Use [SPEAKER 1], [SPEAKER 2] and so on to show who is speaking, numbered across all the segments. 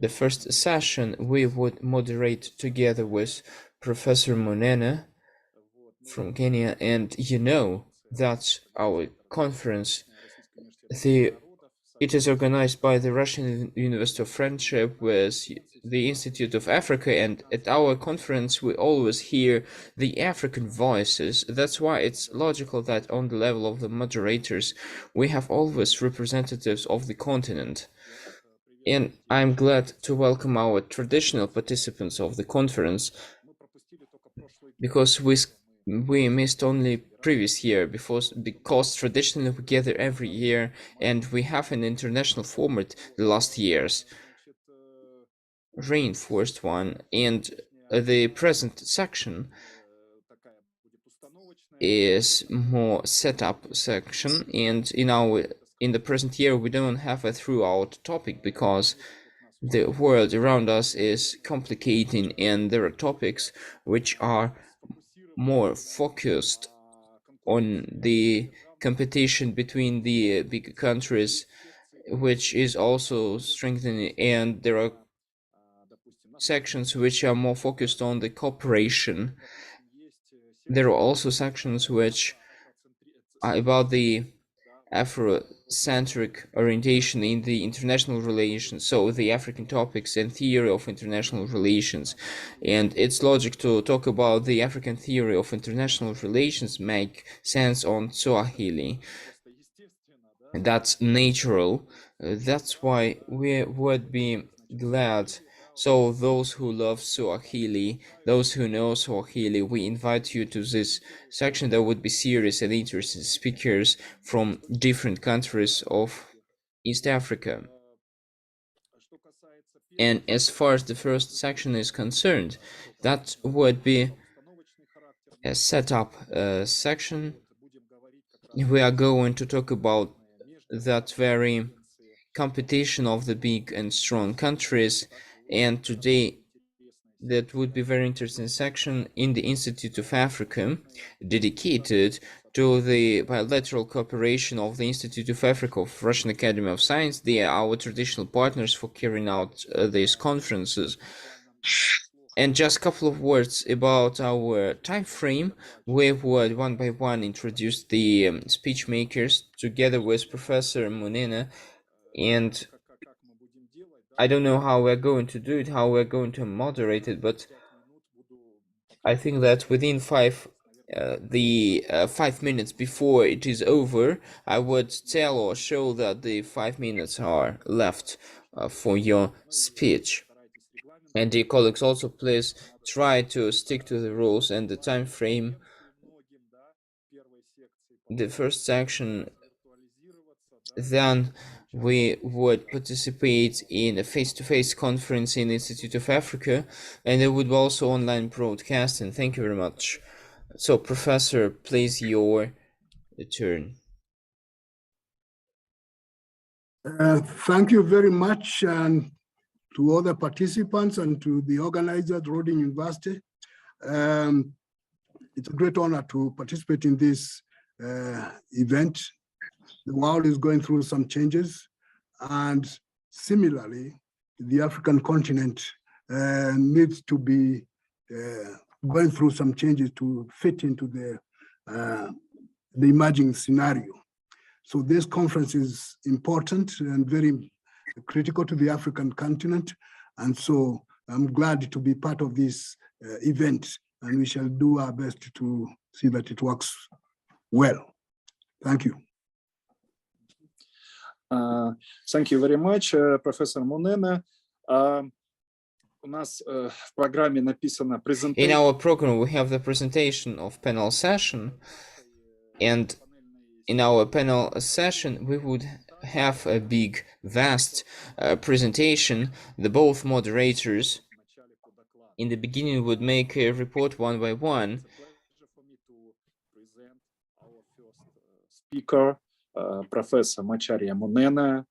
[SPEAKER 1] the first session we would moderate together with Professor Munene from Kenya, and you know that our conference, it is organized by the Russian University of Friendship with the Institute of Africa, and at our conference we always hear the African voices. That's why it's logical that on the level of the moderators we have always representatives of the continent. And I'm glad to welcome our traditional participants of the conference, because we missed only previous year because traditionally we gather every year and we have an international format the last years, reinforced one, and the present section is more setup section, and in the present year we don't have a throughout topic because the world around us is complicating and there are topics which are more focused on the competition between the big countries, which is also strengthening, and there are sections which are more focused on the cooperation. There are also sections which are about the Afrocentric orientation in the international relations, so the African topics and theory of international relations. And it's logic to talk about the African theory of international relations make sense on Swahili. That's natural. That's why we would be glad. So those who love Swahili, those who know Swahili, we invite you to this section. There would be serious and interesting speakers from different countries of East Africa. And as far as the first section is concerned, that would be a setup section. We are going to talk about that very competition of the big and strong countries, and today that would be very interesting section in the Institute of Africa dedicated to the bilateral cooperation of the Institute of Africa of Russian Academy of Science. They are our traditional partners for carrying out these conferences. And just a couple of words about our time frame. We would one by one introduce the speech makers together with Professor Munene, and I don't know how we're going to do it, how we're going to moderate it, but I think that within 5 minutes before it is over, I would tell or show that the 5 minutes are left for your speech. And dear colleagues, also please try to stick to the rules and the time frame. The first section, then we would participate in a face-to-face conference in the Institute of Africa, and there would be also online broadcasting. Thank you very much. So, Professor, please, your turn.
[SPEAKER 2] Thank you very much, and to all the participants and to the organizers, RUDN University. It's a great honor to participate in this event. The world is going through some changes, and similarly, the African continent needs to be going through some changes to fit into the emerging scenario. So this conference is important and very critical to the African continent, and so I'm glad to be part of this event, and we shall do our best to see that it works well. Thank you.
[SPEAKER 3] Thank you very much, Professor Munene.
[SPEAKER 1] In our program, we have the presentation of panel session, and in our panel session, we would have a big, vast presentation. Both moderators in the beginning would make a report one by one.
[SPEAKER 3] Speaker, Professor Macharia Munene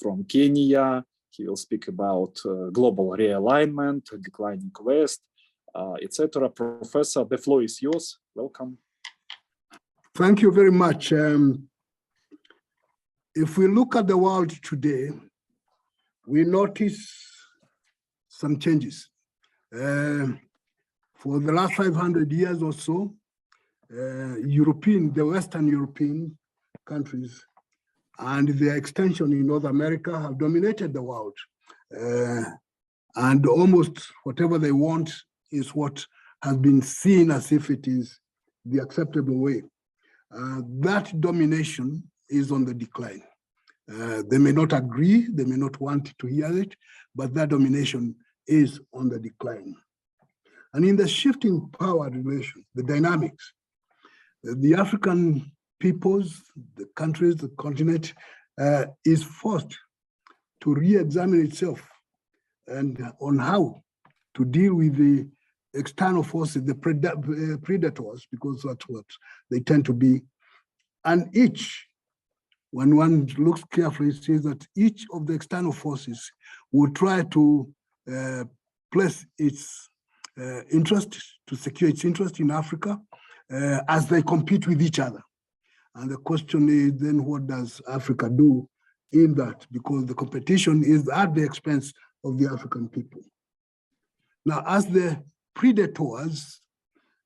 [SPEAKER 3] from Kenya. He will speak about global realignment, declining West, etc. Professor, the floor is yours. Welcome.
[SPEAKER 2] Thank you very much. If we look at the world today, we notice some changes. For the last 500 years or so, the Western European countries and their extension in North America have dominated the world. And almost whatever they want is what has been seen as if it is the acceptable way. That domination is on the decline. They may not agree, they may not want to hear it, but that domination is on the decline. And in the shifting power relations, the dynamics, the African peoples, the countries, the continent is forced to re-examine itself and on how to deal with the external forces, the predators, because that's what they tend to be. And each, when one looks carefully, it says that each of the external forces will try to place its interest, to secure its interest in Africa as they compete with each other. And the question is then, what does Africa do in that? Because the competition is at the expense of the African people. Now, as the predators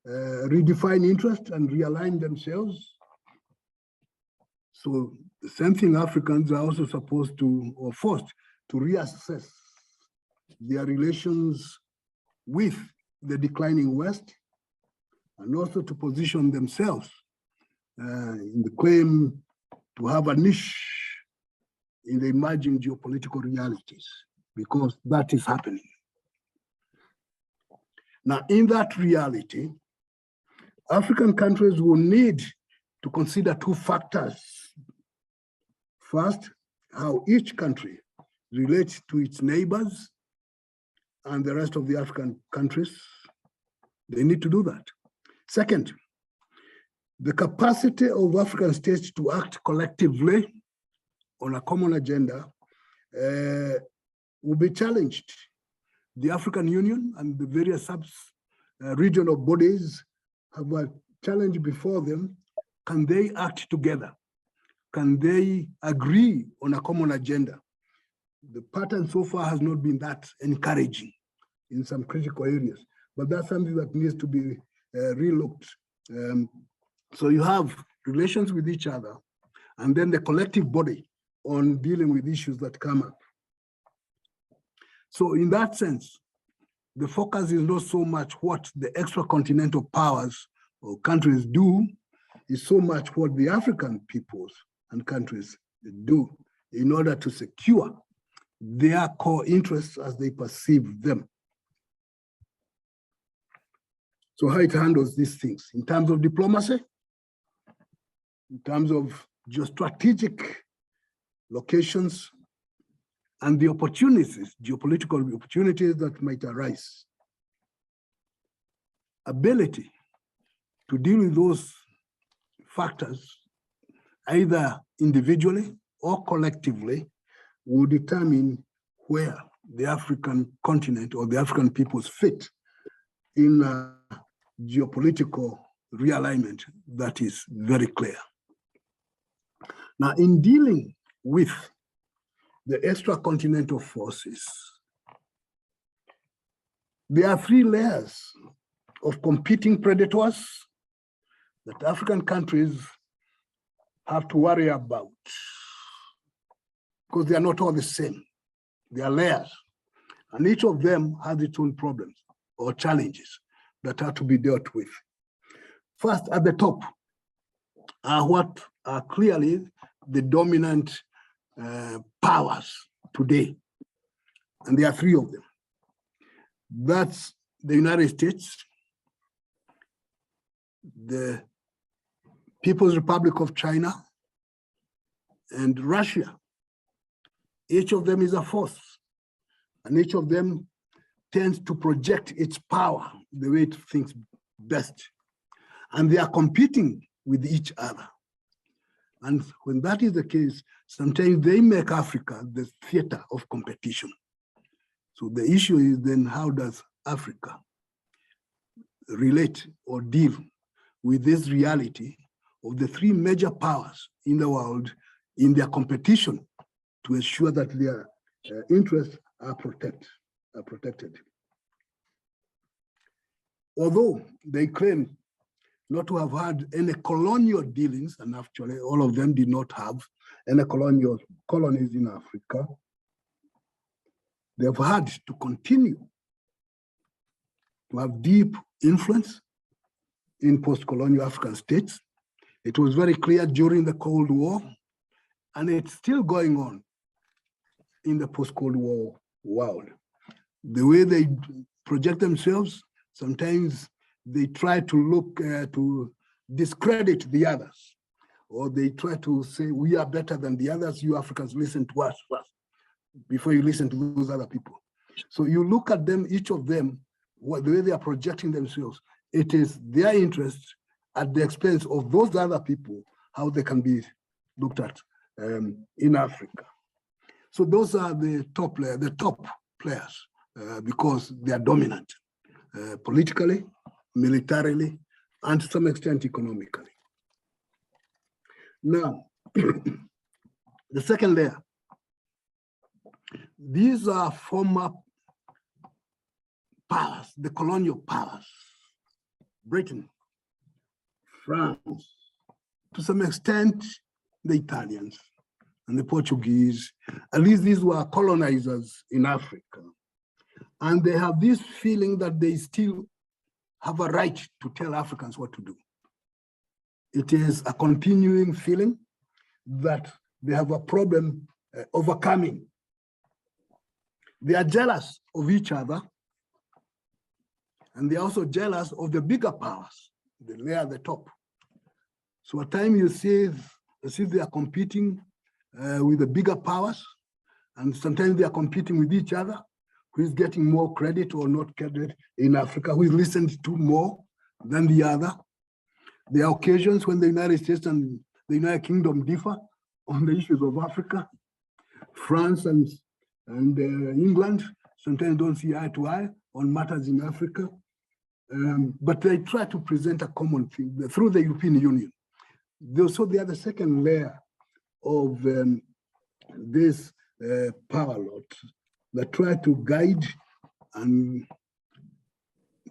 [SPEAKER 2] redefine interest and realign themselves, so the same thing, Africans are also supposed to, or forced to reassess their relations with the declining West, and also to position themselves in the claim to have a niche in the emerging geopolitical realities, because that is happening. Now, in that reality, African countries will need to consider two factors. First, how each country relates to its neighbors and the rest of the African countries. They need to do that. Second, the capacity of African states to act collectively on a common agenda will be challenged. The African Union and the various regional bodies have a challenge before them. Can they act together? Can they agree on a common agenda? The pattern so far has not been that encouraging in some critical areas, but that's something that needs to be relooked. So you have relations with each other, and then the collective body on dealing with issues that come up. So in that sense, the focus is not so much what the extracontinental powers or countries do, is so much what the African peoples and countries do in order to secure their core interests as they perceive them. So how it handles these things in terms of diplomacy, in terms of geostrategic locations, and the opportunities, geopolitical opportunities that might arise. Ability to deal with those factors, either individually or collectively, will determine where the African continent or the African peoples fit in a geopolitical realignment that is very clear. Now, in dealing with the extracontinental forces, there are three layers of competing predators that African countries have to worry about, because they are not all the same. They are layers, and each of them has its own problems or challenges that have to be dealt with. First, at the top are what are clearly the dominant powers today, and there are three of them. That's the United States, the People's Republic of China, and Russia. Each of them is a force, and each of them tends to project its power the way it thinks best. And they are competing with each other. And when that is the case, sometimes they make Africa the theater of competition. So the issue is then, how does Africa relate or deal with this reality of the three major powers in the world in their competition to ensure that their interests are protected? are protected. Although they claim not to have had any colonial dealings, and actually all of them did not have any colonies in Africa, they've had to continue to have deep influence in post-colonial African states. It was very clear during the Cold War, and it's still going on in the post-Cold War world. The way they project themselves, sometimes they try to look to discredit the others, or they try to say, we are better than the others, you Africans listen to us first, before you listen to those other people. So you look at them, each of them, the way they are projecting themselves, it is their interests at the expense of those other people, how they can be looked at in Africa. So those are the top players, because they are dominant politically, militarily, and to some extent economically. Now, the second layer. These are former powers, the colonial powers. Britain, France, to some extent, the Italians and the Portuguese. At least these were colonizers in Africa. And they have this feeling that they still have a right to tell Africans what to do. It is a continuing feeling that they have a problem overcoming. They are jealous of each other, and they're also jealous of the bigger powers, the layer at the top. So at times you see as if they are competing with the bigger powers, and sometimes they are competing with each other, who is getting more credit or not credit in Africa, who is listened to more than the other. There are occasions when the United States and the United Kingdom differ on the issues of Africa. France and England sometimes don't see eye to eye on matters in Africa, but they try to present a common thing through the European Union. So they are the second layer of this power lot that try to guide and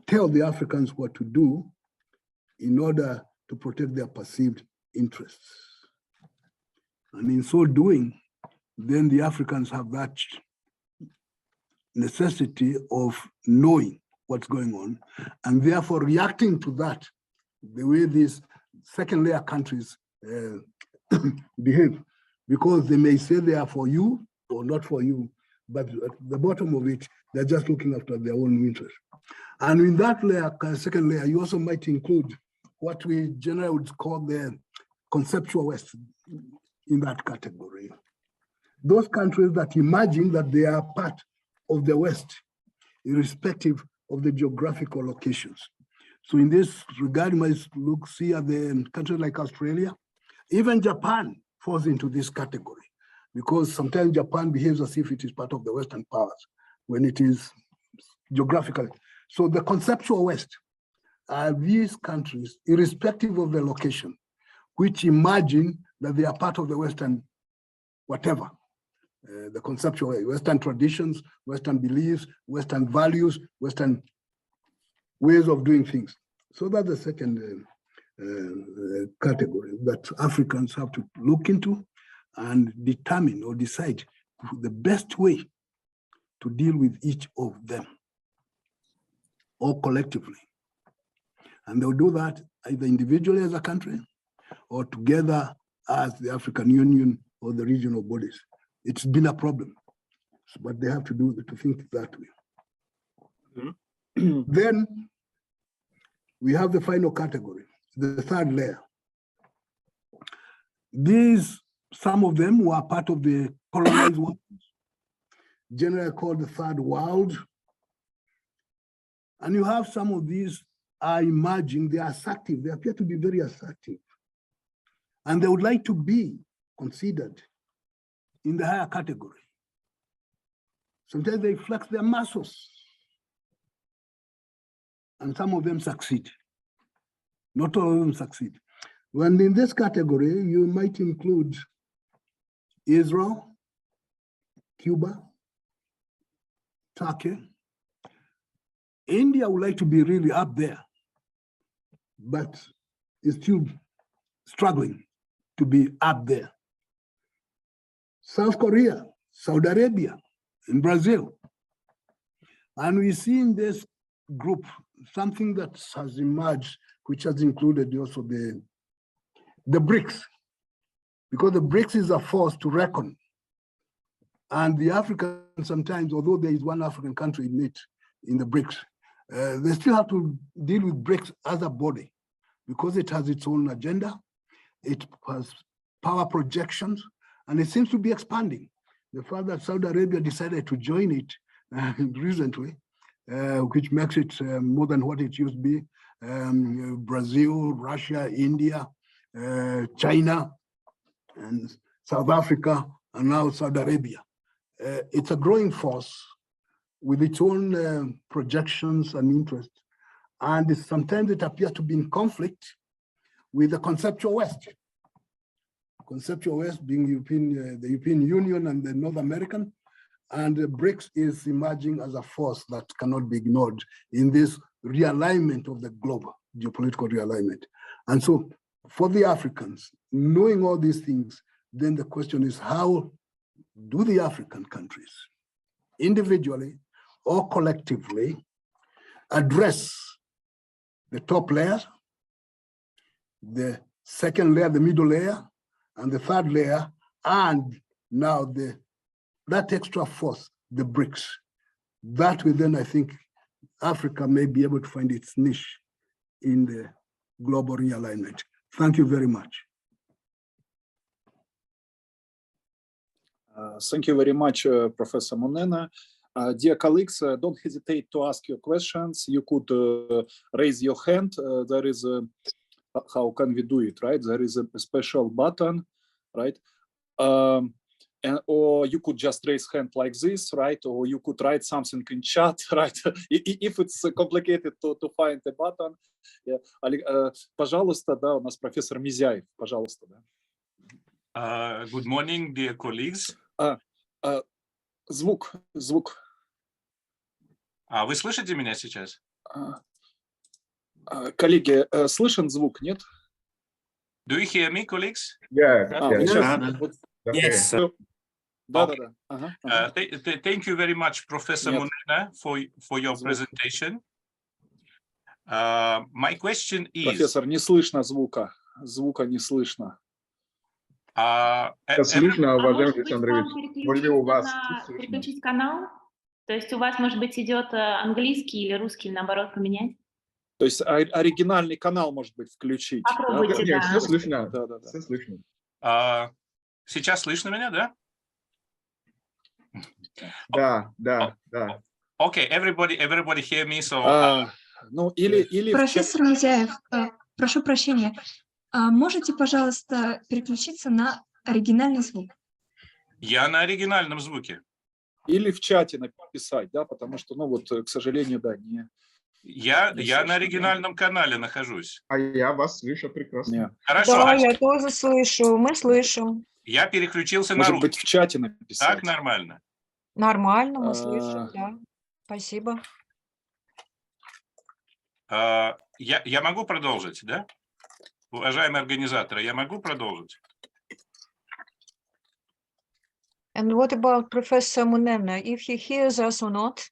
[SPEAKER 2] tell the Africans what to do in order to protect their perceived interests. And in so doing, then the Africans have that necessity of knowing what's going on, and therefore reacting to that, the way these second layer countries behave, because they may say they are for you or not for you, but at the bottom of it, they're just looking after their own interest. And in that layer, second layer, you also might include what we generally would call the conceptual West in that category. Those countries that imagine that they are part of the West, irrespective of the geographical locations. So in this regard, you might see at the countries like Australia, even Japan falls into this category, because sometimes Japan behaves as if it is part of the Western powers when it is geographically. So the conceptual West are these countries, irrespective of the location, which imagine that they are part of the Western whatever, the conceptual Western traditions, Western beliefs, Western values, Western ways of doing things. So that's the second category that Africans have to look into and determine or decide the best way to deal with each of them, or collectively. And they'll do that either individually as a country or together as the African Union or the regional bodies. It's been a problem, but they have to think that way. Mm-hmm. Then we have the final category, the third layer. These, some of them were part of the colonized world, generally called the Third World. And you have some of these are emerging, they are assertive, they appear to be very assertive. And they would like to be considered in the higher category. Sometimes they flex their muscles, and some of them succeed. Not all of them succeed. When in this category, you might include Israel, Cuba, Turkey. India would like to be really up there, but is still struggling to be up there. South Korea, Saudi Arabia, and Brazil. And we see in this group something that has emerged, which has included also the BRICS, because the BRICS is a force to reckon. And the Africans sometimes, although there is one African country in it, in the BRICS, they still have to deal with BRICS as a body because it has its own agenda, it has power projections, and it seems to be expanding. The fact that Saudi Arabia decided to join it recently, which makes it more than what it used to be, Brazil, Russia, India, China, and South Africa, and now Saudi Arabia. It's a growing force with its own projections and interests. And sometimes it appears to be in conflict with the conceptual West. Conceptual West being the European Union and the North American, and the BRICS is emerging as a force that cannot be ignored in this realignment of the global, geopolitical realignment. And so for the Africans, knowing all these things, then the question is, how do the African countries, individually or collectively, address the top layer, the second layer, the middle layer, and the third layer, and now that extra force, the BRICS. That way, then I think Africa may be able to find its niche in the global realignment. Thank you very much.
[SPEAKER 3] Thank you very much, Professor Munene. Dear colleagues, don't hesitate to ask your questions. You could raise your hand. There is a, how can we do it, right? There is a special button, right? Or you could just raise hand like this, right? Or you could write something in chat, right? If it's complicated to find the button. Yeah. Пожалуйста, да, у нас профессор Мизяев, пожалуйста, да.
[SPEAKER 4] Good morning, dear colleagues.
[SPEAKER 3] Звук.
[SPEAKER 4] Вы слышите меня сейчас?
[SPEAKER 3] Коллеги, слышен звук, нет?
[SPEAKER 4] Do you hear me, colleagues?
[SPEAKER 5] Yeah.
[SPEAKER 3] Yes. Да.
[SPEAKER 4] Thank you very much, Professor Munene, for your presentation. My question is...
[SPEAKER 3] Профессор, не слышно звука. Звука не слышно.
[SPEAKER 5] Слышно, уважаемый Александр Ильич. Вроде у вас
[SPEAKER 6] переключить канал? То есть у вас, может быть, идет английский или русский, наоборот, поменять?
[SPEAKER 3] То есть оригинальный канал, может быть, включить.
[SPEAKER 6] Попробуйте,
[SPEAKER 5] Нет,
[SPEAKER 6] да.
[SPEAKER 5] все слышно.
[SPEAKER 3] Да.
[SPEAKER 5] Все слышно.
[SPEAKER 4] Сейчас слышно меня, да?
[SPEAKER 5] Да.
[SPEAKER 4] Okay, everybody hear me, so...
[SPEAKER 3] Ну, или...
[SPEAKER 7] Профессор Мизяев, прошу прощения, можете, пожалуйста, переключиться на оригинальный звук?
[SPEAKER 4] Я на оригинальном звуке.
[SPEAKER 3] Или в чате написать, да, потому что, ну вот, к сожалению, да, не...
[SPEAKER 4] Я на оригинальном канале нахожусь.
[SPEAKER 5] А я вас слышу прекрасно.
[SPEAKER 4] Хорошо.
[SPEAKER 7] Да, я тоже слышу, мы слышим.
[SPEAKER 4] Я переключился на
[SPEAKER 3] русский.
[SPEAKER 4] русский.
[SPEAKER 3] Может быть, в чате написать.
[SPEAKER 4] Так нормально?
[SPEAKER 7] Нормально, мы слышим, да. Спасибо.
[SPEAKER 4] Я могу продолжить, да? Уважаемые организаторы, я могу продолжить?
[SPEAKER 7] And what about Professor Munene, if he hears us or not?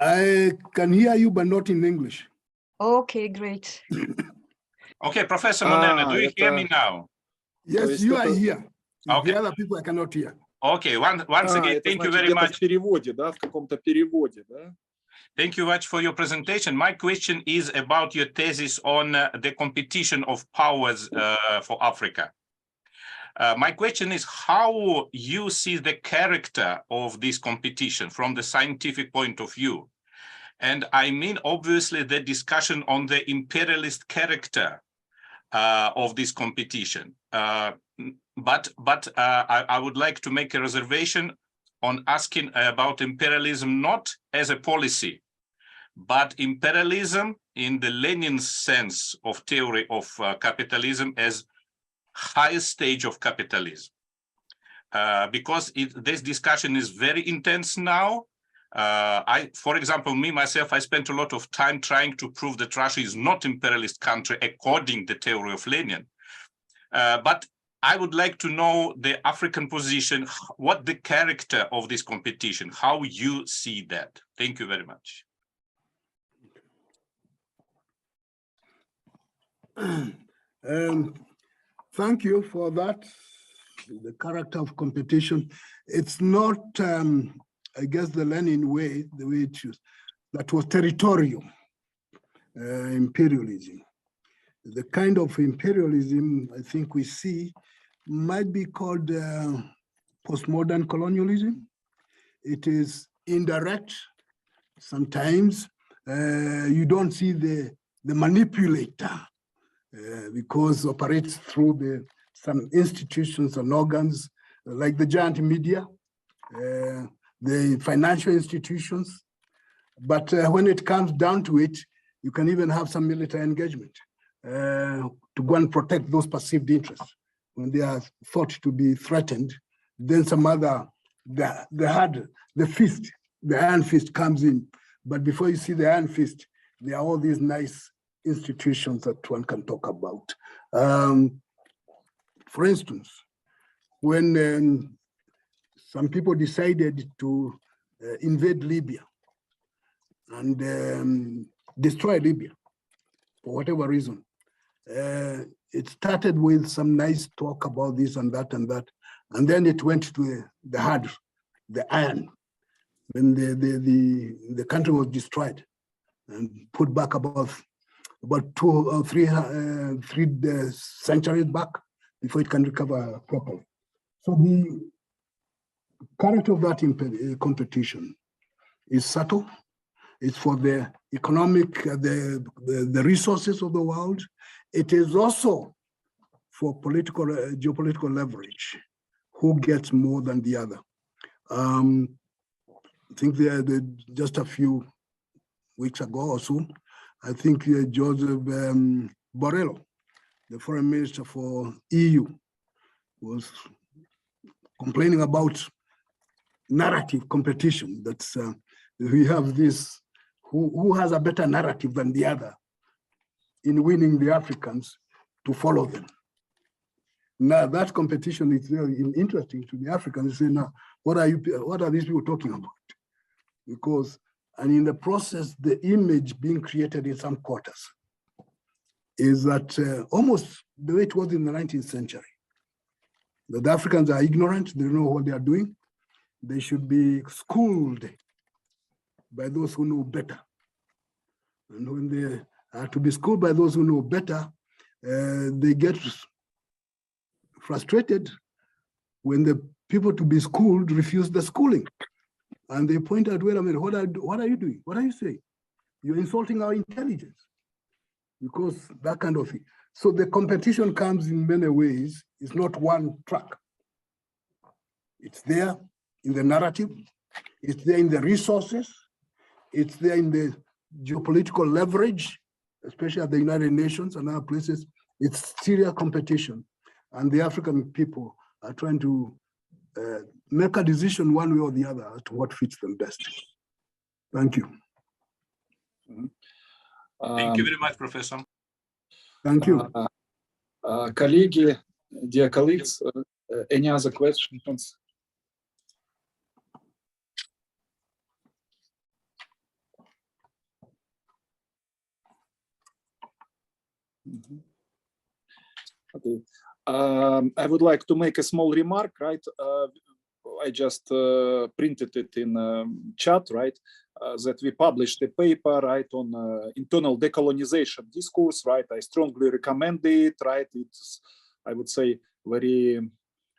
[SPEAKER 2] I can hear you, but not in English.
[SPEAKER 7] Okay, great.
[SPEAKER 4] Okay, Professor Munene, do you hear me now?
[SPEAKER 2] Yes, you are here.
[SPEAKER 4] Okay.
[SPEAKER 2] The other people I cannot hear.
[SPEAKER 4] Okay, once again, thank you very much.
[SPEAKER 3] В переводе, да, в каком-то переводе, да?
[SPEAKER 4] Thank you much for your presentation. My question is about your thesis on the competition of powers for Africa. My question is how you see the character of this competition from the scientific point of view. And I mean, obviously, the discussion on the imperialist character of this competition. But I would like to make a reservation on asking about imperialism, not as a policy, but imperialism in the Lenin sense of theory of capitalism as highest stage of capitalism. because this discussion is very intense now. For example, myself, I spent a lot of time trying to prove that Russia is not imperialist country according to the theory of Lenin. But I would like to know the African position, what the character of this competition, how you see that. Thank you very much.
[SPEAKER 2] Thank you for that. The character of competition. It's not, I guess, the Lenin way, the way it used. That was territorial imperialism. The kind of imperialism I think we see might be called postmodern colonialism. It is indirect. Sometimes you don't see the manipulator because operates through some institutions and organs like the giant media, the financial institutions. But when it comes down to it, you can even have some military engagement to go and protect those perceived interests. When they are thought to be threatened, then some other, the iron fist comes in. But before you see the iron fist, there are all these nice institutions that one can talk about. For instance, when some people decided to invade Libya and destroy Libya for whatever reason, it started with some nice talk about this and that, and then it went to the hard, the iron, when the country was destroyed and put back about 2 or 3 centuries back before it can recover properly. So the character of that competition is subtle. It's for the economic, the resources of the world. It is also for political, geopolitical leverage. Who gets more than the other? I think just a few weeks ago or so, I think Joseph Borrell, the foreign minister for EU, was complaining about narrative competition. That's we have this, who has a better narrative than the other in winning the Africans to follow them. Now that competition is very interesting to the Africans. They say, now, what are these people talking about? Because, and in the process, the image being created in some quarters is that almost the way it was in the 19th century, that the Africans are ignorant, they don't know what they are doing. They should be schooled by those who know better. And when they are to be schooled by those who know better, they get frustrated when the people to be schooled refuse the schooling. And they point out, wait a minute, what are you doing? What are you saying? You're insulting our intelligence. Because that kind of thing. So the competition comes in many ways. It's not one track. It's there in the narrative. It's there in the resources. It's there in the geopolitical leverage, especially at the United Nations and other places. It's serious competition. And the African people are trying to make a decision one way or the other as to what fits them best. Thank you.
[SPEAKER 4] Thank you very much, Professor.
[SPEAKER 2] Thank you.
[SPEAKER 3] Dear colleagues, any other questions? Okay. I would like to make a small remark, right? I just printed it in chat, right? That we published a paper, right, on internal decolonization discourse, right? I strongly recommend it, right? It's, I would say, very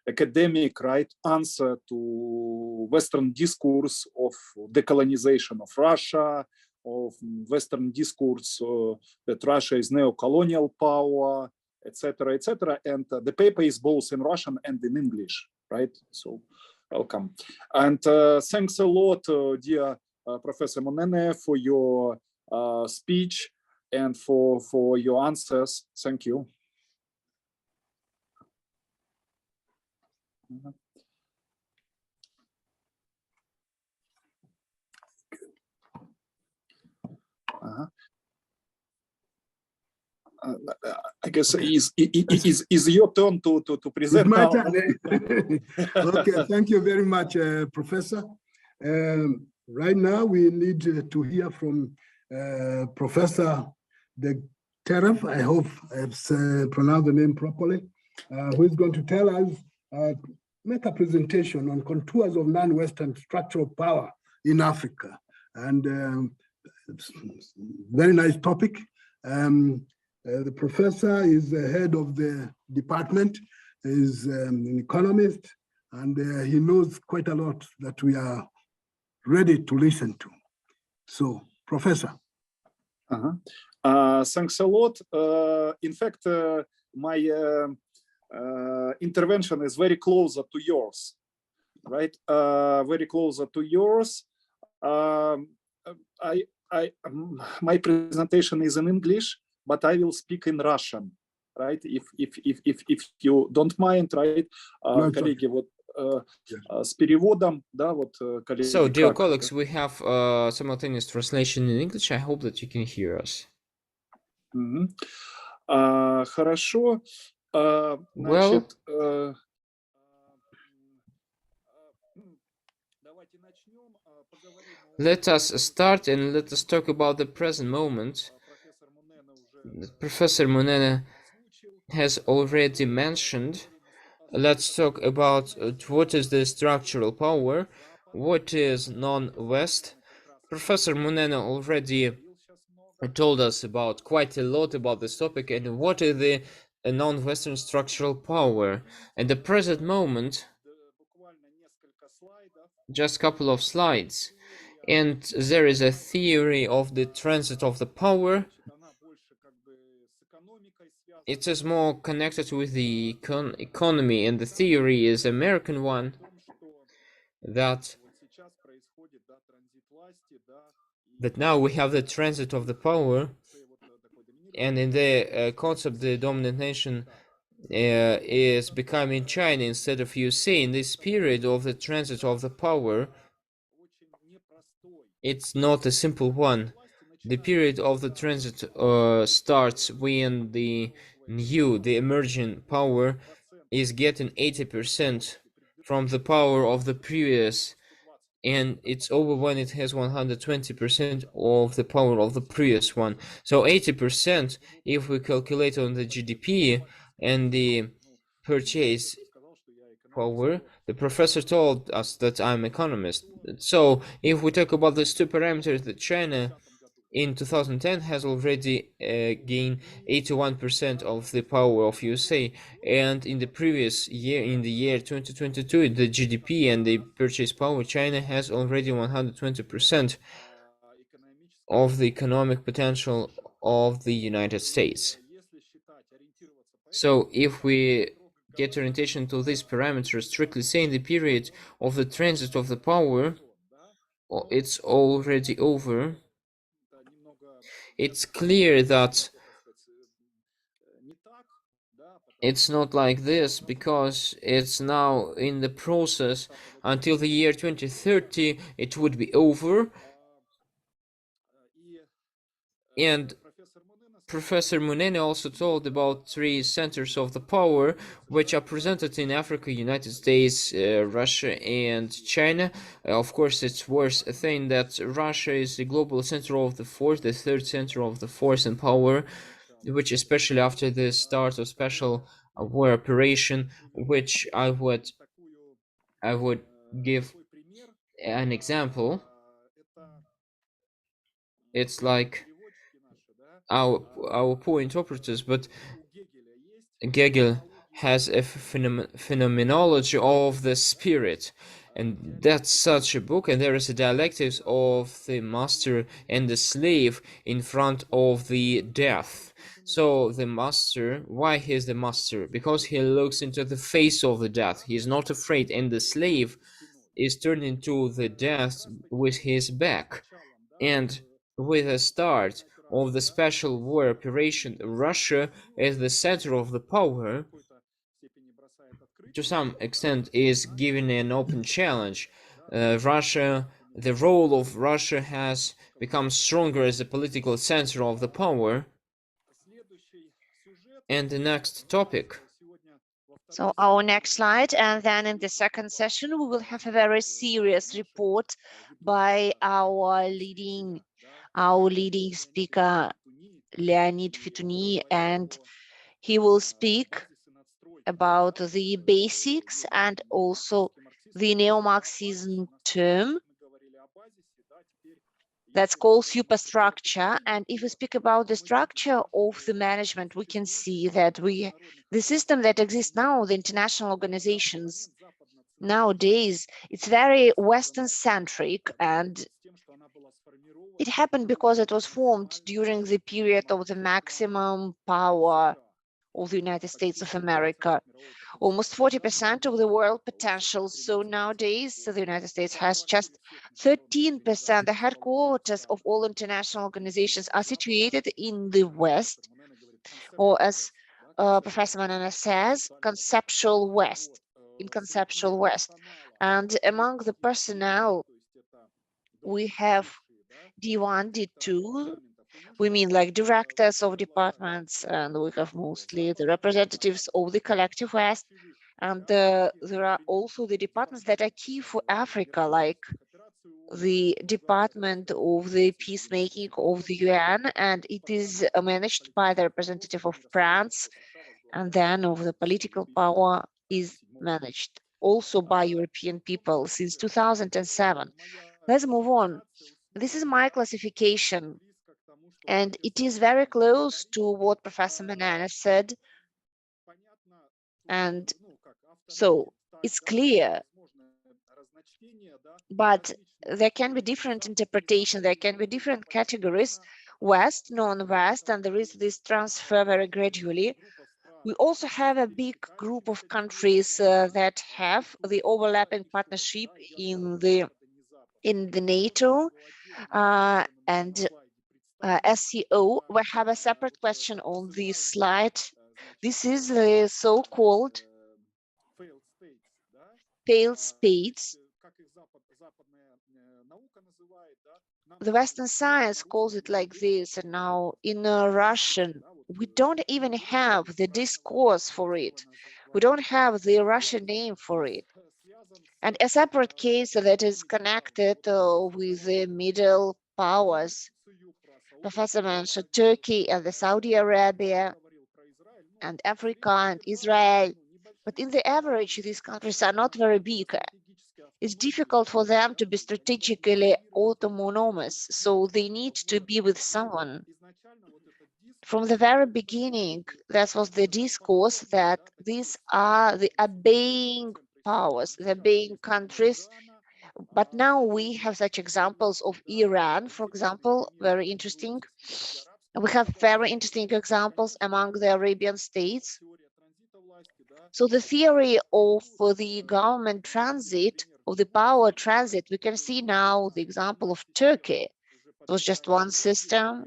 [SPEAKER 3] academic, right, answer to Western discourse of decolonization of Russia, of Western discourse that Russia is neo-colonial power, etc., etc. And the paper is both in Russian and in English, right? So welcome. And thanks a lot, dear Professor Munene, for your speech and for your answers. Thank you. I guess is your turn to present
[SPEAKER 2] It's my
[SPEAKER 3] now.
[SPEAKER 2] turn. Okay, thank you very much, Professor. Right now, we need to hear from Professor Degterev. I hope I've pronounced the name properly, who is going to tell us, make a presentation on contours of non-Western structural power in Africa. And it's very nice topic. The professor is the head of the department, is an economist, and he knows quite a lot that we are ready to listen to. So, Professor.
[SPEAKER 3] Thanks a lot. In fact, my intervention is very closer to yours, right? Very closer to yours. My presentation is in English, but I will speak in Russian, right? If you don't mind, right? Коллеги, вот с переводом, да, вот коллеги.
[SPEAKER 1] So, dear colleagues, we have simultaneous translation in English. I hope that you can hear us.
[SPEAKER 3] Хорошо.
[SPEAKER 1] Well, let us start and let us talk about the present moment. Professor Munene has already mentioned. Let's talk about what is the structural power, what is non-West. Professor Munene already told us about quite a lot about this topic and what is the non-Western structural power. At the present moment, just a couple of slides, and there is a theory of the transit of the power. It is more connected with the economy, and the theory is American one, that now we have the transit of the power, and in the concept the dominant nation is becoming China instead of USA. In this period of the transit of the power, it's not a simple one. The period of the transit starts when the emerging power is getting 80% from the power of the previous, and it's over when it has 120% of the power of the previous one. So 80%, if we calculate on the GDP and the purchase power, the professor told us that I'm economist. So if we talk about these two parameters, that China in 2010 has already gained 81% of the power of USA, and in the previous year, in the year 2022, the GDP and the purchase power, China has already 120% of the economic potential of the United States. So if we get orientation to these parameters, strictly saying the period of the transit of the power, it's already over. It's clear that it's not like this, because it's now in the process. Until the year 2030 it would be over, and Professor Munene also told about 3 centers of the power, which are presented in Africa, United States, Russia, and China. Of course, it's worth saying that Russia is the global center of the force, the 3rd center of the force and power, which especially after the start of special war operation, which I would give an example. It's like our poor interpreters, but Hegel has a phenomenology of the spirit, and that's such a book. And there is a dialectics of the master and the slave in front of the death. So the master, why he is the master? Because he looks into the face of the death. He is not afraid, and the slave is turning to the death with his back. And with the start of the special war operation, Russia as the center of the power, to some extent, is given an open challenge. The role of Russia has become stronger as a political center of the power. And the next topic.
[SPEAKER 8] So our next slide, and then in the second session, we will have a very serious report by our leading speaker, Leonid Fitouni, and he will speak about the basics and also the neo-Marxism term that's called superstructure. And if we speak about the structure of the management, we can see that the system that exists now, the international organizations nowadays, it's very Western-centric, and it happened because it was formed during the period of the maximum power of the United States of America, almost 40% of the world potential. So nowadays, the United States has just 13%. The headquarters of all international organizations are situated in the West, or as Professor Munene says, conceptual West, in conceptual West. And among the personnel, we have D1, D2, we mean like directors of departments, and we have mostly the representatives of the collective West. And there are also the departments that are key for Africa, like the Department of the Peacemaking of the UN, and it is managed by the representative of France, and then of the political power is managed also by European people since 2007. Let's move on. This is my classification, and it is very close to what Professor Munene said. And so it's clear, but there can be different interpretation, there can be different categories, West, non-West, and there is this transfer very gradually. We also have a big group of countries that have the overlapping partnership in the NATO and SCO. We have a separate question on this slide. This is the so-called failed states. The Western science calls it like this, and now in Russian, we don't even have the discourse for it. We don't have the Russian name for it. And a separate case that is connected with the middle powers. Professor mentioned Turkey and the Saudi Arabia and Africa and Israel. But in the average, these countries are not very big. It's difficult for them to be strategically autonomous, so they need to be with someone. From the very beginning, that was the discourse that these are the obeying powers, the obeying countries. But now we have such examples of Iran, for example, very interesting. We have very interesting examples among the Arabian states. So the theory of the government transit, of the power transit, we can see now the example of Turkey. It was just one system.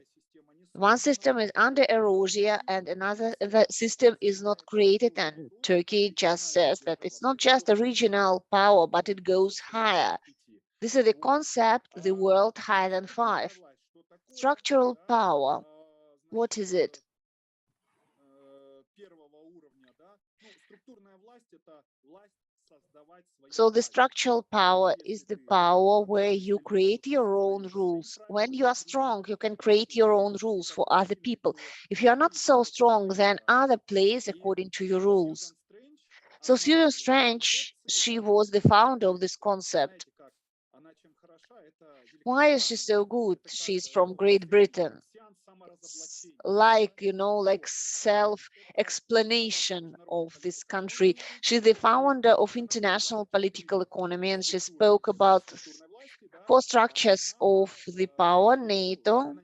[SPEAKER 8] One system is under erosion and another system is not created, and Turkey just says that it's not just a regional power, but it goes higher. This is the concept, the world higher than 5. Structural power, what is it? So the structural power is the power where you create your own rules. When you are strong, you can create your own rules for other people. If you are not so strong, then other plays according to your rules. So Susan Strange, she was the founder of this concept. Why is she so good? She's from Great Britain. It's like, you know, like self-explanation of this country. She's the founder of international political economy, and she spoke about 4 structures of the power, NATO.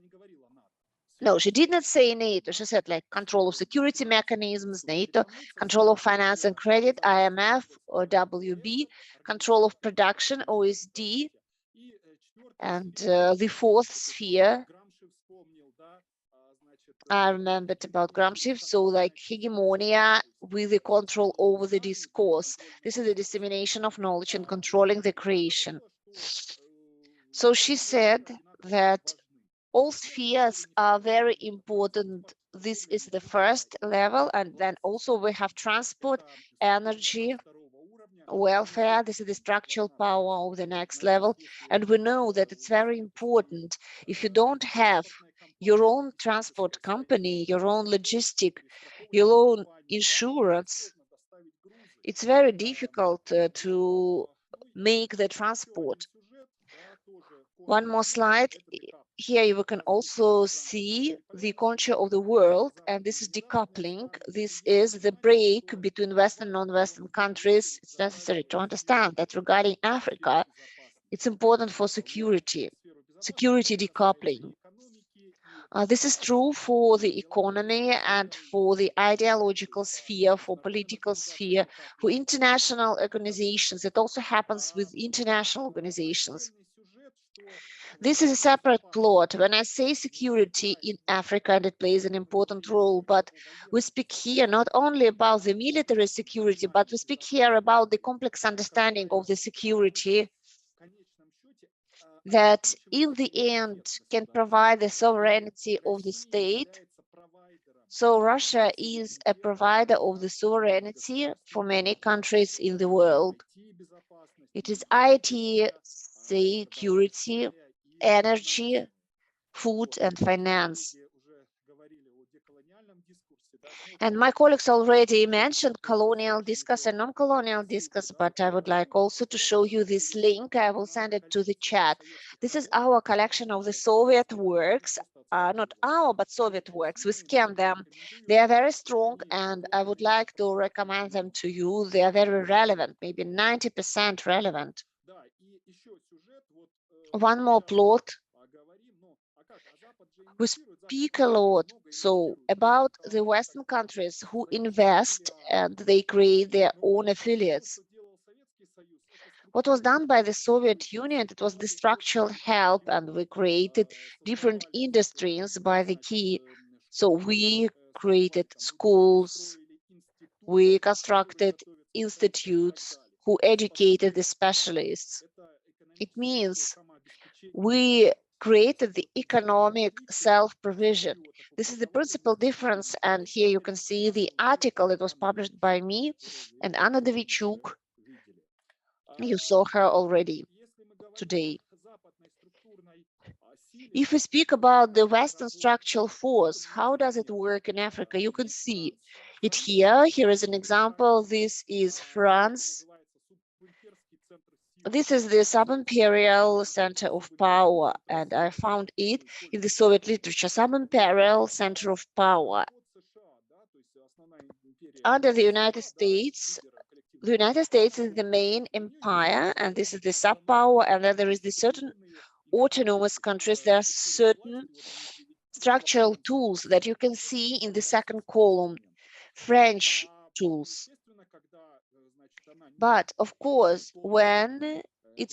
[SPEAKER 8] No, she did not say NATO. She said like control of security mechanisms, NATO, control of finance and credit, IMF or WB, control of production, OSD, and the 4th sphere, I remembered about Gramsci, so like hegemonia with the control over the discourse. This is the dissemination of knowledge and controlling the creation. So she said that all spheres are very important This is the first level, and then also we have transport, energy, welfare. This is the structural power of the next level. And we know that it's very important. If you don't have your own transport company, your own logistic, your own insurance, it's very difficult to make the transport. One more slide. Here you can also see the contour of the world, and this is decoupling. This is the break between Western and non-Western countries. It's necessary to understand that regarding Africa, it's important for security decoupling. This is true for the economy and for the ideological sphere, for political sphere, for international organizations. It also happens with international organizations. This is a separate plot. When I say security in Africa, and it plays an important role, but we speak here not only about the military security, but we speak here about the complex understanding of the security that in the end can provide the sovereignty of the state. So Russia is a provider of the sovereignty for many countries in the world. It is IT, security, energy, food, and finance. And my colleagues already mentioned colonial discourse and non-colonial discourse, but I would like also to show you this link. I will send it to the chat. This is our collection of the Soviet works, not our, but Soviet works. We scanned them. They are very strong, and I would like to recommend them to you. They are very relevant, maybe 90% relevant. One more plot. We speak a lot about the Western countries who invest and they create their own affiliates. What was done by the Soviet Union, it was the structural help, and we created different industries by the key. So we created schools, we constructed institutes who educated the specialists. It means we created the economic self-provision. This is the principal difference, and here you can see the article that was published by me and Anna Davichuk. You saw her already today. If we speak about the Western structural force, how does it work in Africa? You can see it here. Here is an example. This is France. This is the sub-imperial center of power, and I found it in the Soviet literature, sub-imperial center of power. Under the United States is the main empire, and this is the sub-power, and then there is the certain autonomous countries. There are certain structural tools that you can see in the second column, French tools. But of course, when it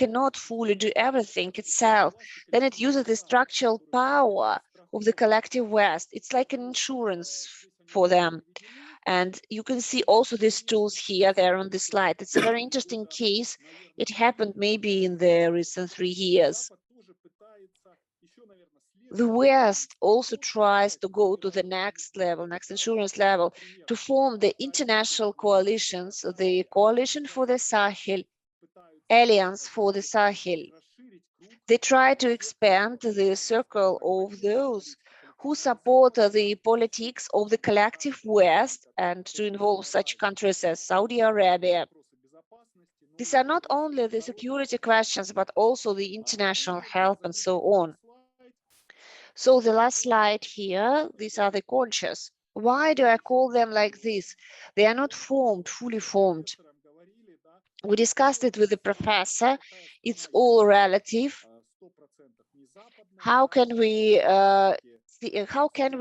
[SPEAKER 8] cannot fully do everything itself, then it uses the structural power of the collective West. It's like an insurance for them. And you can see also these tools here, they're on the slide. It's a very interesting case. It happened maybe in the recent 3 years. The West also tries to go to the next level, next insurance level, to form the international coalitions, the Coalition for the Sahel, Alliance for the Sahel. They try to expand the circle of those who support the politics of the collective West and to involve such countries as Saudi Arabia. These are not only the security questions, but also the international help and so on. So the last slide here, these are the conchas. Why do I call them like this? They are not fully formed. We discussed it with the professor. It's all relative. How can we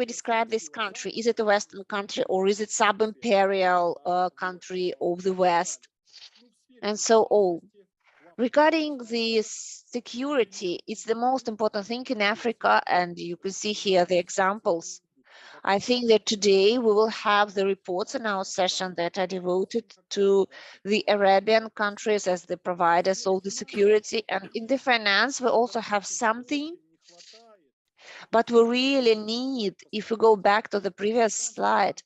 [SPEAKER 8] describe this country? Is it a Western country or is it sub-imperial country of the West? And so on. Regarding the security, it's the most important thing in Africa, and you can see here the examples. I think that today we will have the reports in our session that are devoted to the Arabian countries as the providers of the security, and in the finance we also have something But we really need, if we go back to the previous slide,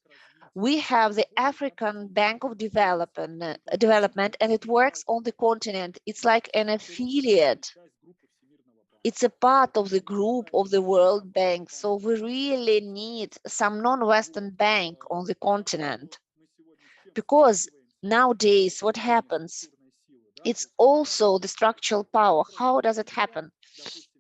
[SPEAKER 8] we have the African Bank of Development, and it works on the continent. It's like an affiliate. It's a part of the group of the World Bank. So we really need some non-Western bank on the continent. Because nowadays, what happens? It's also the structural power. How does it happen?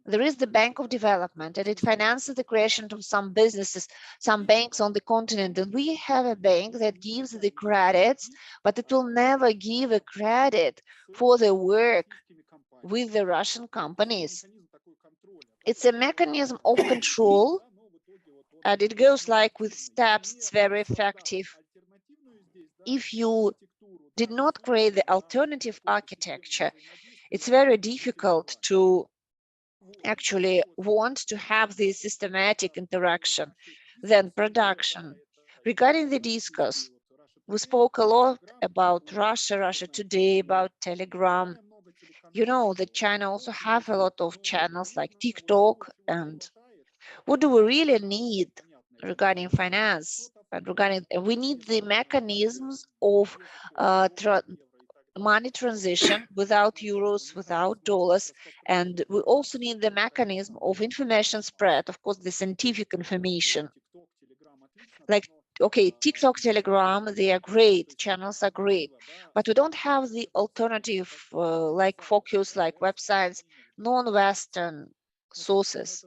[SPEAKER 8] There is the Bank of Development, and it finances the creation of some businesses, some banks on the continent. And we have a bank that gives the credits, but it will never give a credit for the work with the Russian companies. It's a mechanism of control, and it goes like with steps. It's very effective. If you did not create the alternative architecture, it's very difficult to actually want to have this systematic interaction. Then production. Regarding the discourse, we spoke a lot about Russia Today, about Telegram. You know that China also have a lot of channels like TikTok. And what do we really need regarding finance? And regarding, we need the mechanisms of money transition without euros, without dollars, and we also need the mechanism of information spread, of course, the scientific information. Like, okay, TikTok, Telegram, they are great, channels are great, but we don't have the alternative like focus, like websites, non-Western sources.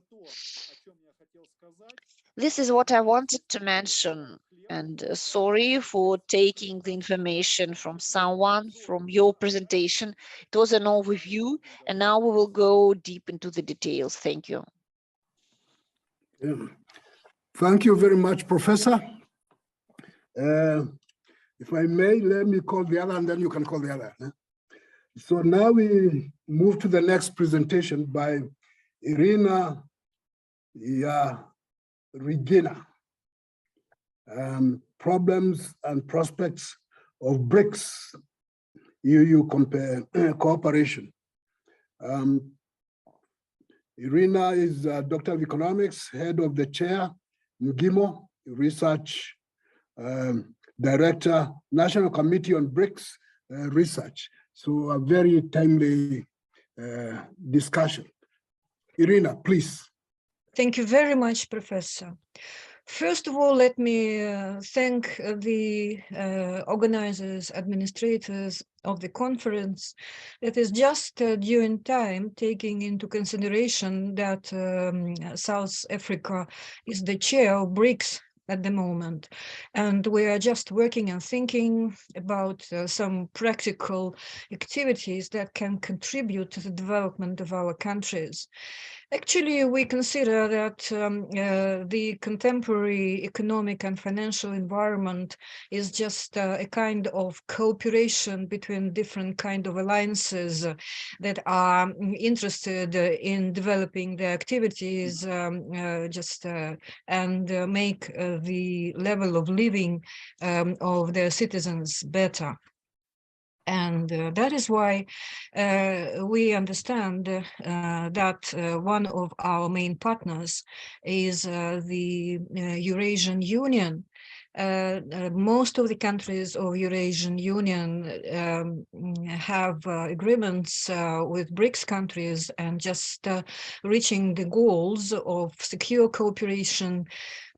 [SPEAKER 8] This is what I wanted to mention. And sorry for taking the information from someone from your presentation. It was an overview, and now we will go deep into the details. Thank you.
[SPEAKER 2] Yeah. Thank you very much, Professor. If I may, let me call the other, and then you can call the other. So now we move to the next presentation by Irina Regina. Problems and prospects of BRICS EU cooperation. Irina is a Doctor of Economics, head of the chair, MGIMO, Research Director, National Committee on BRICS Research. So a very timely discussion. Irina, please.
[SPEAKER 7] Thank you very much, Professor. First of all, let me thank the organizers, administrators of the conference. That is just due in time, taking into consideration that South Africa is the chair of BRICS at the moment. And we are just working and thinking about some practical activities that can contribute to the development of our countries. Actually, we consider that the contemporary economic and financial environment is just a kind of cooperation between different kind of alliances that are interested in developing their activities and make the level of living of their citizens better. And that is why we understand that one of our main partners is the Eurasian Union. Most of the countries of Eurasian Union have agreements with BRICS countries and just reaching the goals of secure cooperation,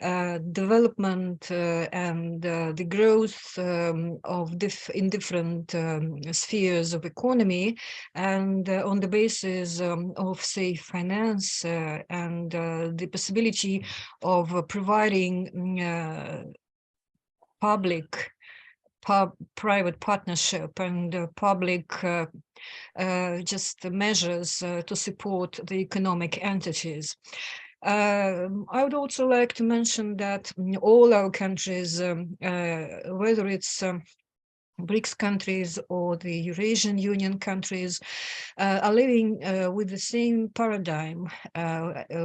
[SPEAKER 7] development and the growth in different spheres of economy, and on the basis of safe finance and the possibility of providing public-private partnership and public just measures to support the economic entities. I would also like to mention that all our countries, whether it's BRICS countries or the Eurasian Union countries are living with the same paradigm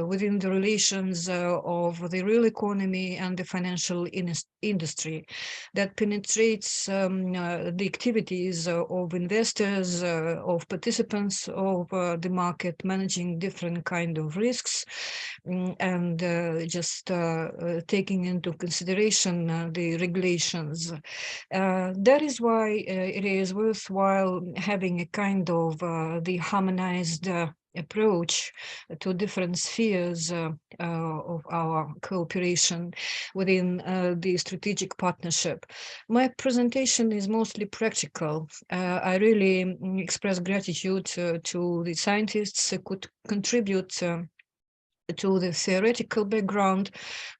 [SPEAKER 7] within the relations of the real economy and the financial industry that penetrates the activities of investors, of participants of the market, managing different kind of risks, and just taking into consideration the regulations. That is why it is worthwhile having a kind of the harmonized approach to different spheres of our cooperation within the strategic partnership. My presentation is mostly practical. I really express gratitude to the scientists who could contribute to the theoretical background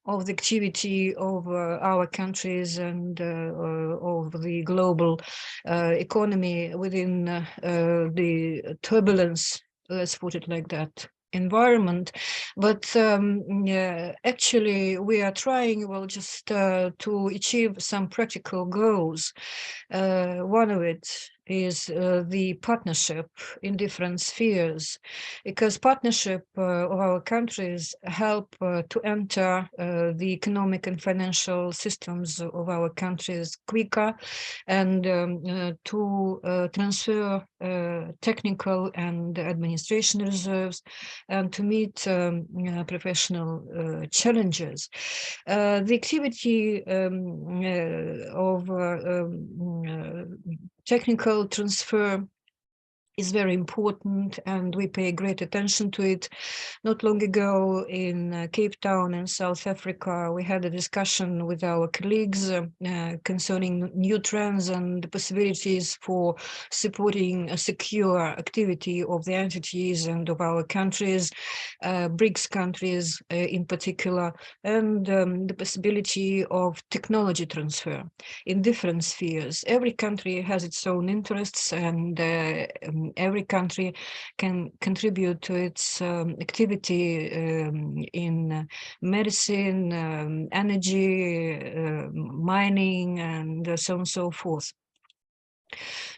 [SPEAKER 7] of the activity of our countries and of the global economy within the turbulence, let's put it like that, environment. But actually we are trying, well, just to achieve some practical goals. One of it is the partnership in different spheres, because partnership of our countries help to enter the economic and financial systems of our countries quicker, and to transfer technical and administration reserves, and to meet professional challenges. The activity of technical transfer is very important, and we pay great attention to it. Not long ago in Cape Town in South Africa, we had a discussion with our colleagues concerning new trends and the possibilities for supporting a secure activity of the entities and of our countries, BRICS countries in particular, and the possibility of technology transfer in different spheres. Every country has its own interests, and every country can contribute to its activity in medicine, energy, mining, and so on and so forth.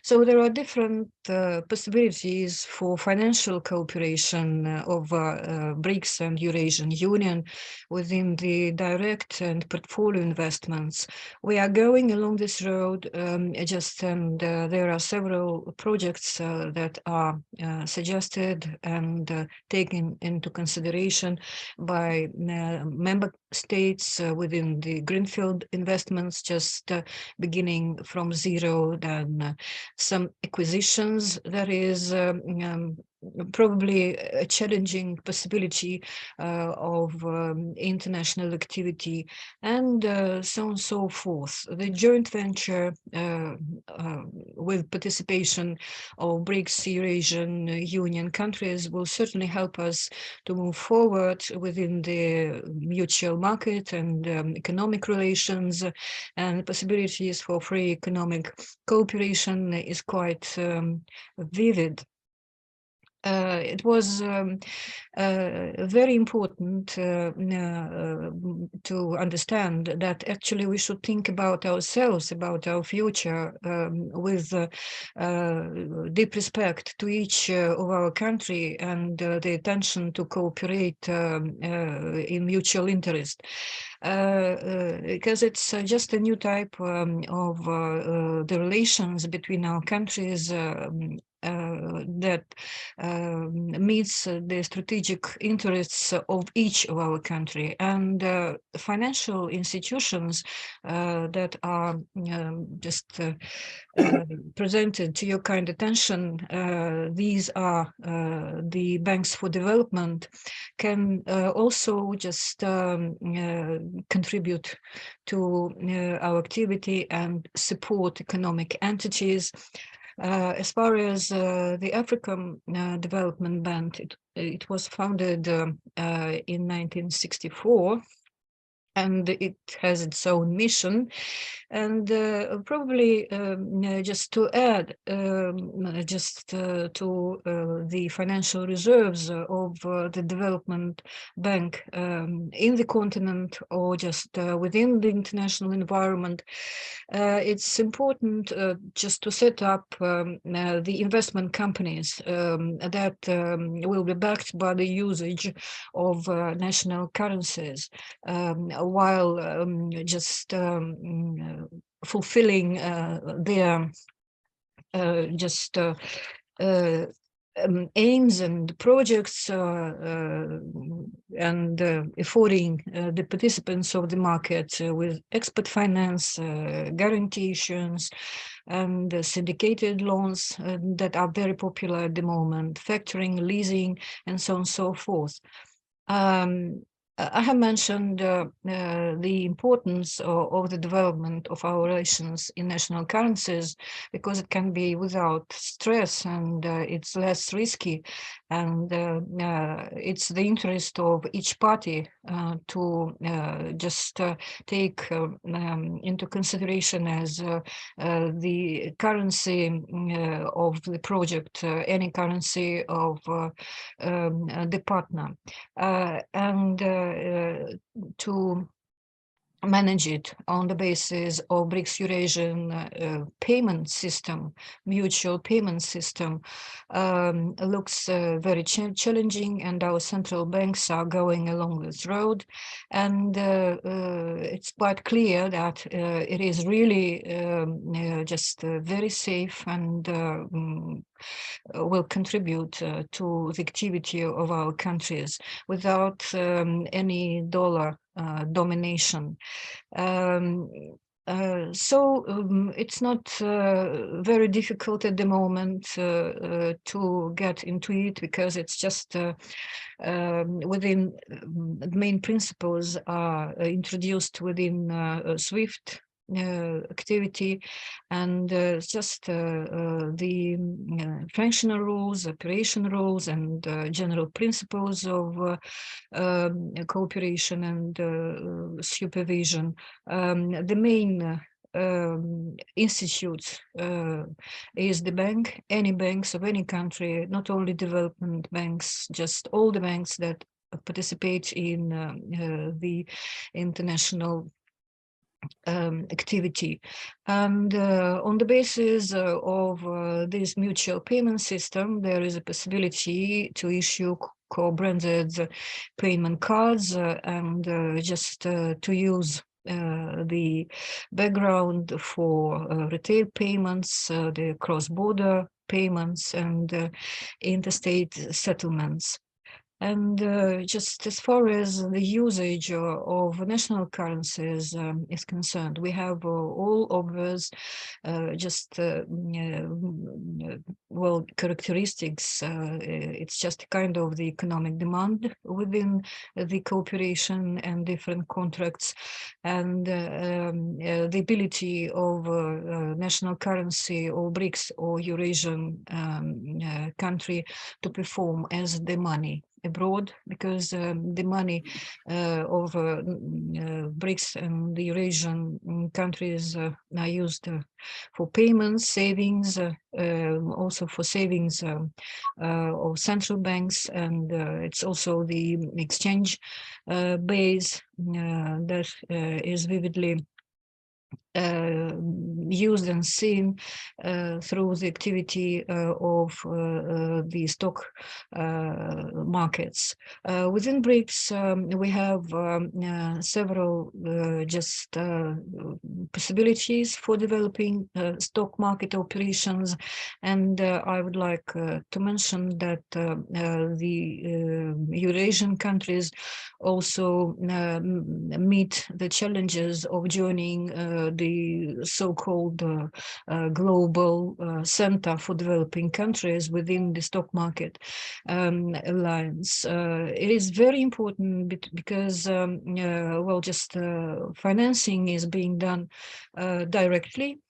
[SPEAKER 7] So there are different possibilities for financial cooperation of BRICS and Eurasian Union within the direct and portfolio investments. We are going along this road, and there are several projects that are suggested and taken into consideration by member states within the greenfield investments, just beginning from zero, then some acquisitions. That is probably a challenging possibility of international activity, and so on and so forth. The joint venture with participation of BRICS Eurasian Union countries will certainly help us to move forward within the mutual market and economic relations, and possibilities for free economic cooperation is quite vivid. It was very important to understand that actually we should think about ourselves, about our future, with deep respect to each of our country, and the attention to cooperate in mutual interest. Because it's just a new type of the relations between our countries that meets the strategic interests of each of our country, and financial institutions that are just presented to your kind attention. These are the banks for development, can also just contribute to our activity and support economic entities. As far as the African Development Bank, it was founded in 1964, and it has its own mission. And probably just to add, to the financial reserves of the development bank in the continent, or just within the international environment, it's important just to set up the investment companies that will be backed by the usage of national currencies, while just fulfilling their aims and projects, and affording the participants of the market with expert finance, guarantee issuance, and syndicated loans that are very popular at the moment, factoring, leasing, and so on and so forth. I have mentioned the importance of the development of our relations in national currencies, because it can be without stress, and it's less risky, and it's the interest of each party to just take into consideration as the currency of the project, any currency of the partner, and to manage it on the basis of BRICS Eurasian payment system, mutual payment system, looks very challenging, and our central banks are going along this road. And it's quite clear that it is really just very safe, and will contribute to the activity of our countries without any dollar domination. So it's not very difficult at the moment to get into it, because it's just within the main principles are introduced within SWIFT activity, and just the functional rules, operation rules, and general principles of cooperation and supervision. The main institute is the bank, any banks of any country, not only development banks, just all the banks that participate in the international activity. And on the basis of this mutual payment system, there is a possibility to issue co-branded payment cards, and just to use the background for retail payments, the cross-border payments, and interstate settlements. And just as far as the usage of national currencies is concerned, we have all obvious well, characteristics. It's just kind of the economic demand within the cooperation and different contracts, and the ability of national currency or BRICS or Eurasian country to perform as the money abroad, because the money of BRICS and the Eurasian countries are used for payments, savings, also for savings of central banks, and it's also the exchange base that is vividly used and seen through the activity of the stock markets. Within BRICS, we have several just possibilities for developing stock market operations, and I would like to mention that the Eurasian countries also meet the challenges of joining the so-called global center for developing countries within the stock market alliance. It is very important because, well, just financing is being done directly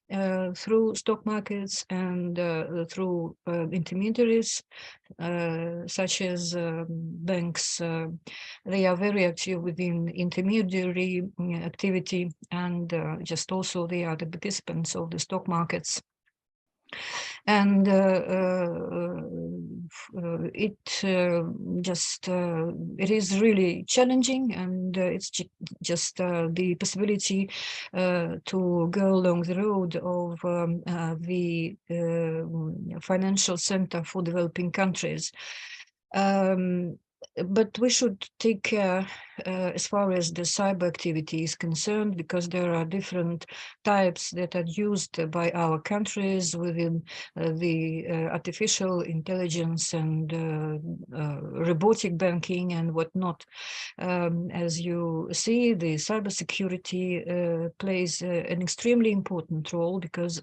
[SPEAKER 7] through stock markets and through intermediaries such as banks. They are very active within intermediary activity, and just also they are the participants of the stock markets. And it is really challenging, and it's just the possibility to go along the road of the financial center for developing countries. But we should take care as far as the cyber activity is concerned, because there are different types that are used by our countries within the artificial intelligence and robotic banking and whatnot. As you see, the cybersecurity plays an extremely important role, because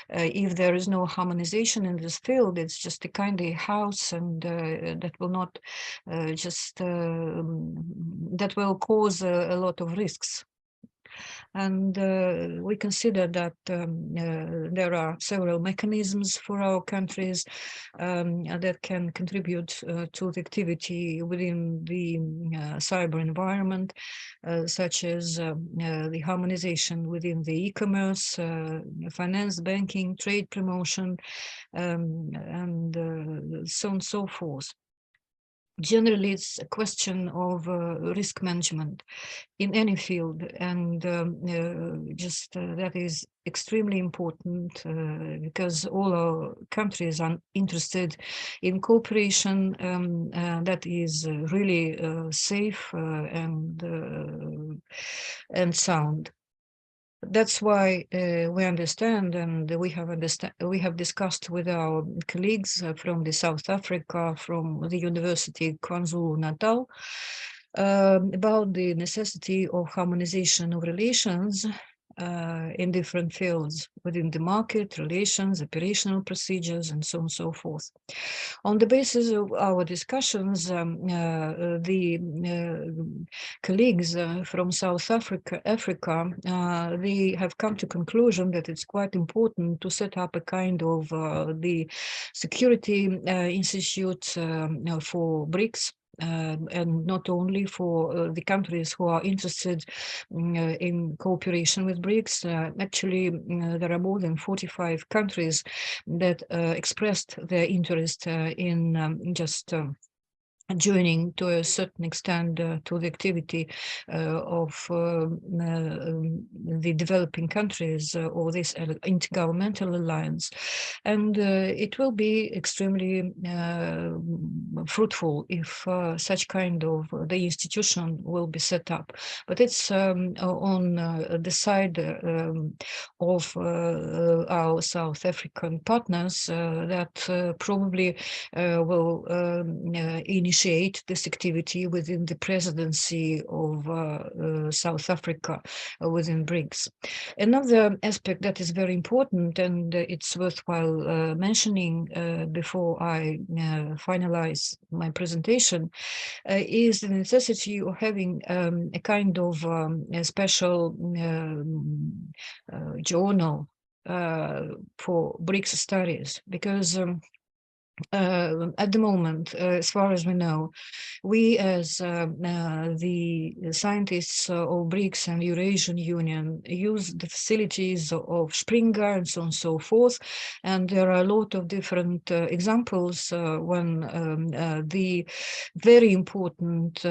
[SPEAKER 7] if there is no harmonization in this field, it's just a kind of house, and that will not that will cause a lot of risks. And we consider that there are several mechanisms for our countries that can contribute to the activity within the cyber environment, such as the harmonization within the e-commerce, finance, banking, trade promotion, and so on and so forth. Generally, it's a question of risk management in any field, and that is extremely important because all our countries are interested in cooperation that is really safe and sound. That's why we understand, and we have discussed with our colleagues from the South Africa, from the University KwaZulu-Natal, about the necessity of harmonization of relations in different fields within the market, relations, operational procedures, and so on and so forth. On the basis of our discussions, the colleagues from South Africa, they have come to conclusion that it's quite important to set up a kind of the security institute for BRICS. And not only for the countries who are interested in cooperation with BRICS. Actually, there are more than 45 countries that expressed their interest in just joining to a certain extent to the activity of the developing countries or this intergovernmental alliance. And it will be extremely fruitful if such kind of the institution will be set up. But it's on the side of our South African partners that probably will initiate this activity within the presidency of South Africa within BRICS. Another aspect that is very important, and it's worthwhile mentioning before I finalize my presentation, is the necessity of having a kind of a special journal for BRICS studies, because at the moment, as far as we know, we as the scientists of BRICS and Eurasian Union use the facilities of Springer and so on and so forth. And there are a lot of different examples when the very important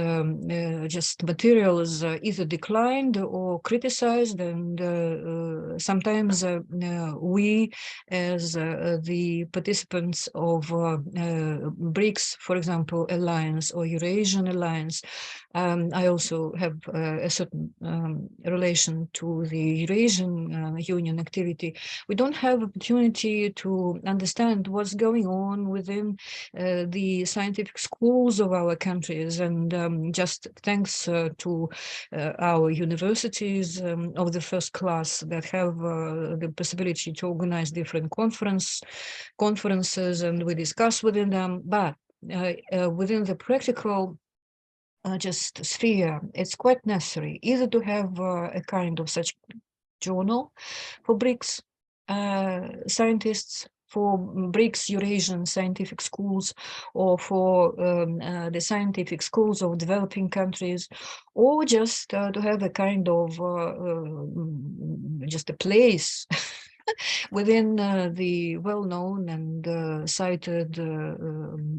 [SPEAKER 7] just materials either declined or criticized. And sometimes we as the participants of BRICS, for example, Alliance or Eurasian Alliance. I also have a certain relation to the Eurasian Union activity. We don't have opportunity to understand what's going on within the scientific schools of our countries, and just thanks to our universities of the first class that have the possibility to organize different conferences, and we discuss within them, but within the practical just sphere, it's quite necessary either to have a kind of such journal for BRICS scientists, for BRICS Eurasian scientific schools, or for the scientific schools of developing countries, or just to have a kind of just a place within the well-known and cited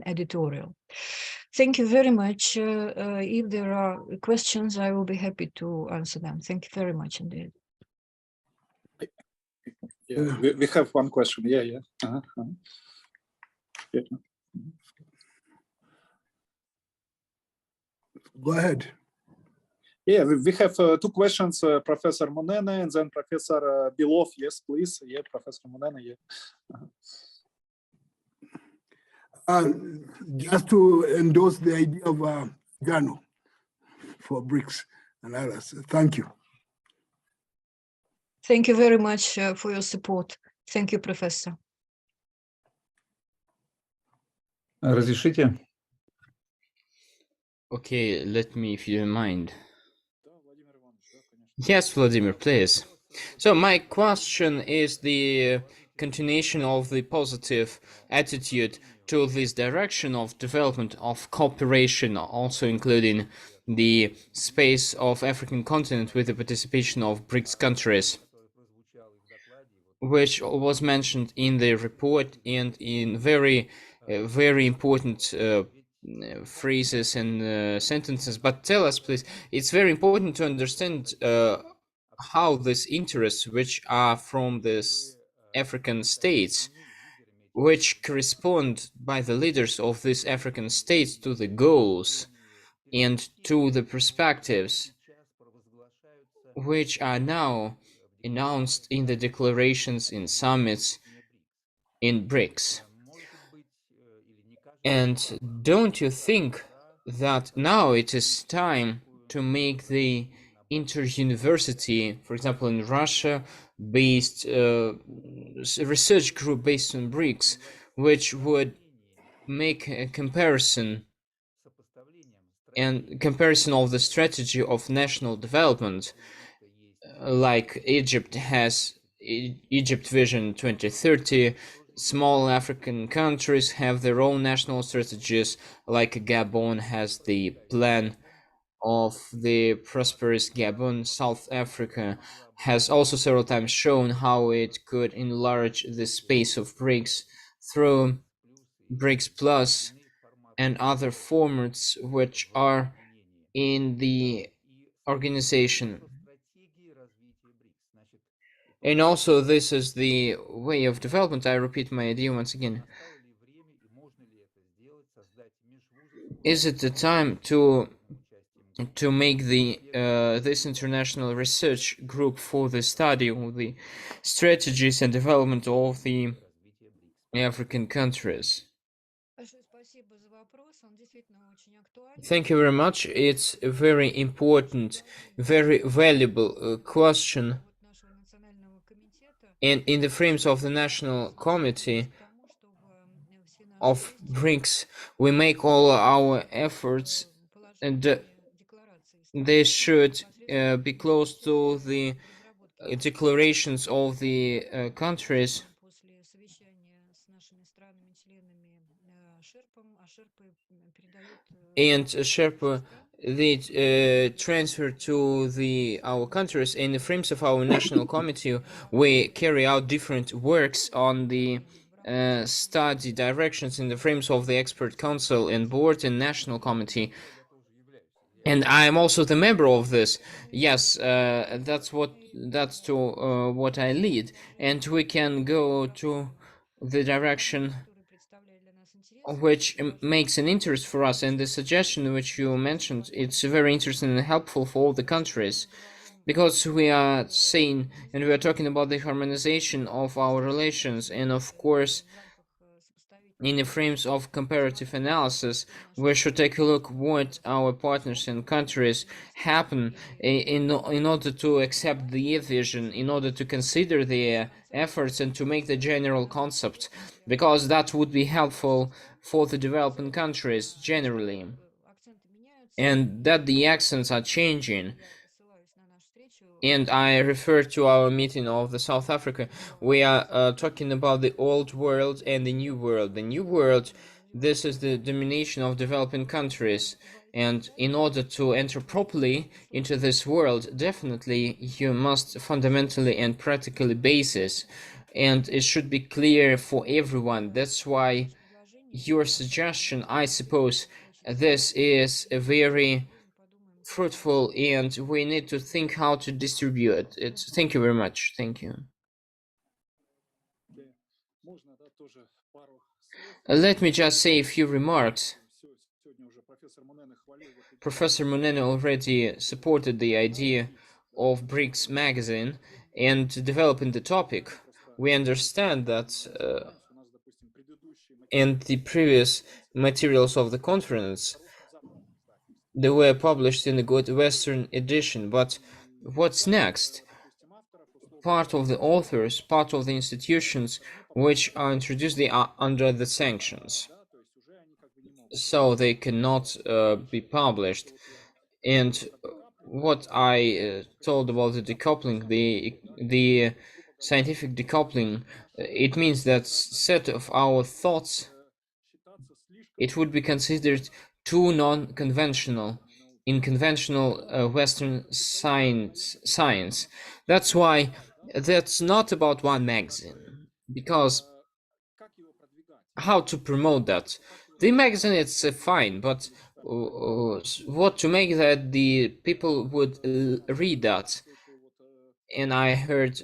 [SPEAKER 7] editorial. Thank you very much. If there are questions, I will be happy to answer them. Thank you very much indeed.
[SPEAKER 3] Yeah, we have one question. Yeah. Yeah.
[SPEAKER 2] Go ahead.
[SPEAKER 3] Yeah, we have two questions, Professor Munene and then Professor Belov. Yes, please. Yeah, Professor Munene. Yeah.
[SPEAKER 2] Just to endorse the idea of Gano for BRICS and others. Thank you.
[SPEAKER 7] Thank you very much for your support. Thank you, Professor.
[SPEAKER 9] Разрешите?
[SPEAKER 1] Okay, let me, if you don't mind. Yes, Vladimir, please. So my question is the continuation of the positive attitude to this direction of development of cooperation, also including the space of African continent with the participation of BRICS countries, which was mentioned in the report and in very important phrases and sentences. But tell us, please, it's very important to understand how these interests, which are from these African states, which correspond by the leaders of these African states to the goals and to the perspectives, which are now announced in the declarations, in summits, in BRICS. And don't you think that now it is time to make the inter-university, for example, in Russia, based research group based on BRICS, which would make a comparison of the strategy of national development, like Egypt has Egypt Vision 2030. Small African countries have their own national strategies, like Gabon has the plan of the prosperous Gabon. South Africa has also several times shown how it could enlarge the space of BRICS through BRICS Plus and other formats which are in the organization. And also, this is the way of development. I repeat my idea once again. Is it the time to make the this international research group for the study of the strategies and development of the African countries? Thank you very much. It's a very important, very valuable question. And in the frames of the National Committee of BRICS, we make all our efforts, and they should be close to the declarations of the countries. And Sherpa, they transfer to our countries. In the frames of our national committee, we carry out different works on the study directions in the frames of the expert council and board and national committee. And I am also the member of this. Yes, that's what I lead, and we can go to the direction which makes an interest for us. And the suggestion which you mentioned, it's very interesting and helpful for all the countries, because we are saying and we are talking about the harmonization of our relations, and of course, in the frames of comparative analysis, we should take a look what our partners and countries happen in order to accept the vision, in order to consider their efforts and to make the general concept, because that would be helpful for the developing countries generally, and that the accents are changing. and I refer to our meeting of the South Africa. We are talking about the old world and the new world. The new world, this is the domination of developing countries. And in order to enter properly into this world, definitely you must fundamentally and practically basis. And it should be clear for everyone. That's why your suggestion, I suppose, this is a very fruitful, and we need to think how to distribute it. Thank you very much. Thank you. Let me just say a few remarks. Professor Munene already supported the idea of BRICS magazine and developing the topic. We understand that in the previous materials of the conference, they were published in the good Western edition, but what's next? Part of the authors, part of the institutions which are introduced, they are under the sanctions, so they cannot be published. And what I told about the decoupling, the scientific decoupling, it means that set of our thoughts, it would be considered too non-conventional in conventional Western science. That's why that's not about one magazine, because how to promote that? The magazine, it's fine, but what to make that the people would read that? And I heard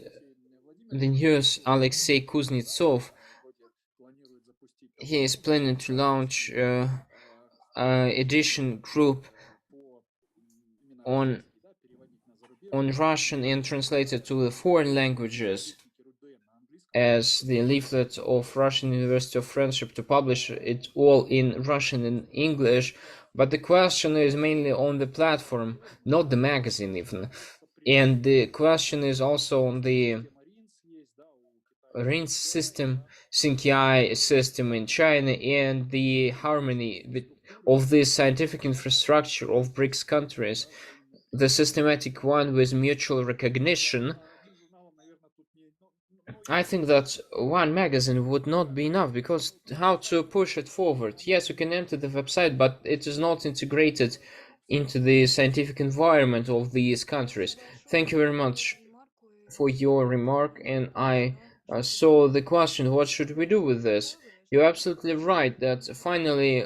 [SPEAKER 1] the news, Alexei Kuznetsov, he is planning to launch edition group on Russian and translated to the foreign languages as the leaflet of Russian University of Friendship, to publish it all in Russian and English. But the question is mainly on the platform, not the magazine even. And the question is also on the RINS system, Xinqiai system in China, and the harmony of this scientific infrastructure of BRICS countries, the systematic one with mutual recognition. I think that one magazine would not be enough, because how to push it forward? Yes, you can enter the website, but it is not integrated into the scientific environment of these countries. Thank you very much for your remark, and I saw the question, what should we do with this? You're absolutely right that finally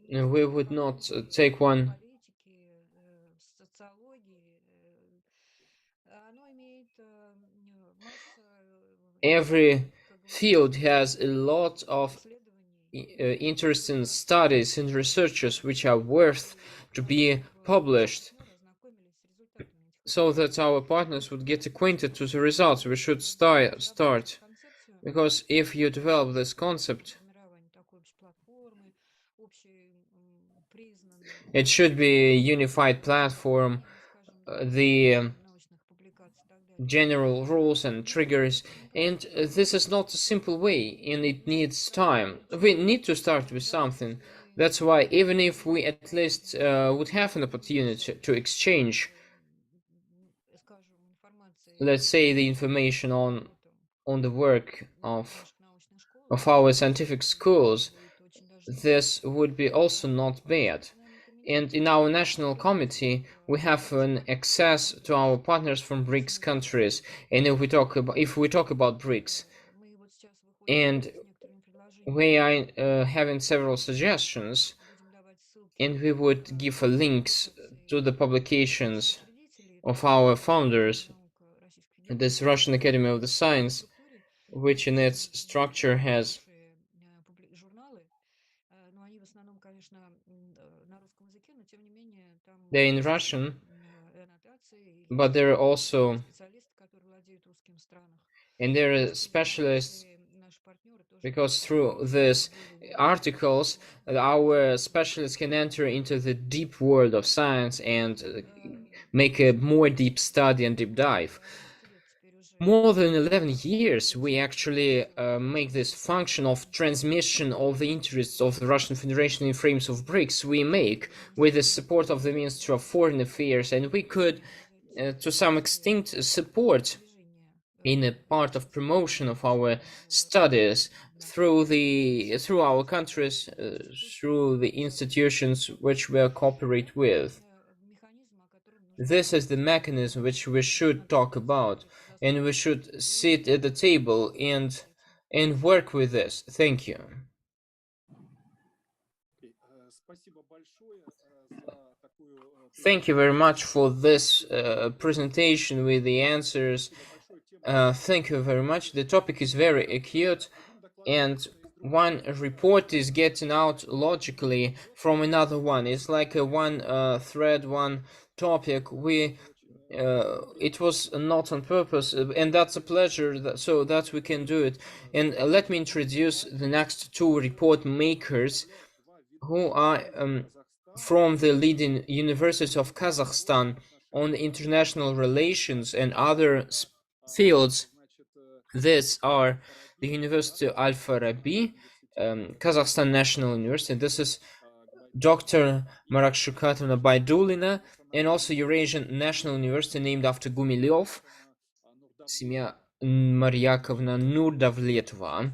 [SPEAKER 1] we would not take one. Every field has a lot of interesting studies and researches which are worth to be published, so that our partners would get acquainted to the results. We should start, because if you develop this concept, it should be a unified platform, the general rules and triggers, and this is not a simple way, and it needs time. We need to start with something. That's why, even if we at least would have an opportunity to exchange, let's say, the information on the work of our scientific schools, this would be also not bad. And in our national committee, we have an access to our partners from BRICS countries. And if we talk about BRICS, and we are having several suggestions, and we would give links to the publications of our founders, this Russian Academy of the Science, which in its structure has they're in Russian, but there are also, and there are specialists, because through these articles, our specialists can enter into the deep world of science and make a more deep study and deep dive. more than 11 years, we actually make this function of transmission of the interests of the Russian Federation in frames of BRICS we make with the support of the Ministry of Foreign Affairs, and we could, to some extent, support in a part of promotion of our studies through our countries, through the institutions which we cooperate with. This is the mechanism which we should talk about, and we should sit at the table and work with this. Thank you. Thank you very much for this presentation with the answers. Thank you very much. The topic is very acute, and one report is getting out logically from another one. It's like a one thread, one topic. It was not on purpose, and that's a pleasure so that we can do it. And let me introduce the next two report makers, who are from the leading universities of Kazakhstan on international relations and other fields. These are the University of Al-Farabi, Kazakhstan National University. This is Dr. Marakshukatana Baidulina, and also Eurasian National University named after Gumilyov, Semya Maryakovna Nurdavletova.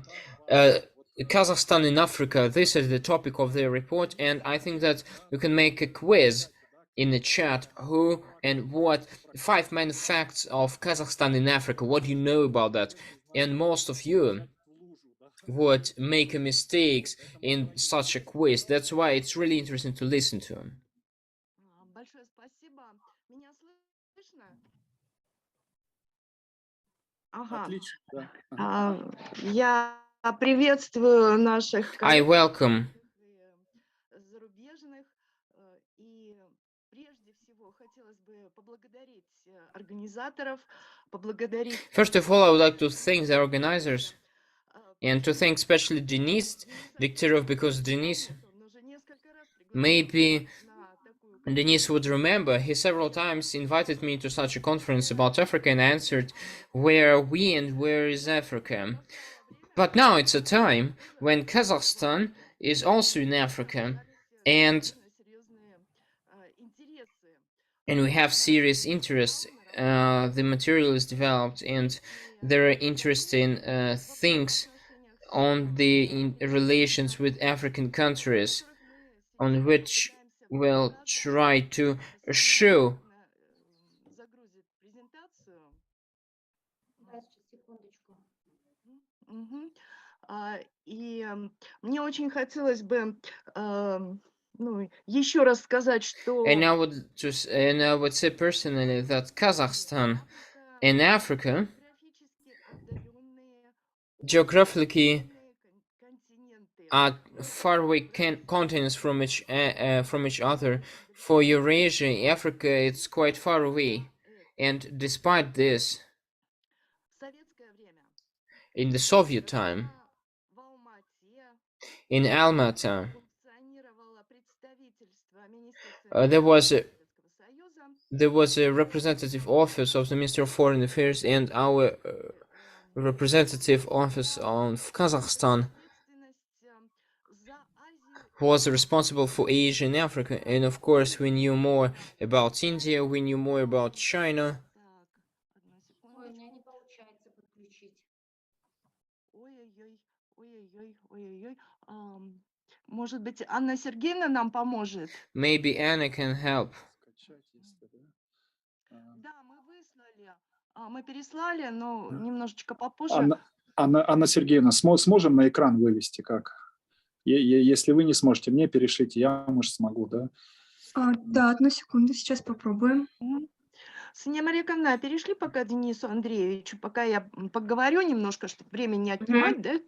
[SPEAKER 1] Kazakhstan in Africa, this is the topic of their report, and I think that you can make a quiz in the chat, who and what 5 main facts of Kazakhstan in Africa, what do you know about that? And most of you would make mistakes in such a quiz. That's why it's really interesting to listen to them. I welcome First of all, I would like to thank the organizers, and to thank especially Denis Degterev, because maybe Denis would remember, he several times invited me to such a conference about Africa, and I answered, where are we and where is Africa? But now it's a time when Kazakhstan is also in Africa, and we have serious interests. The material is developed, and there are interesting things on the relations with African countries, on which we'll try to show. And I would say personally that Kazakhstan and Africa geographically are faraway continents from each other. For Eurasia, Africa, it's quite far away, and despite this, in the Soviet time, in Almaty, there was a representative office of the Ministry of Foreign Affairs, and our representative office of Kazakhstan was responsible for Asia and Africa. And of course, we knew more about India, we knew more about China. Maybe Anna can help.
[SPEAKER 3] Анна Сергеевна, сможем на экран вывести как? Если вы не сможете, мне перешлите, я, может, смогу, да?
[SPEAKER 10] Да, одну секунду, сейчас попробуем.
[SPEAKER 11] Семья Марьяковна, перешли пока Денису Андреевичу, пока я поговорю немножко, чтобы время не отнимать, да?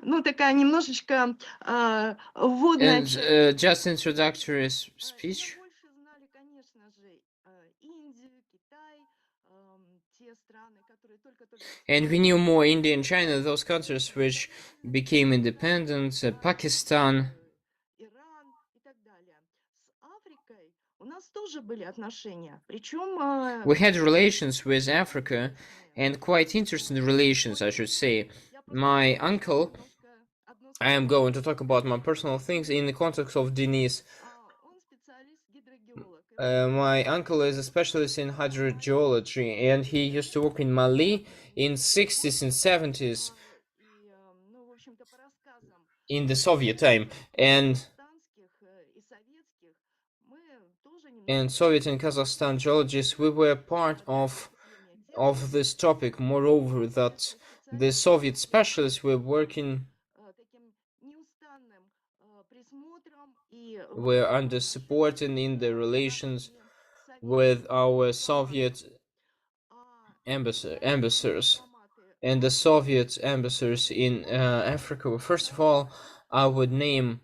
[SPEAKER 11] Ну, такая немножечко вводная.
[SPEAKER 1] And just introductory speech. And we knew more India and China, those countries which became independent, Pakistan. We had relations with Africa, and quite interesting relations, I should say. My uncle, I am going to talk about my personal things in the context of Denis. My uncle is a specialist in hydrogeology, and he used to work in Mali in 60s and 70s in the Soviet time, and Soviet and Kazakhstan geologists, we were part of this topic. Moreover, that the Soviet specialists were working, were under support and in the relations with our Soviet ambassadors and the Soviet ambassadors in Africa. First of all, I would name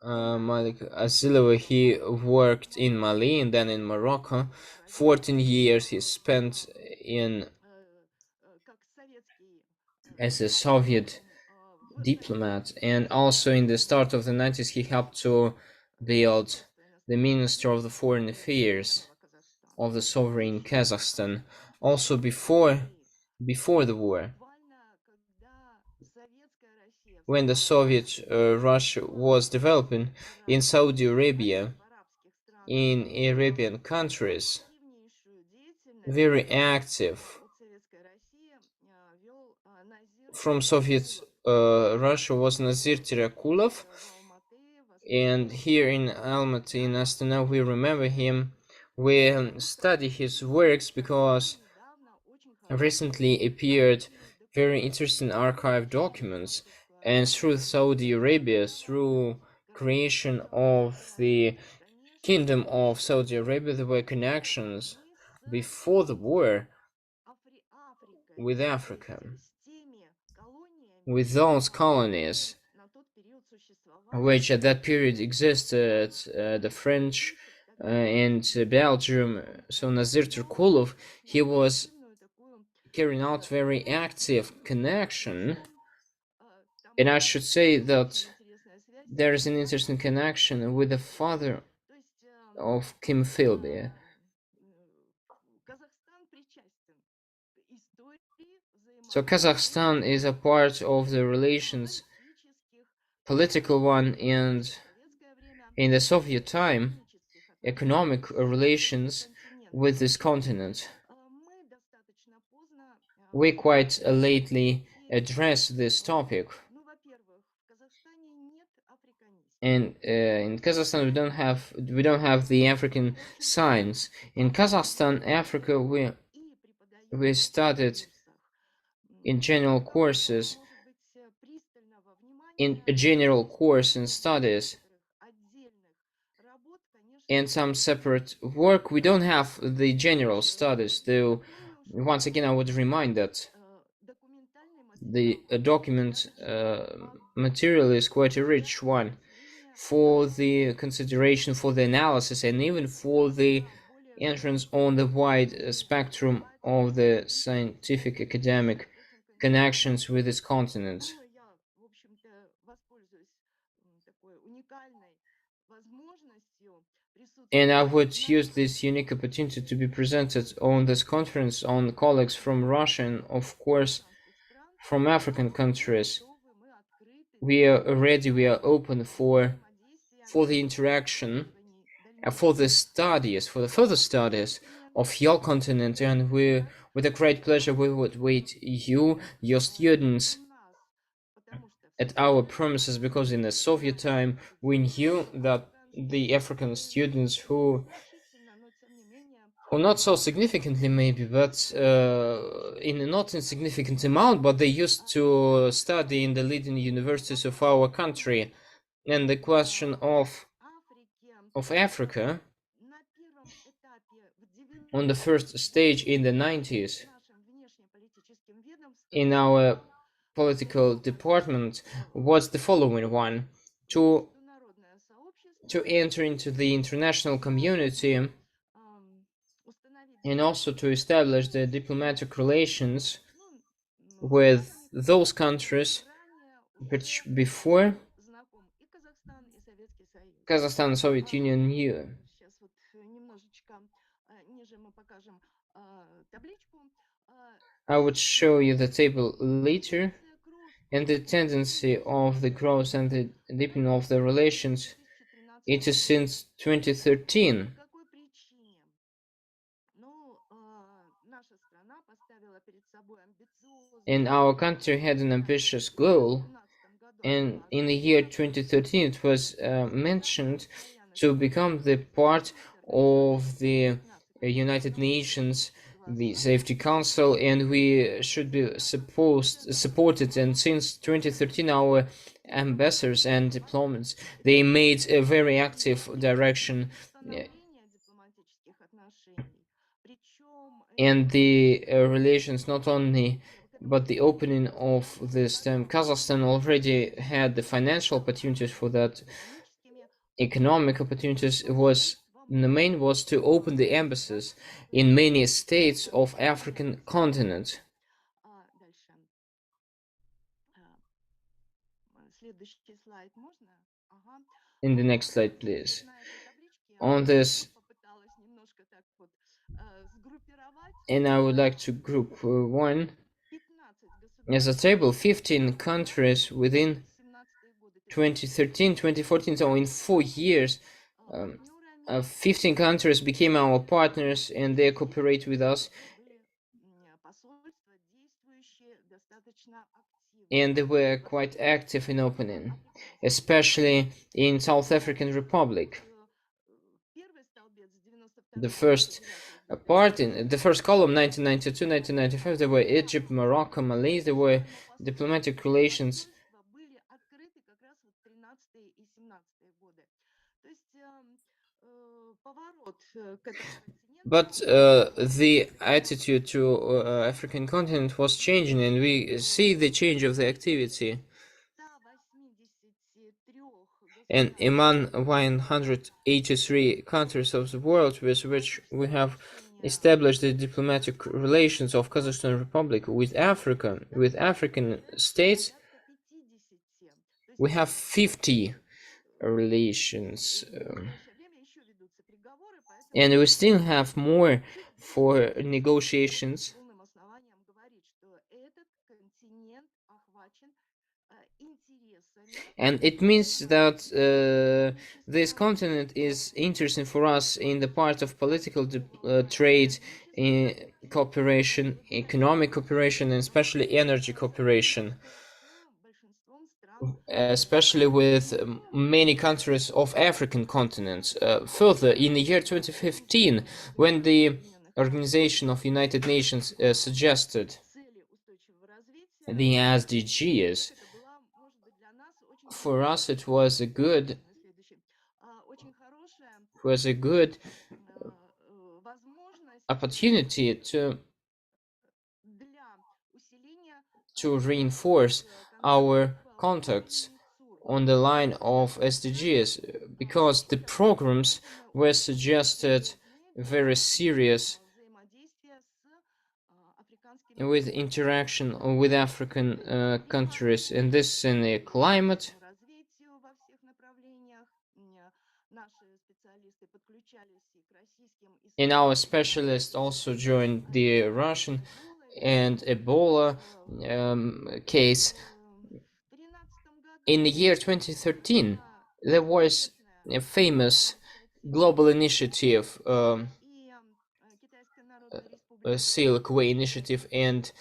[SPEAKER 1] Malik Azilova. He worked in Mali and then in Morocco. 14 years he spent in as a Soviet diplomat, and also in the start of the 90s he helped to build the Minister of the Foreign Affairs of the sovereign Kazakhstan. Also before the war, when the Soviet Russia was developing in Saudi Arabia, in Arabian countries, very active from Soviet Russia was Nazir Tirakulov, and here in Almaty in Astana we remember him. We study his works because recently appeared very interesting archive documents, and through Saudi Arabia, through creation of the Kingdom of Saudi Arabia, there were connections before the war with Africa, with those colonies which at that period existed, the French and Belgium. So Nazir Turkulov, he was carrying out very active connection, and I should say that there is an interesting connection with the father of Kim Philby. So Kazakhstan is a part of the relations, political one, and in the Soviet time, economic relations with this continent. We quite lately addressed this topic. And in Kazakhstan we don't have the African signs. In Kazakhstan, Africa, we studied in general courses, in a general course in studies, and some separate work. We don't have the general studies, though. Once again, I would remind that the document material is quite a rich one for the consideration, for the analysis, and even for the entrance on the wide spectrum of the scientific academic connections with this continent. And I would use this unique opportunity to be presented on this conference on colleagues from Russia and, of course, from African countries. We are ready, we are open for the interaction, for the studies, for the further studies of your continent, and we, with a great pleasure, we would wait you, your students, at our premises, because in the Soviet time we knew that the African students who not so significantly maybe, but in a not insignificant amount, but they used to study in the leading universities of our country. And the question of Africa on the first stage in the 90s in our political department was the following one: to enter into the international community and also to establish the diplomatic relations with those countries which before Kazakhstan and Soviet Union knew. I would show you the table later, and the tendency of the growth and the deepening of the relations. It is since 2013. And our country had an ambitious goal, and in the year 2013 it was mentioned to become the part of the United Nations, the Safety Council, and we should be supported. And since 2013, our ambassadors and diplomats, they made a very active direction, and the relations not only but the opening of this Kazakhstan already had the financial opportunities for that. Economic opportunities was the main was to open the embassies in many states of African continent. In the next slide, please. On this, and I would like to group one as a table, 15 countries within 2013, 2014, so in 4 years, 15 countries became our partners and they cooperate with us. And they were quite active in opening, especially in South African Republic. The first part in the first column, 1992, 1995, there were Egypt, Morocco, Mali. There were diplomatic relations. But the attitude to African continent was changing, and we see the change of the activity. And among 183 countries of the world with which we have established the diplomatic relations of Kazakhstan Republic with Africa, with African states, we have 50 relations. And we still have more for negotiations. And it means that this continent is interesting for us in the part of political trade, cooperation, economic cooperation, and especially energy cooperation, especially with many countries of African continents. Further, in the year 2015, when the Organization of United Nations suggested the SDGs, for us it was a good opportunity to reinforce our contacts on the line of SDGs, because the programs were suggested very serious with interaction with African countries, and this in the climate. And our specialists also joined the Russian and Ebola case. In the year 2013, there was a famous global initiative, Silk Way initiative, and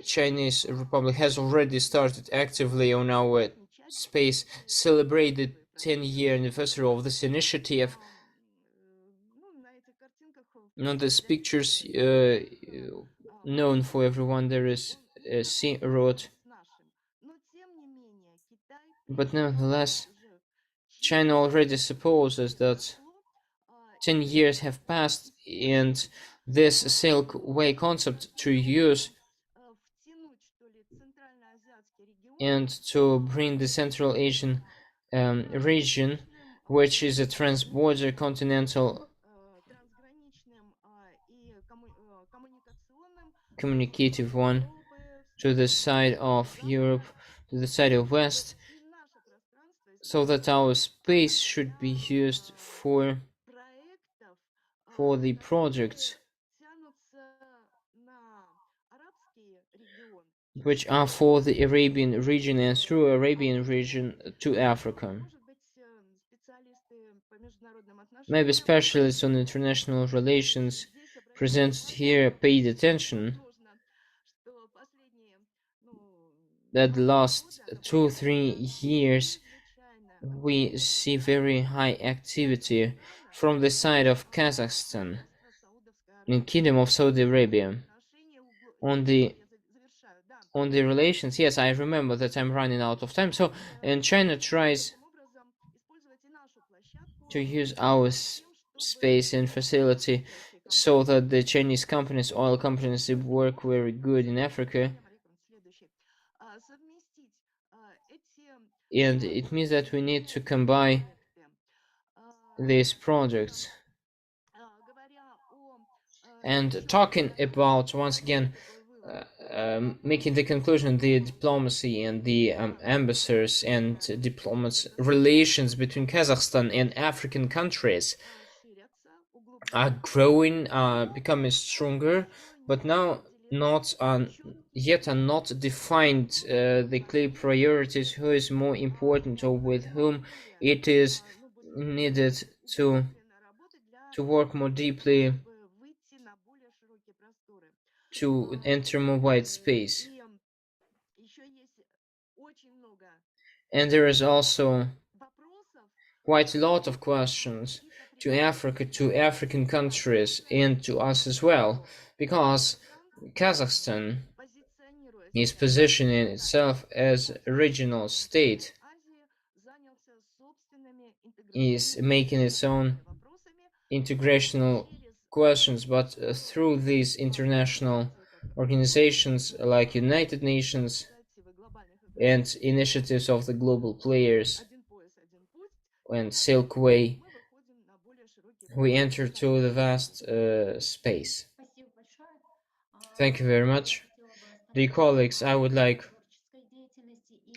[SPEAKER 1] Chinese Republic has already started actively on our space, celebrated 10-year anniversary of this initiative. On these pictures, known for everyone, there is a sea road. But nevertheless, China already supposes that 10 years have passed, and this Silk Way concept to use and to bring the Central Asian region, which is a transborder continental communicative one, to the side of Europe, to the side of West, so that our space should be used for the projects which are for the Arabian region and through Arabian region to Africa. Maybe specialists on international relations presented here paid attention that the last 2-3 years we see very high activity from the side of Kazakhstan in Kingdom of Saudi Arabia on the relations. Yes, I remember that I'm running out of time. So, and China tries to use our space and facility so that the Chinese companies, oil companies, work very good in Africa. And it means that we need to combine these projects. And talking about, once again, making the conclusion, the diplomacy and the ambassadors and diplomats relations between Kazakhstan and African countries are growing, becoming stronger, but now not yet are not defined the clear priorities, who is more important or with whom it is needed to work more deeply to enter more wide space. And there is also quite a lot of questions to Africa, to African countries, and to us as well, because Kazakhstan is positioning itself as a regional state, is making its own integrational questions, but through these international organizations like United Nations and initiatives of the global players and Silk Way, we enter to the vast space. Thank you very much. Dear colleagues, I would like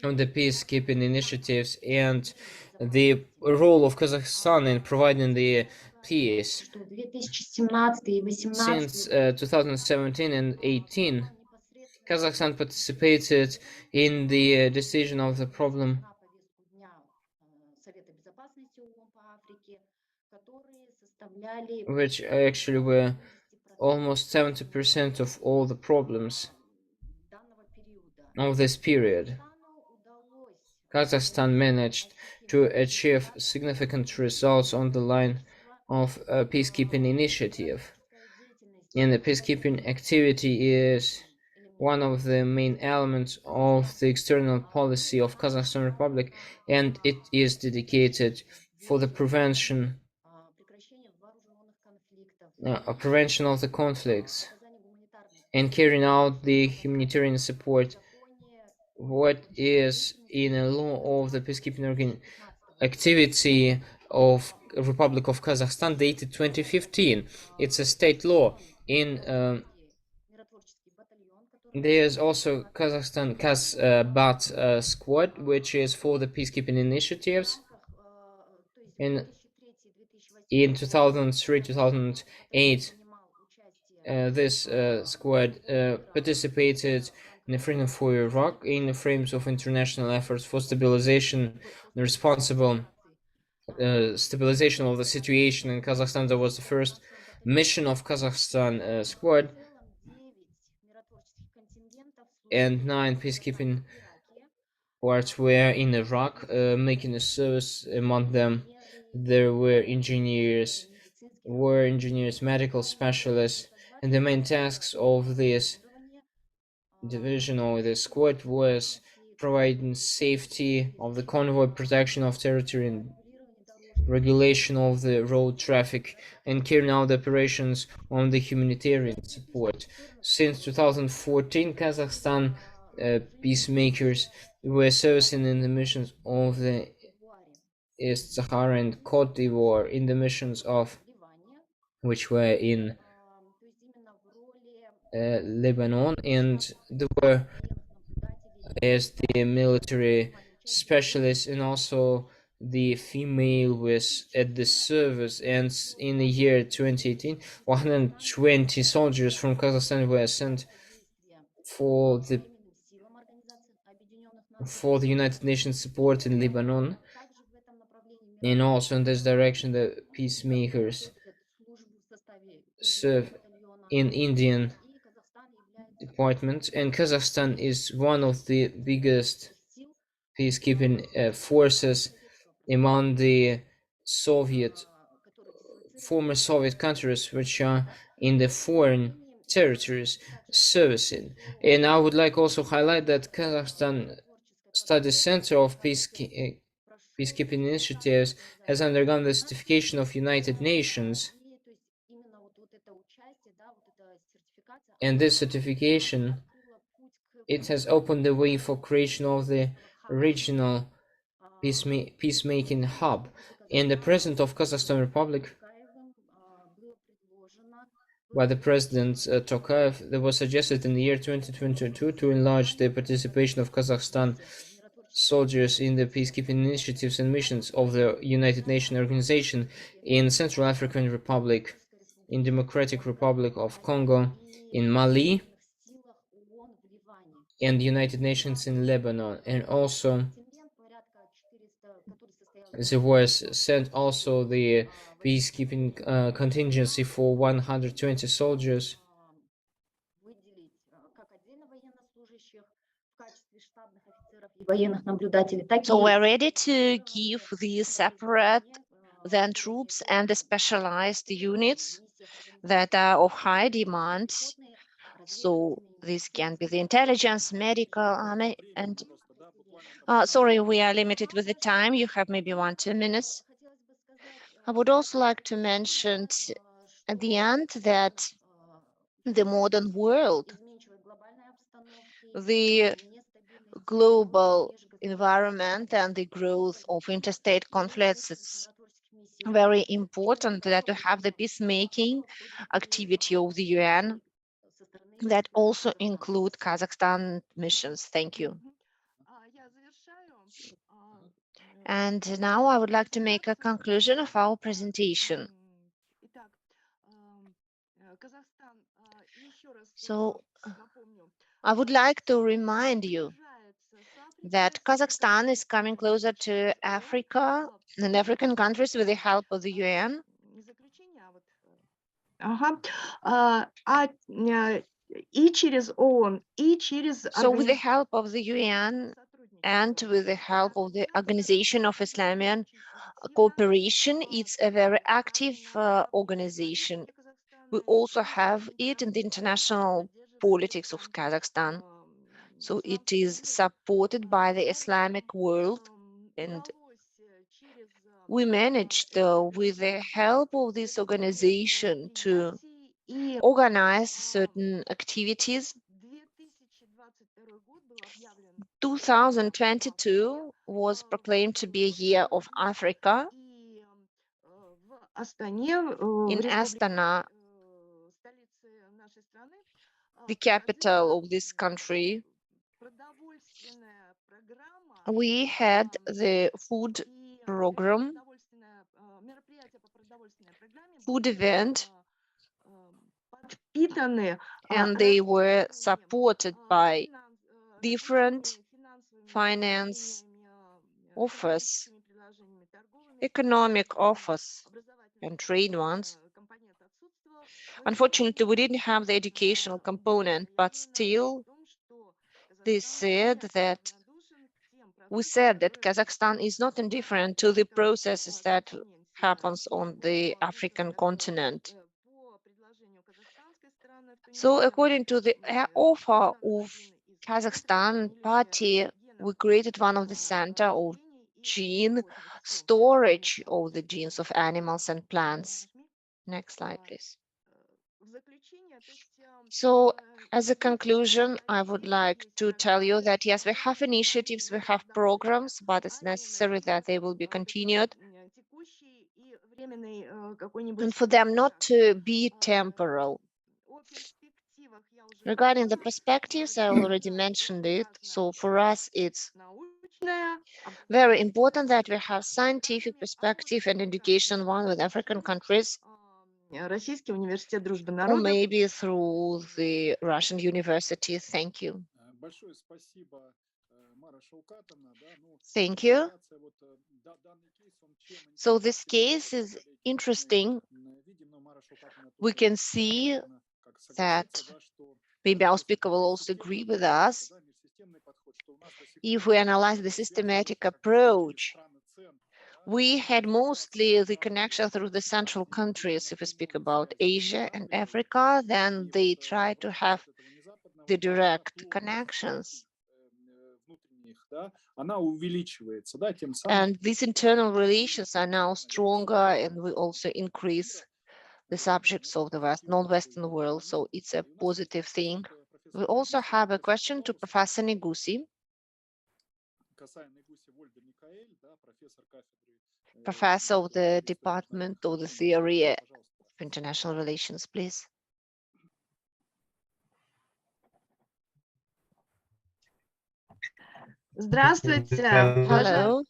[SPEAKER 1] on the peacekeeping initiatives and the role of Kazakhstan in providing the peace. Since 2017 and 18, Kazakhstan participated in the decision of the problem, which actually were almost 70% of all the problems of this period. Kazakhstan managed to achieve significant results on the line of a peacekeeping initiative. And the peacekeeping activity is one of the main elements of the external policy of Kazakhstan Republic, and it is dedicated for the prevention of the conflicts and carrying out the humanitarian support. What is in a law of the peacekeeping activity of Republic of Kazakhstan dated 2015. It's a state law. In there's also Kazakhstan Kazbat squad, which is for the peacekeeping initiatives. In 2003-2008, this squad participated in the Freedom for Iraq in the frames of international efforts for stabilization and responsible stabilization of the situation in Kazakhstan. That was the first mission of Kazakhstan squad, and 9 peacekeeping parts were in Iraq, making a service. Among them, there were engineers, medical specialists, and the main tasks of this division or the squad was providing safety of the convoy, protection of territory, and regulation of the road traffic, and carrying out operations on the humanitarian support. Since 2014, Kazakhstan peacemakers were servicing in the missions of the East Sahara and Cote d'Ivoire, in the missions of which were in Lebanon, and they were as the military specialists, and also the female was at the service. And in the year 2018, 120 soldiers from Kazakhstan were sent for the for the United Nations support in Lebanon, and also in this direction the peacemakers serve in Indian department, and Kazakhstan is one of the biggest peacekeeping forces among the former Soviet countries which are in the foreign territories servicing. And I would like also highlight that Kazakhstan Study Center of Peacekeeping Initiatives has undergone the certification of United Nations, and this certification, it has opened the way for creation of the regional peacemaking hub. And the president of Kazakhstan Republic, by the president Tokayev, that was suggested in the year 2022 to enlarge the participation of Kazakhstan soldiers in the peacekeeping initiatives and missions of the United Nations organization in Central African Republic, in Democratic Republic of Congo, in Mali, and the United Nations in Lebanon. And also there was sent also the peacekeeping contingency for 120 soldiers.
[SPEAKER 8] So we're ready to give the separate then troops and the specialized units that are of high demand. So this can be the intelligence, medical, army, and sorry, we are limited with the time. You have maybe 1-2 minutes. I would also like to mention at the end that the modern world, the global environment and the growth of interstate conflicts, it's very important that we have the peacemaking activity of the UN that also include Kazakhstan missions. Thank you. And now I would like to make a conclusion of our presentation. So I would like to remind you that Kazakhstan is coming closer to Africa and African countries with the help of the UN. So with the help of the UN and with the help of the Organization of Islamic Cooperation, it's a very active organization. We also have it in the international politics of Kazakhstan. So it is supported by the Islamic world, and we managed with the help of this organization to organize certain activities. 2022 was proclaimed to be a year of Africa. In Astana, the capital of this country, we had the food program, food event, and they were supported by different finance offers, economic offers, and trade ones. Unfortunately, we didn't have the educational component, but still, we said that Kazakhstan is not indifferent to the processes that happens on the African continent. So according to the offer of Kazakhstan party, we created one of the center of gene storage of the genes of animals and plants. Next slide, please. So as a conclusion, I would like to tell you that yes, we have initiatives, we have programs, but it's necessary that they will be continued. And for them not to be temporal. Regarding the perspectives, I already mentioned it. So for us, it's very important that we have scientific perspective and education one with African countries, or maybe through the Russian university. Thank you. Thank you. So this case is interesting. We can see that maybe our speaker will also agree with us. If we analyze the systematic approach, we had mostly the connection through the central countries. If we speak about Asia and Africa, then they try to have the direct connections. And these internal relations are now stronger, and we also increase the subjects of the non-Western world. So it's a positive thing. We also have a question to Professor Negusi. Professor of the Department of the Theory of International Relations, please.
[SPEAKER 11] Здравствуйте.
[SPEAKER 8] Hello.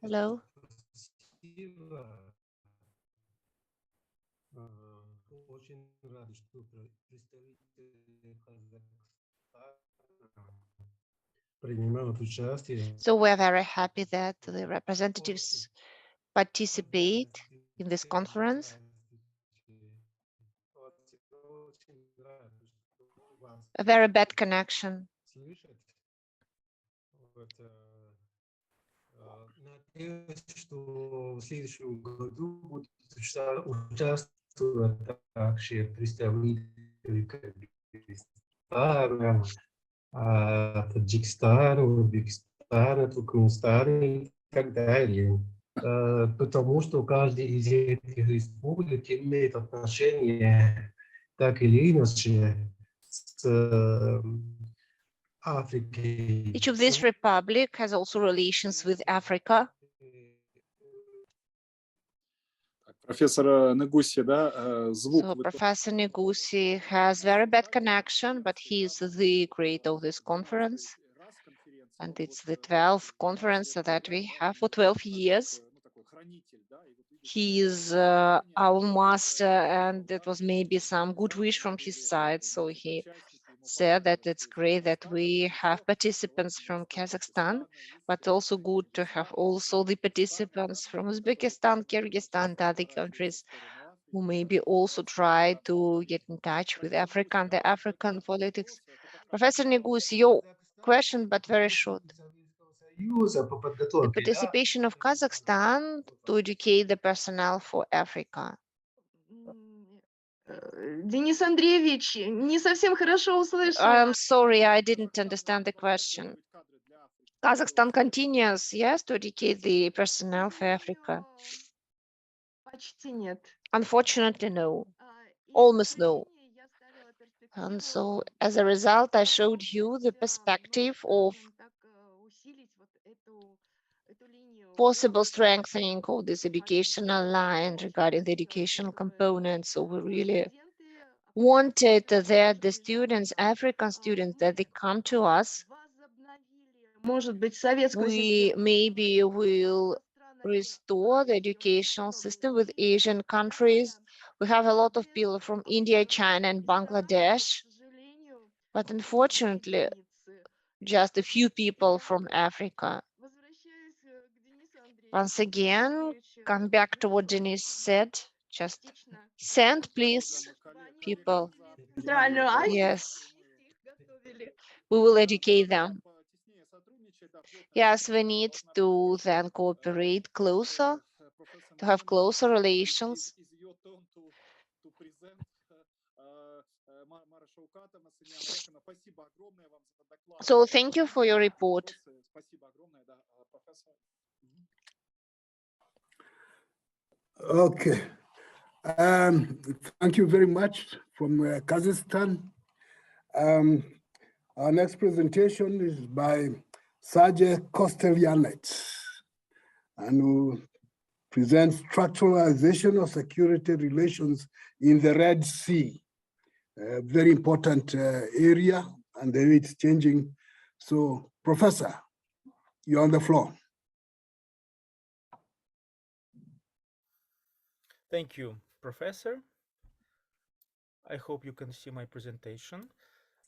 [SPEAKER 8] Hello. So we're very happy that the representatives participate in this conference. A very bad connection.
[SPEAKER 12] Надеюсь, что в следующем году будут участвовать также представители Кыргызстана, Таджикистана, Узбекистана, Туркменистана и так далее. Потому что каждый из этих республик имеет отношение так или иначе с Africa.
[SPEAKER 8] Each of these republic has also relations with Africa.
[SPEAKER 3] Professor Negusi,
[SPEAKER 8] So Professor Negusi has very bad connection, but he is the creator of this conference. And it's the 12th conference that we have for 12 years. He is our master, and it was maybe some good wish from his side. So he said that it's great that we have participants from Kazakhstan, but also good to have also the participants from Uzbekistan, Kyrgyzstan, and other countries who maybe also try to get in touch with Africa and the African politics. Professor Negusi, your question, but very short. The participation of Kazakhstan to educate the personnel for Africa.
[SPEAKER 11] Денис Андреевич, не совсем хорошо услышала.
[SPEAKER 8] I'm sorry, I didn't understand the question. Kazakhstan continues, yes, to educate the personnel for Africa.
[SPEAKER 11] Почти нет.
[SPEAKER 8] Unfortunately, no. Almost no. And so, as a result, I showed you the perspective of possible strengthening of this educational line regarding the educational component. So we really wanted that the students, African students, that they come to us, we maybe will restore the educational system with Asian countries. We have a lot of people from India, China, and Bangladesh, but unfortunately, just a few people from Africa. Once again, come back to what Denis said. Just send, please, people. Yes, we will educate them. Yes, we need to then cooperate closer, to have closer relations. So thank you for your report.
[SPEAKER 2] Okay. Thank you very much from Kazakhstan. Our next presentation is by Sergey Kostelyanets, and who presents structuralization of security relations in the Red Sea. A very important area, and the way it's changing. So, Professor, you're on the floor.
[SPEAKER 13] Thank you, Professor. I hope you can see my presentation.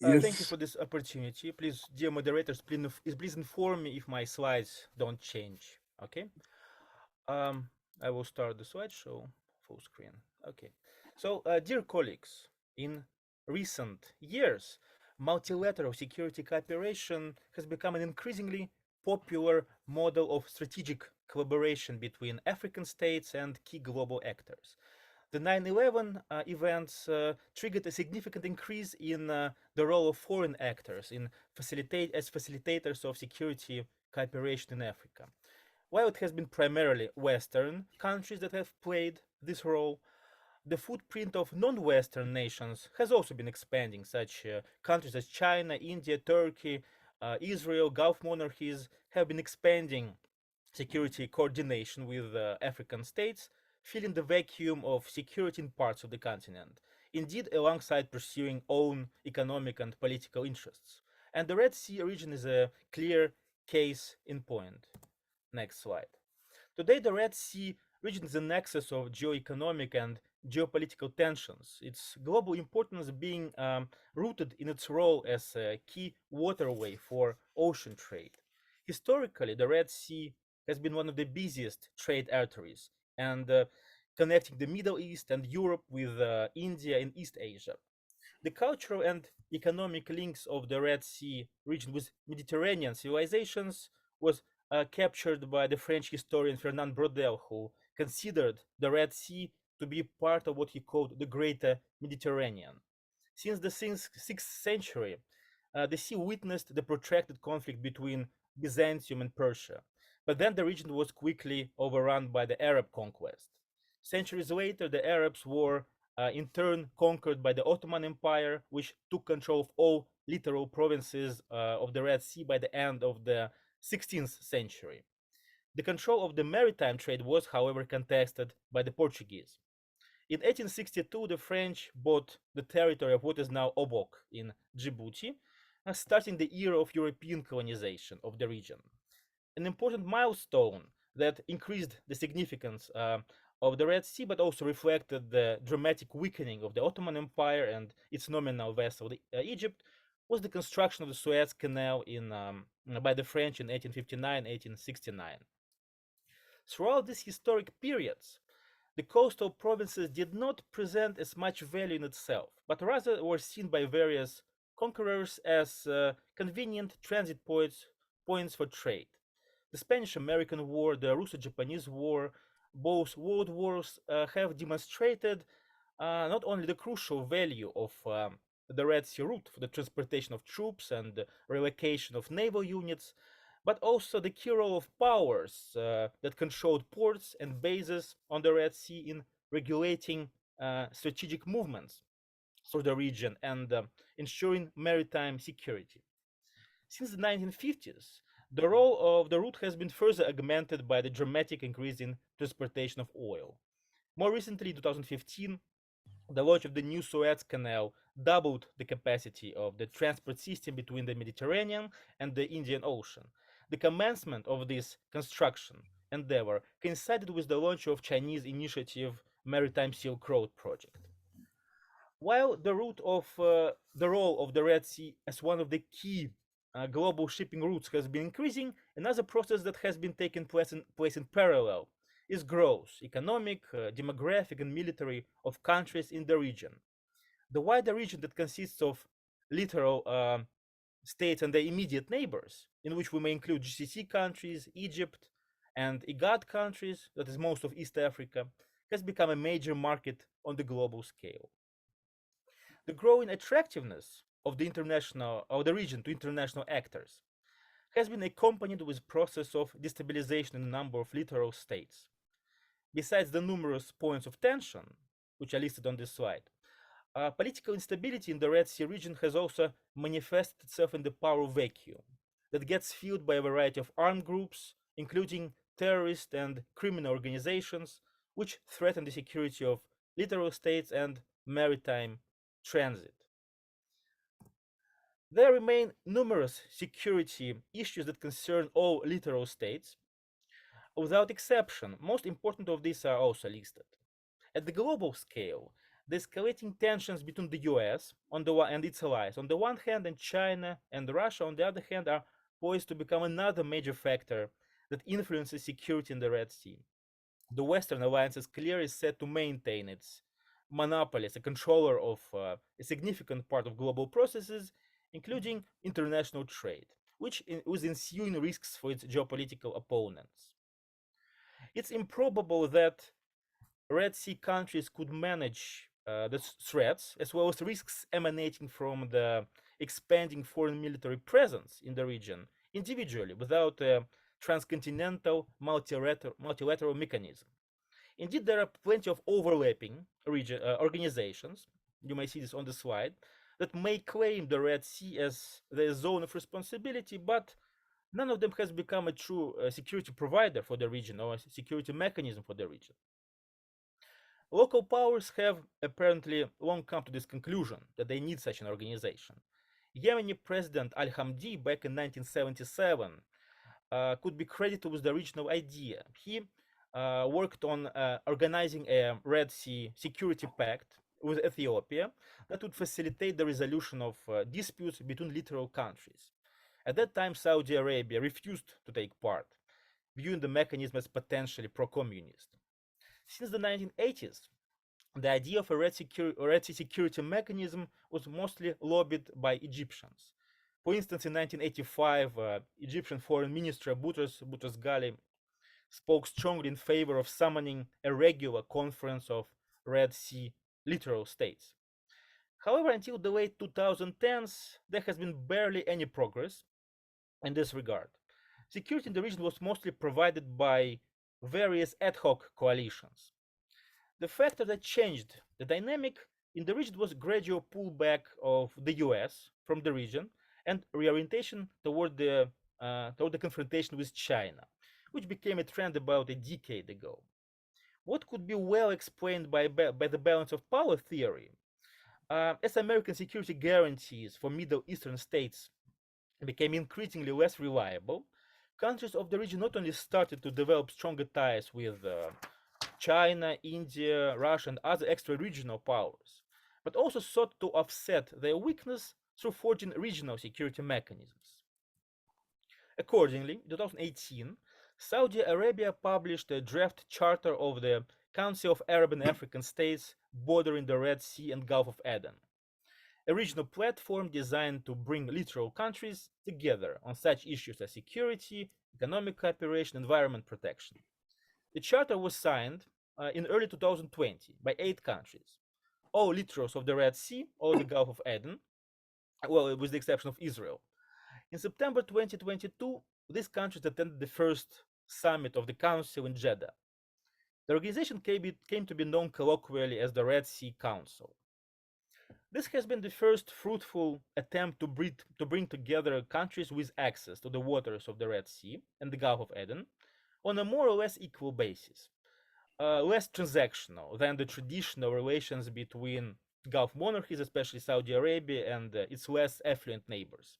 [SPEAKER 2] Yes.
[SPEAKER 13] Thank you for this opportunity. Please, dear moderators, please inform me if my slides don't change. Okay. I will start the slideshow full screen. Okay. So, dear colleagues, in recent years, multilateral security cooperation has become an increasingly popular model of strategic collaboration between African states and key global actors. The 9/11 events triggered a significant increase in the role of foreign actors in facilitators of security cooperation in Africa. While it has been primarily Western countries that have played this role, the footprint of non-Western nations has also been expanding. Such countries as China, India, Turkey, Israel, Gulf monarchies have been expanding security coordination with African states, filling the vacuum of security in parts of the continent, indeed alongside pursuing own economic and political interests. And the Red Sea region is a clear case in point. Next slide. Today, the Red Sea region is a nexus of geo-economic and geopolitical tensions, its global importance being rooted in its role as a key waterway for ocean trade. Historically, the Red Sea has been one of the busiest trade arteries and connecting the Middle East and Europe with India and East Asia. The cultural and economic links of the Red Sea region with Mediterranean civilizations was captured by the French historian Fernand Braudel, who considered the Red Sea to be part of what he called the Greater Mediterranean. Since the 6th century, the sea witnessed the protracted conflict between Byzantium and Persia, but then the region was quickly overrun by the Arab conquest. Centuries later, the Arabs were in turn conquered by the Ottoman Empire, which took control of all littoral provinces of the Red Sea by the end of the 16th century. The control of the maritime trade was, however, contested by the Portuguese. In 1862, the French bought the territory of what is now Obok in Djibouti, starting the era of European colonization of the region. An important milestone that increased the significance of the Red Sea, but also reflected the dramatic weakening of the Ottoman Empire and its nominal vassal, Egypt, was the construction of the Suez Canal by the French in 1859-1869. Throughout these historic periods, the coastal provinces did not present as much value in itself, but rather were seen by various conquerors as convenient transit points for trade. The Spanish-American War, the Russo-Japanese War, both world wars have demonstrated not only the crucial value of the Red Sea route for the transportation of troops and the relocation of naval units, but also the key role of powers that controlled ports and bases on the Red Sea in regulating strategic movements through the region and ensuring maritime security. Since the 1950s, the role of the route has been further augmented by the dramatic increase in transportation of oil. More recently, in 2015, the launch of the new Suez Canal doubled the capacity of the transport system between the Mediterranean and the Indian Ocean. The commencement of this construction endeavor coincided with the launch of Chinese initiative Maritime Silk Road project. While the role of the Red Sea as one of the key global shipping routes has been increasing, another process that has been taking place in parallel is growth, economic, demographic, and military of countries in the region. The wider region that consists of littoral states and their immediate neighbors, in which we may include GCC countries, Egypt, and IGAD countries, that is most of East Africa, has become a major market on the global scale. The growing attractiveness of the region to international actors has been accompanied with process of destabilization in a number of littoral states. Besides the numerous points of tension, which are listed on this slide, political instability in the Red Sea region has also manifested itself in the power vacuum that gets filled by a variety of armed groups, including terrorist and criminal organizations, which threaten the security of littoral states and maritime transit. There remain numerous security issues that concern all littoral states. Without exception, most important of these are also listed. At the global scale, the escalating tensions between the US on the one and its allies on the one hand, and China and Russia on the other hand, are poised to become another major factor that influences security in the Red Sea. The Western alliance is clearly set to maintain its monopoly as a controller of a significant part of global processes, including international trade, which with ensuing risks for its geopolitical opponents. It's improbable that Red Sea countries could manage the threats as well as risks emanating from the expanding foreign military presence in the region individually without a transcontinental multilateral mechanism. Indeed, there are plenty of overlapping organizations, you may see this on the slide, that may claim the Red Sea as their zone of responsibility, but none of them has become a true security provider for the region or a security mechanism for the region. Local powers have apparently long come to this conclusion that they need such an organization. Yemeni President Al-Hamdi back in 1977 could be credited with the original idea. He worked on organizing a Red Sea Security Pact with Ethiopia that would facilitate the resolution of disputes between littoral countries. At that time, Saudi Arabia refused to take part, viewing the mechanism as potentially pro-communist. Since the 1980s, the idea of a Red Sea security mechanism was mostly lobbied by Egyptians. For instance, in 1985, Egyptian Foreign Minister Boutros Ghali spoke strongly in favor of summoning a regular conference of Red Sea littoral states. However, until the late 2010s, there has been barely any progress in this regard. Security in the region was mostly provided by various ad hoc coalitions. The factor that changed the dynamic in the region was gradual pullback of the US from the region and reorientation toward the confrontation with China, which became a trend about a decade ago. What could be well explained by the balance of power theory, as American security guarantees for Middle Eastern states became increasingly less reliable, countries of the region not only started to develop stronger ties with China, India, Russia, and other extra-regional powers, but also sought to offset their weakness through forging regional security mechanisms. Accordingly, in 2018, Saudi Arabia published a draft charter of the Council of Arab and African States bordering the Red Sea and Gulf of Aden, a regional platform designed to bring littoral countries together on such issues as security, economic cooperation, and environment protection. The charter was signed in early 2020 by 8 countries, all littorals of the Red Sea or the Gulf of Aden, well, with the exception of Israel. In September 2022, these countries attended the first summit of the Council in Jeddah. The organization came to be known colloquially as the Red Sea Council. This has been the first fruitful attempt to bring together countries with access to the waters of the Red Sea and the Gulf of Aden on a more or less equal basis, less transactional than the traditional relations between Gulf monarchies, especially Saudi Arabia, and its less affluent neighbors.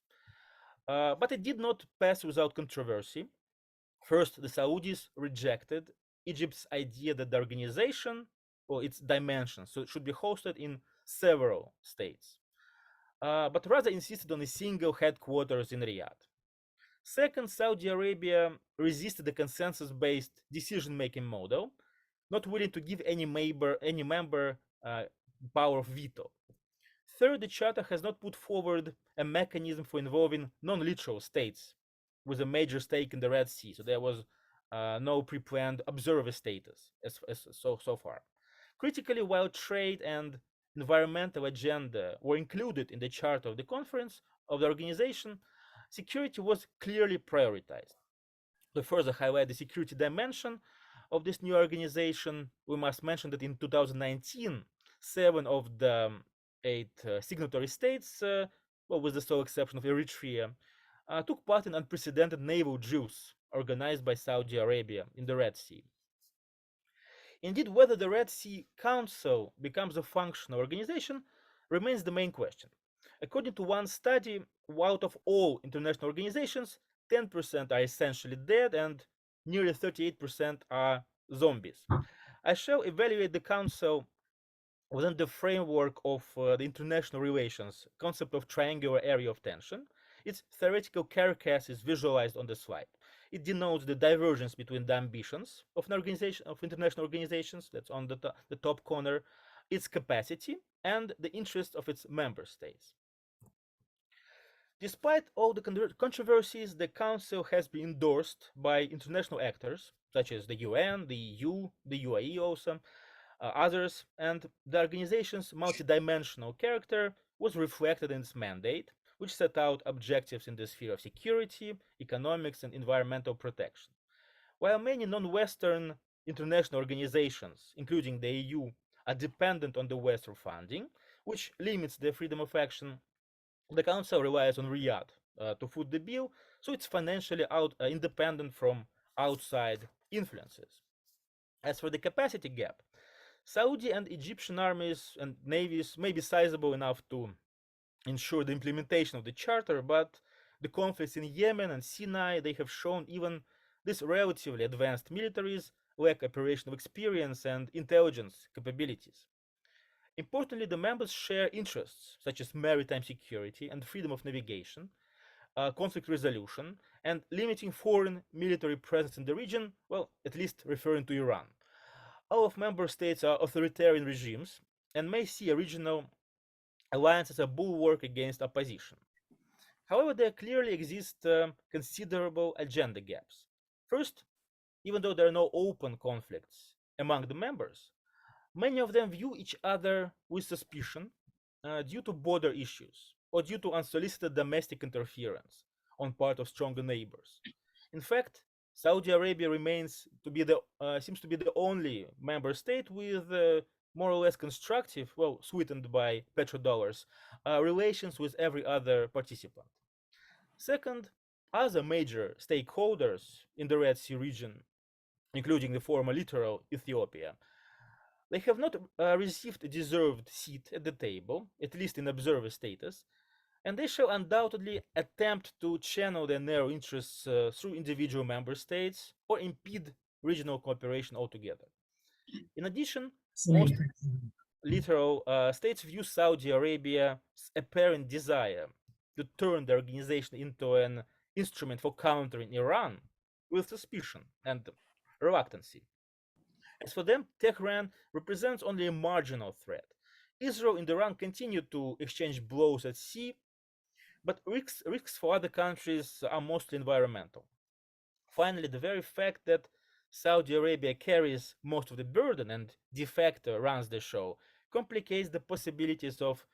[SPEAKER 13] But it did not pass without controversy. First, the Saudis rejected Egypt's idea that the organization, or its dimensions, so it should be hosted in several states, but rather insisted on a single headquarters in Riyadh. Second, Saudi Arabia resisted the consensus-based decision-making model, not willing to give any member power of veto. Third, the Charter has not put forward a mechanism for involving non-literal states with a major stake in the Red Sea, so there was no pre-planned observer status so far. Critically, while trade and environmental agenda were included in the charter of the conference of the organization, security was clearly prioritized. To further highlight the security dimension of this new organization, we must mention that in 2019, 7 of the 8 signatory states, well, with the sole exception of Eritrea, took part in unprecedented naval drills organized by Saudi Arabia in the Red Sea. Indeed, whether the Red Sea Council becomes a functional organization remains the main question. According to one study, out of all international organizations, 10% are essentially dead and nearly 38% are zombies. I shall evaluate the Council within the framework of the international relations concept of triangular area of tension. Its theoretical carcass is visualized on the slide. It denotes the divergence between the ambitions of an organization, of international organizations, that's on the top corner, its capacity, and the interests of its member states. Despite all the controversies, the Council has been endorsed by international actors, such as the UN, the EU, the UAE also, others, and the organization's multidimensional character was reflected in its mandate, which set out objectives in the sphere of security, economics, and environmental protection. While many non-Western international organizations, including the EU, are dependent on the West for funding, which limits their freedom of action, the Council relies on Riyadh to foot the bill, so it's financially independent from outside influences. As for the capacity gap, Saudi and Egyptian armies and navies may be sizable enough to ensure the implementation of the charter, but the conflicts in Yemen and Sinai, they have shown even these relatively advanced militaries lack operational experience and intelligence capabilities. Importantly, the members share interests such as maritime security and freedom of navigation, conflict resolution, and limiting foreign military presence in the region, well, at least referring to Iran. All of member states are authoritarian regimes and may see a regional alliance as a bulwark against opposition. However, there clearly exist considerable agenda gaps. First, even though there are no open conflicts among the members, many of them view each other with suspicion due to border issues or due to unsolicited domestic interference on part of stronger neighbors. In fact, Saudi Arabia seems to be the only member state with more or less constructive, well, sweetened by petrodollars, relations with every other participant. Second, other major stakeholders in the Red Sea region, including the former littoral Ethiopia, they have not received a deserved seat at the table, at least in observer status, and they shall undoubtedly attempt to channel their narrow interests through individual member states or impede regional cooperation altogether. In addition, most littoral states view Saudi Arabia's apparent desire to turn the organization into an instrument for countering Iran with suspicion and reluctancy. As for them, Tehran represents only a marginal threat. Israel and Iran continue to exchange blows at sea, but risks for other countries are mostly environmental. Finally, the very fact that Saudi Arabia carries most of the burden and de facto runs the show complicates the possibilities of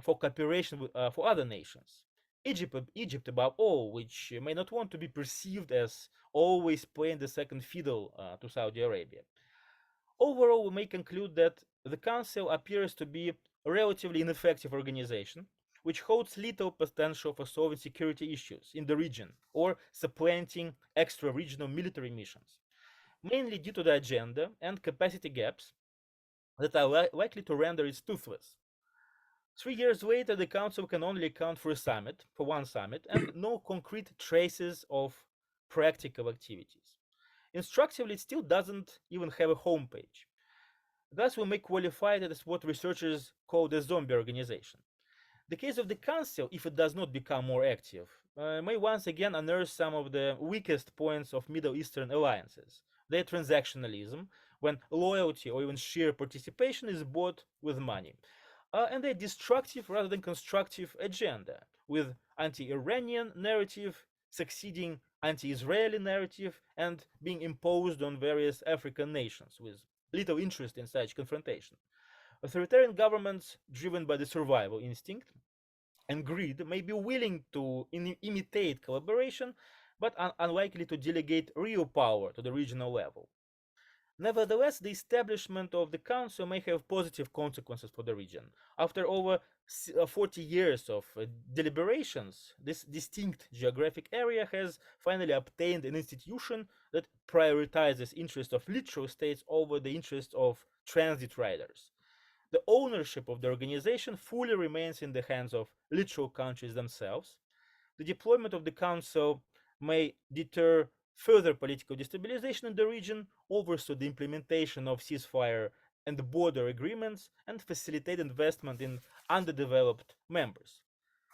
[SPEAKER 13] for cooperation for other nations. Egypt above all, which may not want to be perceived as always playing the second fiddle to Saudi Arabia. Overall, we may conclude that the Council appears to be a relatively ineffective organization, which holds little potential for solving security issues in the region or supplanting extra-regional military missions, mainly due to the agenda and capacity gaps that are likely to render it toothless. 3 years later, the Council can only account for one summit, and no concrete traces of practical activities. Instructively, it still doesn't even have a homepage. Thus, we may qualify it as what researchers call the zombie organization. The case of the Council, if it does not become more active, may once again unearth some of the weakest points of Middle Eastern alliances, their transactionalism, when loyalty or even sheer participation is bought with money, and their destructive rather than constructive agenda, with anti-Iranian narrative succeeding anti-Israeli narrative and being imposed on various African nations with little interest in such confrontation. Authoritarian governments driven by the survival instinct and greed may be willing to imitate collaboration, but unlikely to delegate real power to the regional level. Nevertheless, the establishment of the Council may have positive consequences for the region. After over 40 years of deliberations, this distinct geographic area has finally obtained an institution that prioritizes interests of littoral states over the interests of transit riders. The ownership of the organization fully remains in the hands of littoral countries themselves. The deployment of the Council may deter further political destabilization in the region, oversaw the implementation of ceasefire and border agreements and facilitate investment in underdeveloped members.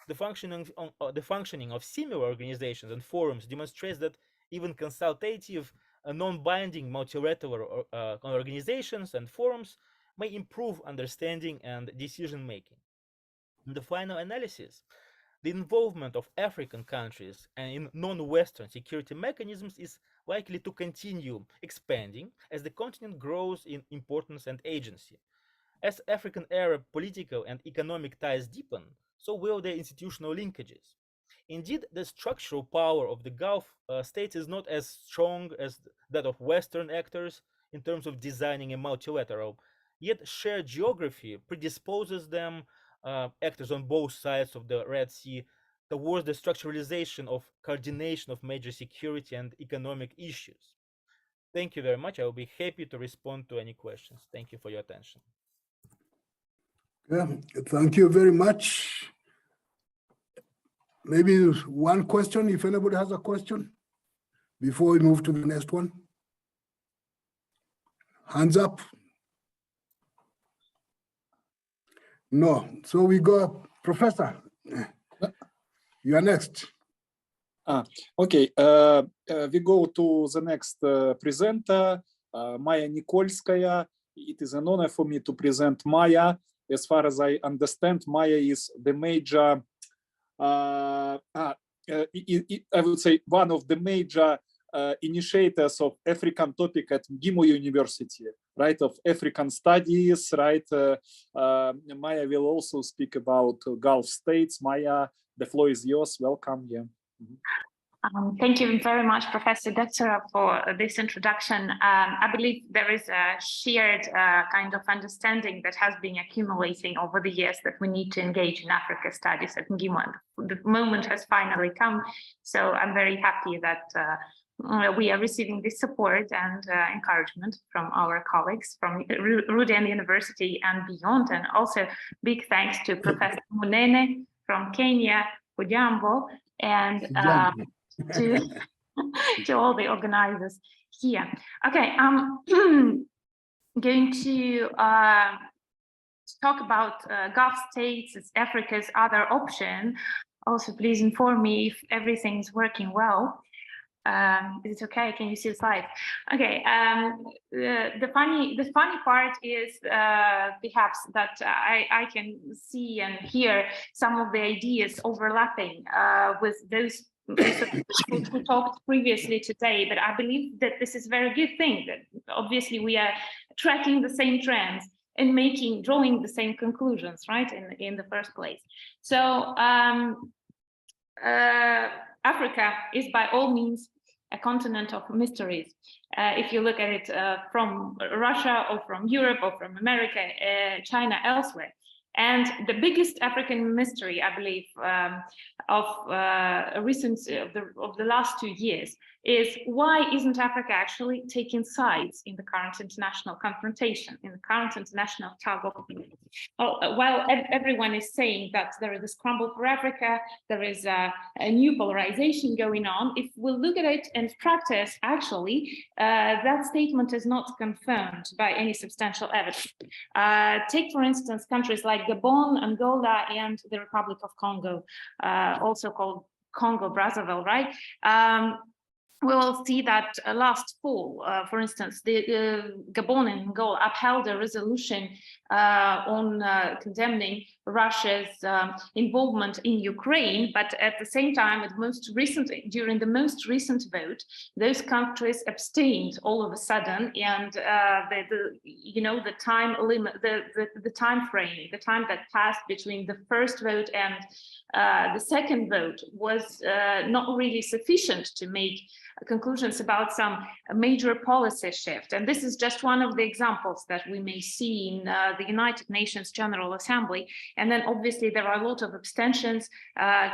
[SPEAKER 13] The functioning of similar organizations and forums demonstrates that even consultative, non-binding multilateral organizations and forums may improve understanding and decision-making. In the final analysis, the involvement of African countries and in non-Western security mechanisms is likely to continue expanding as the continent grows in importance and agency. As African-Arab political and economic ties deepen, so will their institutional linkages. Indeed, the structural power of the Gulf states is not as strong as that of Western actors in terms of designing a multilateral, yet shared geography predisposes them, actors on both sides of the Red Sea, towards the structuralization of coordination of major security and economic issues. Thank you very much. I will be happy to respond to any questions. Thank you for your attention.
[SPEAKER 2] Yeah, thank you very much. Maybe one question, if anybody has a question, before we move to the next one. Hands up. No, so we go, Professor, you are next.
[SPEAKER 3] Okay, we go to the next presenter, Maya Nikolskaya. It is an honor for me to present Maya. As far as I understand, Maya is the major, I would say, one of the major initiators of African topic at MGIMO University, right, of African studies, right? Maya will also speak about Gulf states. Maya, the floor is yours. Welcome. Yeah.
[SPEAKER 6] Thank you very much, Professor Degterev, for this introduction. I believe there is a shared kind of understanding that has been accumulating over the years that we need to engage in Africa studies at MGIMO. The moment has finally come, so I'm very happy that we are receiving this support and encouragement from our colleagues from RUDN University and beyond, and also big thanks to Professor Munene from Kenya, Hujambo, and to all the organizers here. Okay, I'm going to talk about Gulf states as Africa's other option. Also, please inform me if everything's working well. Is it okay? Can you see the slide? Okay. The funny part is perhaps that I can see and hear some of the ideas overlapping with those who talked previously today. But I believe that this is a very good thing. That obviously we are tracking the same trends and drawing the same conclusions, right? In the first place. So Africa is by all means a continent of mysteries. If you look at it from Russia or from Europe or from America, China, elsewhere. And the biggest African mystery, I believe, of the last 2 years is why isn't Africa actually taking sides in the current international confrontation, in the current international tug of war? While everyone is saying that there is a scramble for Africa, there is a new polarization going on, if we look at it in practice, actually, that statement is not confirmed by any substantial evidence. Take, for instance, countries like Gabon, Angola, and the Republic of Congo, also called Congo-Brazzaville, right? We will see that last fall, for instance, the Gabon and Angola upheld a resolution on condemning Russia's involvement in Ukraine, but at the same time, during the most recent vote, those countries abstained all of a sudden, and the time limit, the time frame, the time that passed between the first vote and the second vote was not really sufficient to make conclusions about some major policy shift. And this is just one of the examples that we may see in the United Nations General Assembly. And then obviously there are a lot of abstentions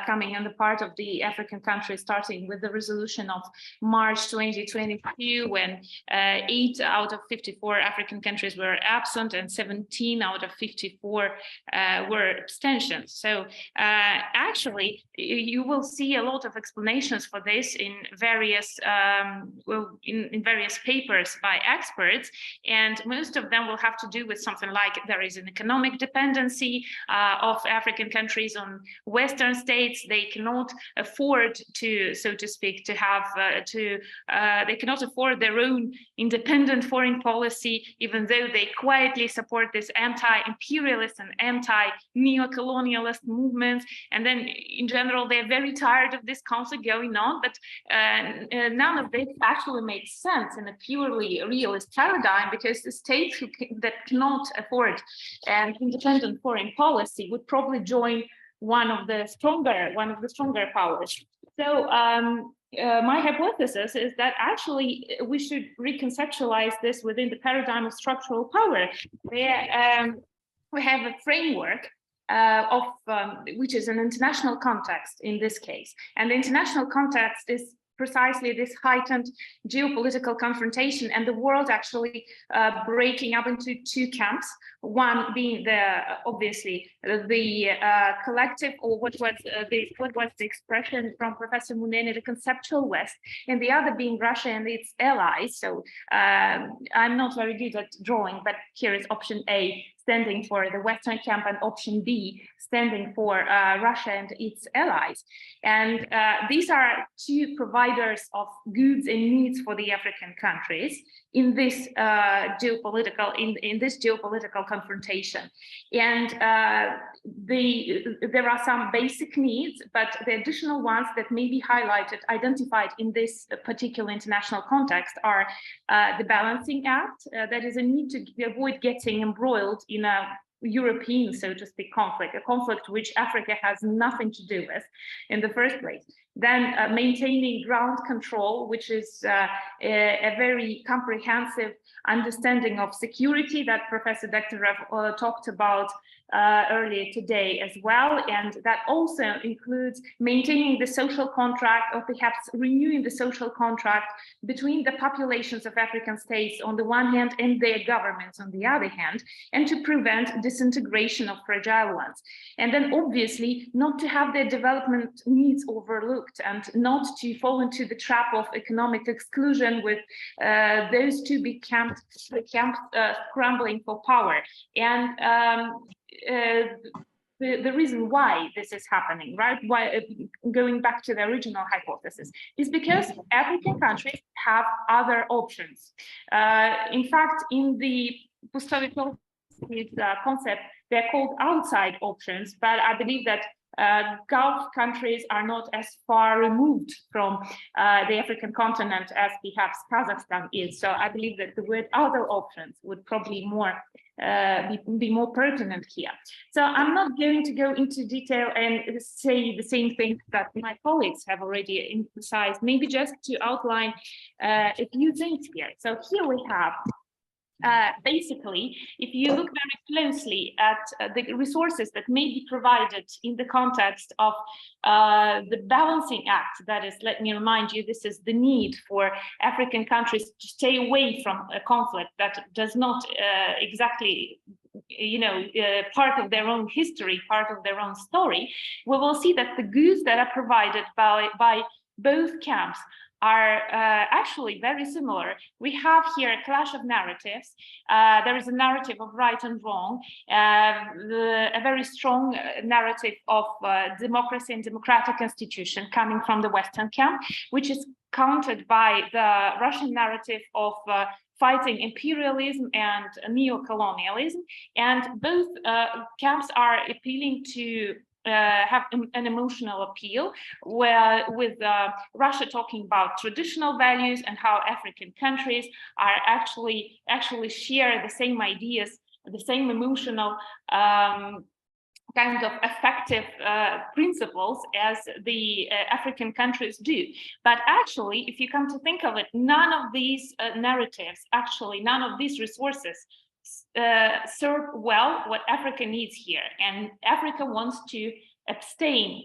[SPEAKER 6] coming on the part of the African countries, starting with the resolution of March 2022, when 8 out of 54 African countries were absent and 17 out of 54 were abstentions. So actually, you will see a lot of explanations for this in various well, in various papers by experts, and most of them will have to do with something like there is an economic dependency of African countries on Western states. They cannot afford to, so to speak, to have they cannot afford their own independent foreign policy, even though they quietly support this anti-imperialist and anti-neo-colonialist movements. And then in general, they're very tired of this conflict going on, but none of this actually makes sense in a purely realist paradigm, because the states that cannot afford an independent foreign policy would probably join one of the stronger powers. So my hypothesis is that actually we should reconceptualize this within the paradigm of structural power, where we have a framework which is an international context in this case. And the international context is precisely this heightened geopolitical confrontation, and the world actually breaking up into two camps, one being obviously the collective, or what was the expression from Professor Munene, the conceptual West, and the other being Russia and its allies. So I'm not very good at drawing, but here is option A, standing for the Western camp, and option B, standing for Russia and its allies. And these are two providers of goods and needs for the African countries in this geopolitical confrontation. And there are some basic needs, but the additional ones that may be identified in this particular international context are the balancing act, that is a need to avoid getting embroiled in a European, so to speak, conflict, a conflict which Africa has nothing to do with in the first place. Then maintaining ground control, which is a very comprehensive understanding of security that Professor Degterev talked about earlier today as well. And that also includes maintaining the social contract, or perhaps renewing the social contract between the populations of African states on the one hand and their governments on the other hand, and to prevent disintegration of fragile ones. And then obviously not to have their development needs overlooked, and not to fall into the trap of economic exclusion with those two big camps scrambling for power. And the reason why this is happening, right? Why, going back to the original hypothesis, is because African countries have other options. In fact, in the post-Soviet concept, they're called outside options, but I believe that Gulf countries are not as far removed from the African continent as perhaps Kazakhstan is. So I believe that the word other options would probably be more pertinent here. So I'm not going to go into detail and say the same thing that my colleagues have already emphasized, maybe just to outline a few things here. So here we have basically, if you look very closely at the resources that may be provided in the context of the balancing act, that is, let me remind you, this is the need for African countries to stay away from a conflict that does not exactly, part of their own history, part of their own story, we will see that the goods that are provided by both camps are actually very similar. We have here a clash of narratives. There is a narrative of right and wrong, a very strong narrative of democracy and democratic institution coming from the Western camp, which is countered by the Russian narrative of fighting imperialism and neo-colonialism. And both camps are appealing to have an emotional appeal, where with Russia talking about traditional values and how African countries are actually share the same ideas, the same emotional kind of effective principles as the African countries do. But actually, if you come to think of it, none of these narratives, actually none of these resources serve well what Africa needs here. And Africa wants to abstain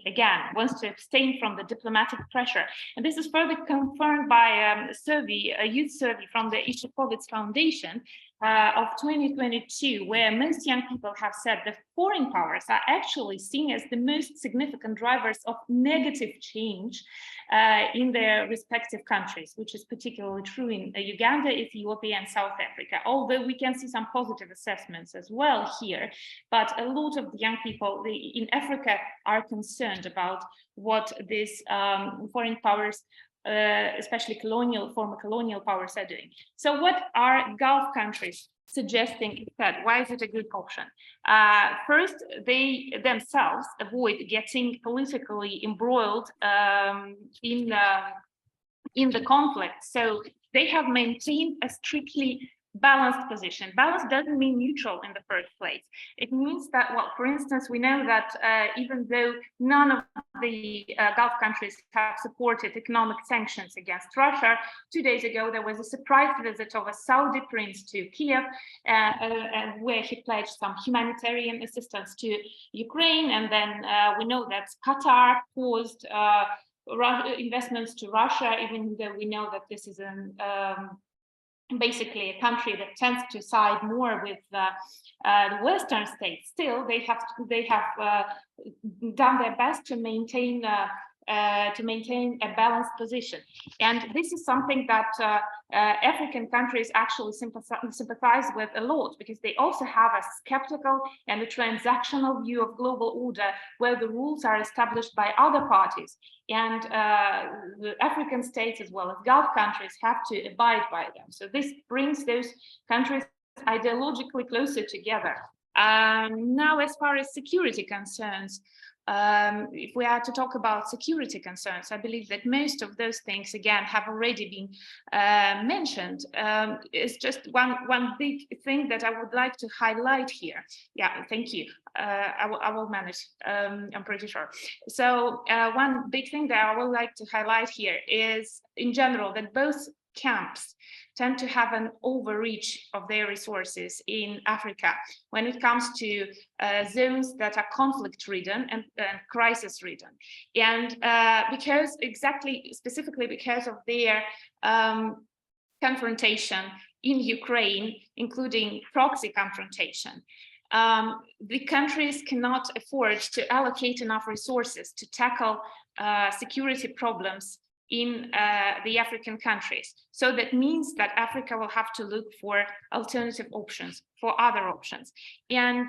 [SPEAKER 6] from the diplomatic pressure. And this is further confirmed by a youth survey from the Ishakovitz Foundation of 2022, where most young people have said that foreign powers are actually seen as the most significant drivers of negative change in their respective countries, which is particularly true in Uganda, Ethiopia, and South Africa. Although we can see some positive assessments as well here, but a lot of the young people in Africa are concerned about what these foreign powers, especially former colonial powers, are doing. So what are Gulf countries suggesting instead? Why is it a good option? First, they themselves avoid getting politically embroiled in the conflict. So they have maintained a strictly balanced position. Balance doesn't mean neutral in the first place. It means that, well, for instance, we know that even though none of the Gulf countries have supported economic sanctions against Russia, 2 days ago there was a surprise visit of a Saudi prince to Kiev, where he pledged some humanitarian assistance to Ukraine. And then we know that Qatar paused investments to Russia, even though we know that this is basically a country that tends to side more with the Western states. Still, they have done their best to maintain a balanced position, and this is something that African countries actually sympathize with a lot, because they also have a skeptical and a transactional view of global order, where the rules are established by other parties, and the African states as well as Gulf countries have to abide by them. So this brings those countries ideologically closer together. Now, as far as security concerns, if we are to talk about security concerns, I believe that most of those things, again, have already been mentioned. It's just one big thing that I would like to highlight here. Yeah, thank you. I will manage, I'm pretty sure. So one big thing that I would like to highlight here is, in general, that both camps tend to have an overreach of their resources in Africa when it comes to zones that are conflict-ridden and crisis-ridden. And specifically because of their confrontation in Ukraine, including proxy confrontation, the countries cannot afford to allocate enough resources to tackle security problems in the African countries. So that means that Africa will have to look for alternative options, for other options. And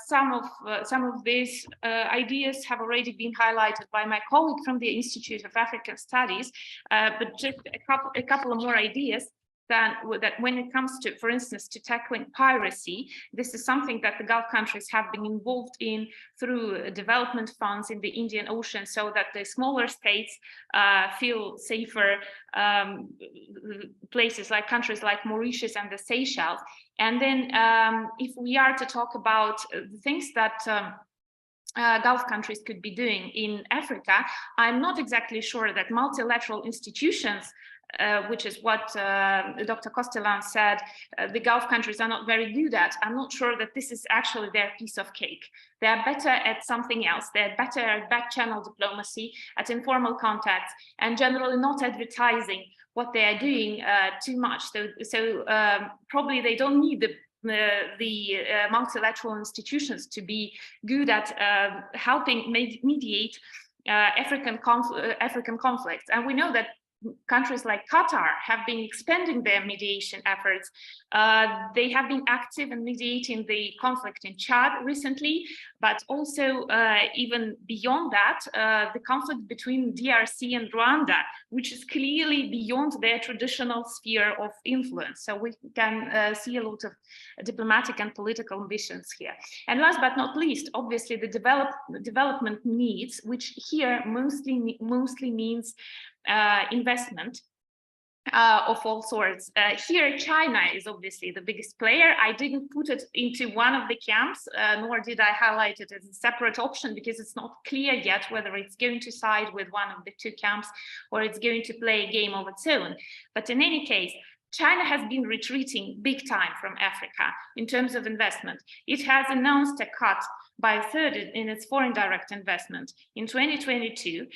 [SPEAKER 6] some of these ideas have already been highlighted by my colleague from the Institute of African Studies, but just a couple of more ideas. That when it comes to, for instance, to tackling piracy, this is something that the Gulf countries have been involved in through development funds in the Indian Ocean, so that the smaller states feel safer, places like countries like Mauritius and the Seychelles. And then if we are to talk about the things that Gulf countries could be doing in Africa, I'm not exactly sure that multilateral institutions, which is what Dr. Costellan said, the Gulf countries are not very good at. I'm not sure that this is actually their piece of cake. They're better at something else. They're better at back-channel diplomacy, at informal contacts, and generally not advertising what they are doing too much. So probably they don't need the multilateral institutions to be good at helping mediate African conflicts. And we know that countries like Qatar have been expanding their mediation efforts. They have been active in mediating the conflict in Chad recently, but also even beyond that, the conflict between DRC and Rwanda, which is clearly beyond their traditional sphere of influence. So we can see a lot of diplomatic and political ambitions here. And last but not least, obviously the development needs, which here mostly means investment of all sorts. Here, China is obviously the biggest player. I didn't put it into one of the camps, nor did I highlight it as a separate option, because it's not clear yet whether it's going to side with one of the two camps or it's going to play a game of its own. But in any case, China has been retreating big time from Africa in terms of investment. It has announced a cut by a third in its foreign direct investment in 2022.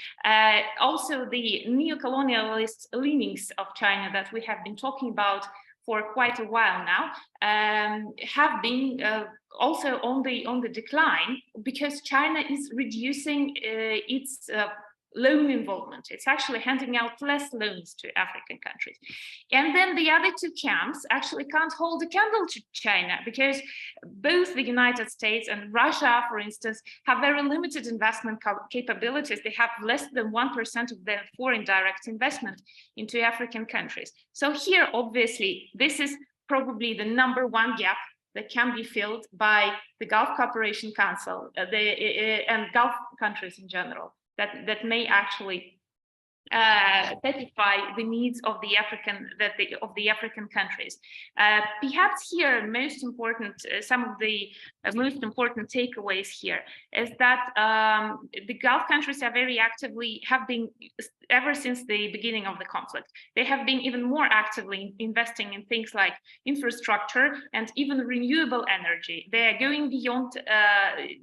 [SPEAKER 6] Also, the neo-colonialist leanings of China that we have been talking about for quite a while now have been also on the decline, because China is reducing its loan involvement. It's actually handing out less loans to African countries. And then the other two camps actually can't hold a candle to China, because both the United States and Russia, for instance, have very limited investment capabilities. They have less than 1% of their foreign direct investment into African countries. So here, obviously, this is probably the #1 gap that can be filled by the Gulf Cooperation Council and Gulf countries in general, that may actually satisfy the needs of the African countries. Perhaps here, most important, some of the most important takeaways here is that the Gulf countries are very actively, have been ever since the beginning of the conflict. They have been even more actively investing in things like infrastructure and even renewable energy. They are going beyond.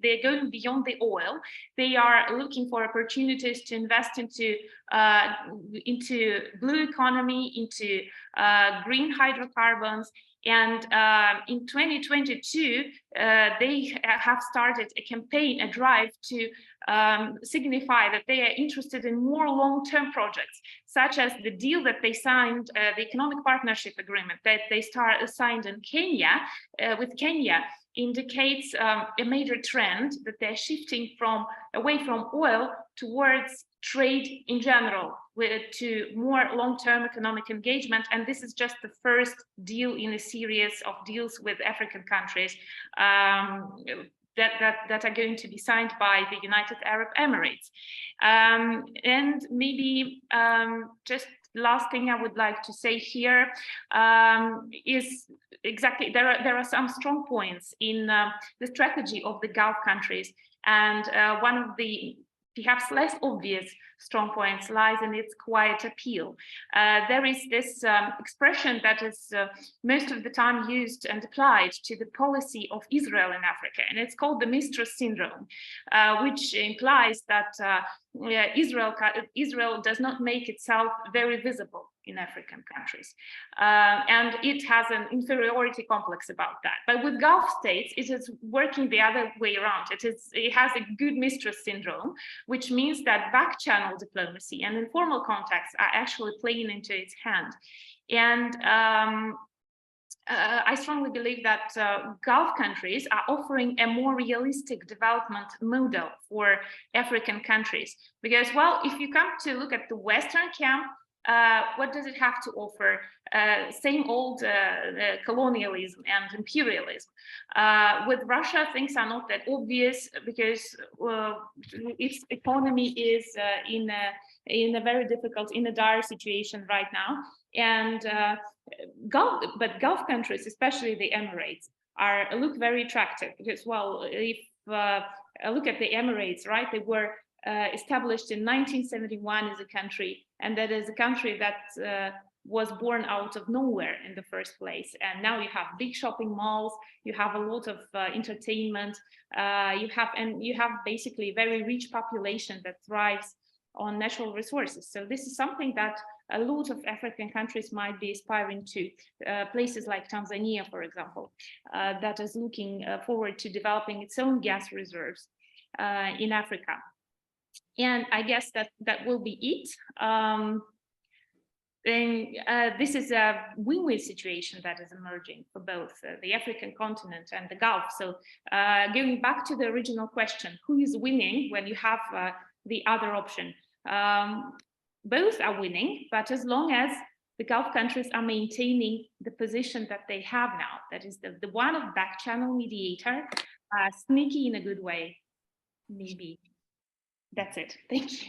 [SPEAKER 6] They're going beyond the oil. They are looking for opportunities to invest into blue economy, into green hydrocarbons. And in 2022, they have started a campaign, a drive to signify that they are interested in more long-term projects, such as the deal that they signed, the economic partnership agreement that they signed in Kenya, with Kenya, indicates a major trend that they're shifting away from oil towards trade in general, to more long-term economic engagement. And this is just the first deal in a series of deals with African countries that are going to be signed by the United Arab Emirates. And maybe just last thing I would like to say here is exactly, there are some strong points in the strategy of the Gulf countries. And one of the perhaps less obvious strong points lies in its quiet appeal. There is this expression that is most of the time used and applied to the policy of Israel in Africa, and it's called the mistress syndrome, which implies that Israel does not make itself very visible in African countries, and it has an inferiority complex about that. But with Gulf states, it is working the other way around. It has a good mistress syndrome, which means that back channel diplomacy and informal contacts are actually playing into its hand. And I strongly believe that Gulf countries are offering a more realistic development model for African countries, because, well, if you come to look at the Western camp, what does it have to offer? Same old colonialism and imperialism. With Russia, things are not that obvious, because its economy is in a very difficult, in a dire situation right now. And but Gulf countries, especially the Emirates, look very attractive, because, well, if I look at the Emirates, right, they were established in 1971 as a country, and that is a country that was born out of nowhere in the first place. And now you have big shopping malls, you have a lot of entertainment, you have basically a very rich population that thrives on natural resources. So this is something that a lot of African countries might be aspiring to. Places like Tanzania, for example, that is looking forward to developing its own gas reserves in Africa. And I guess that will be it. This is a win-win situation that is emerging for both the African continent and the Gulf. So going back to the original question, who is winning when you have the other option? Both are winning, but as long as the Gulf countries are maintaining the position that they have now, that is the one of back channel mediator, sneaky in a good way, maybe. That's it. Thank you.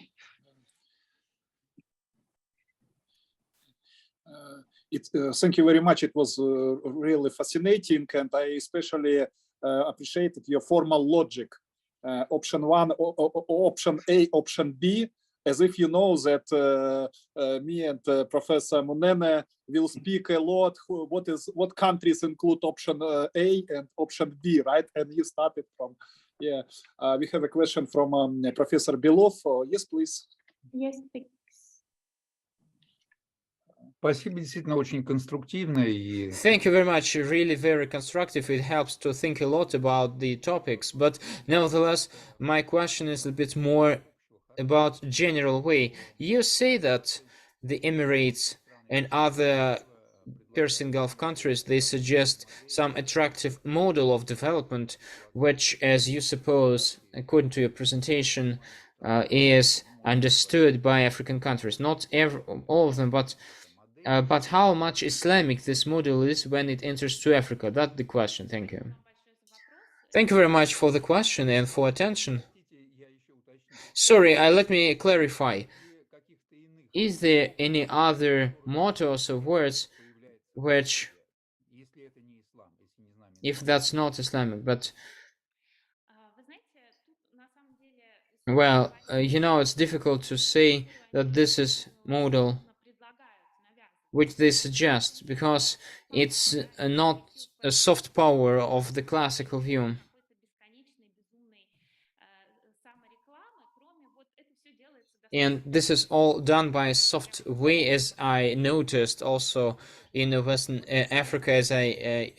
[SPEAKER 3] Thank you very much. It was really fascinating, and I especially appreciated your formal logic. Option one, option A, option B, as if you know that me and Professor Munene will speak a lot. What countries include option A and option B, right? And you started from. Yeah, we have a question from Professor Belov. Yes, please.
[SPEAKER 6] Yes, thanks.
[SPEAKER 9] Спасибо, действительно очень конструктивно.
[SPEAKER 1] Thank you very much. Really very constructive. It helps to think a lot about the topics. But nevertheless, my question is a bit more about general way. You say that the Emirates and other Persian Gulf countries, they suggest some attractive model of development, which, as you suppose, according to your presentation, is understood by African countries. Not all of them, but how much Islamic this model is when it enters to Africa? That's the question. Thank you. Thank you very much for the question and for attention. Sorry, let me clarify. Is there any other mottos or words which, if that's not Islamic, but well, you know, it's difficult to say that this is model which they suggest, because it's not a soft power of the classical view. And this is all done by a soft way, as I noticed also in Western Africa, as I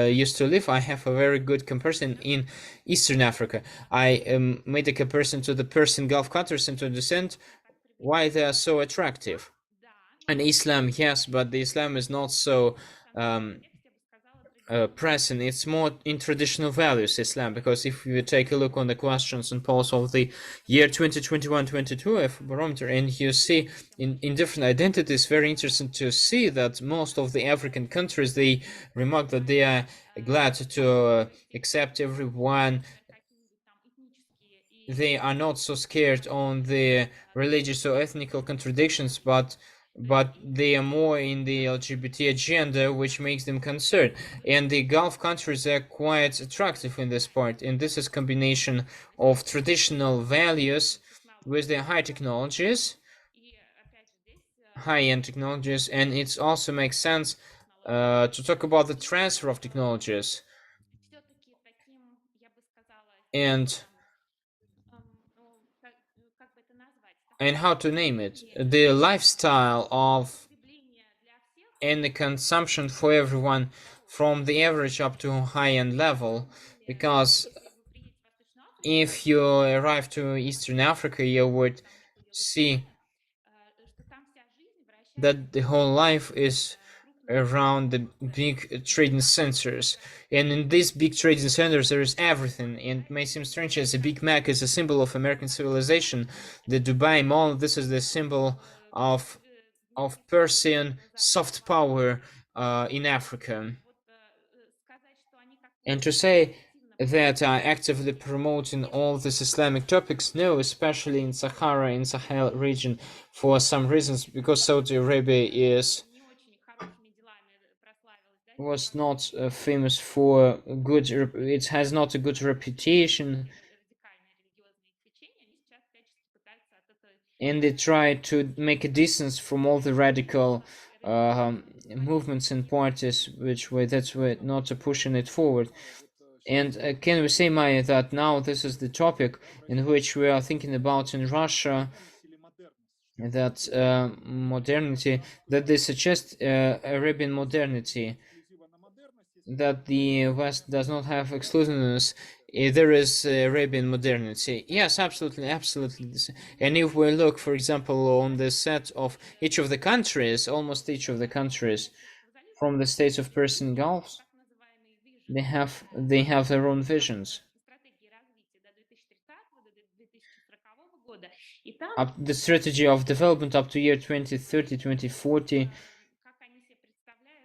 [SPEAKER 1] used to live. I have a very good comparison in Eastern Africa. I made a comparison to the Persian Gulf countries and to understand why they are so attractive. And Islam, yes, but the Islam is not so present. It's more in traditional values, Islam, because if you take a look on the questions and polls of the year 2021-22 of barometer, and you see in different identities, very interesting to see that most of the African countries, they remark that they are glad to accept everyone. They are not so scared on the religious or ethnical contradictions, but they are more in the LGBT agenda, which makes them concerned. And the Gulf countries are quite attractive in this part, and this is combination of traditional values with the high technologies, high-end technologies, and it also makes sense to talk about the transfer of technologies. And how to name it, the lifestyle of and the consumption for everyone from the average up to high-end level, because if you arrive to Eastern Africa, you would see that the whole life is around the big trading centers, and in these big trading centers there is everything. And it may seem strange, as a Big Mac is a symbol of American civilization, the Dubai Mall, this is the symbol of Persian soft power in Africa. And to say that are actively promoting all these Islamic topics, no, especially in Sahara, in Sahel region, for some reasons, because Saudi Arabia was not famous for good, it has not a good reputation, and they try to make a distance from all the radical movements and parties, which were not pushing it forward. And can we say, Maya, that now this is the topic in which we are thinking about in Russia, that modernity, that they suggest Arabian modernity, that the West does not have exclusiveness. There is Arabian modernity. Yes, absolutely, absolutely. And if we look, for example, on the set of each of the countries, almost each of the countries from the states of Persian Gulf, they have their own visions. The strategy of development up to year 2030, 2040,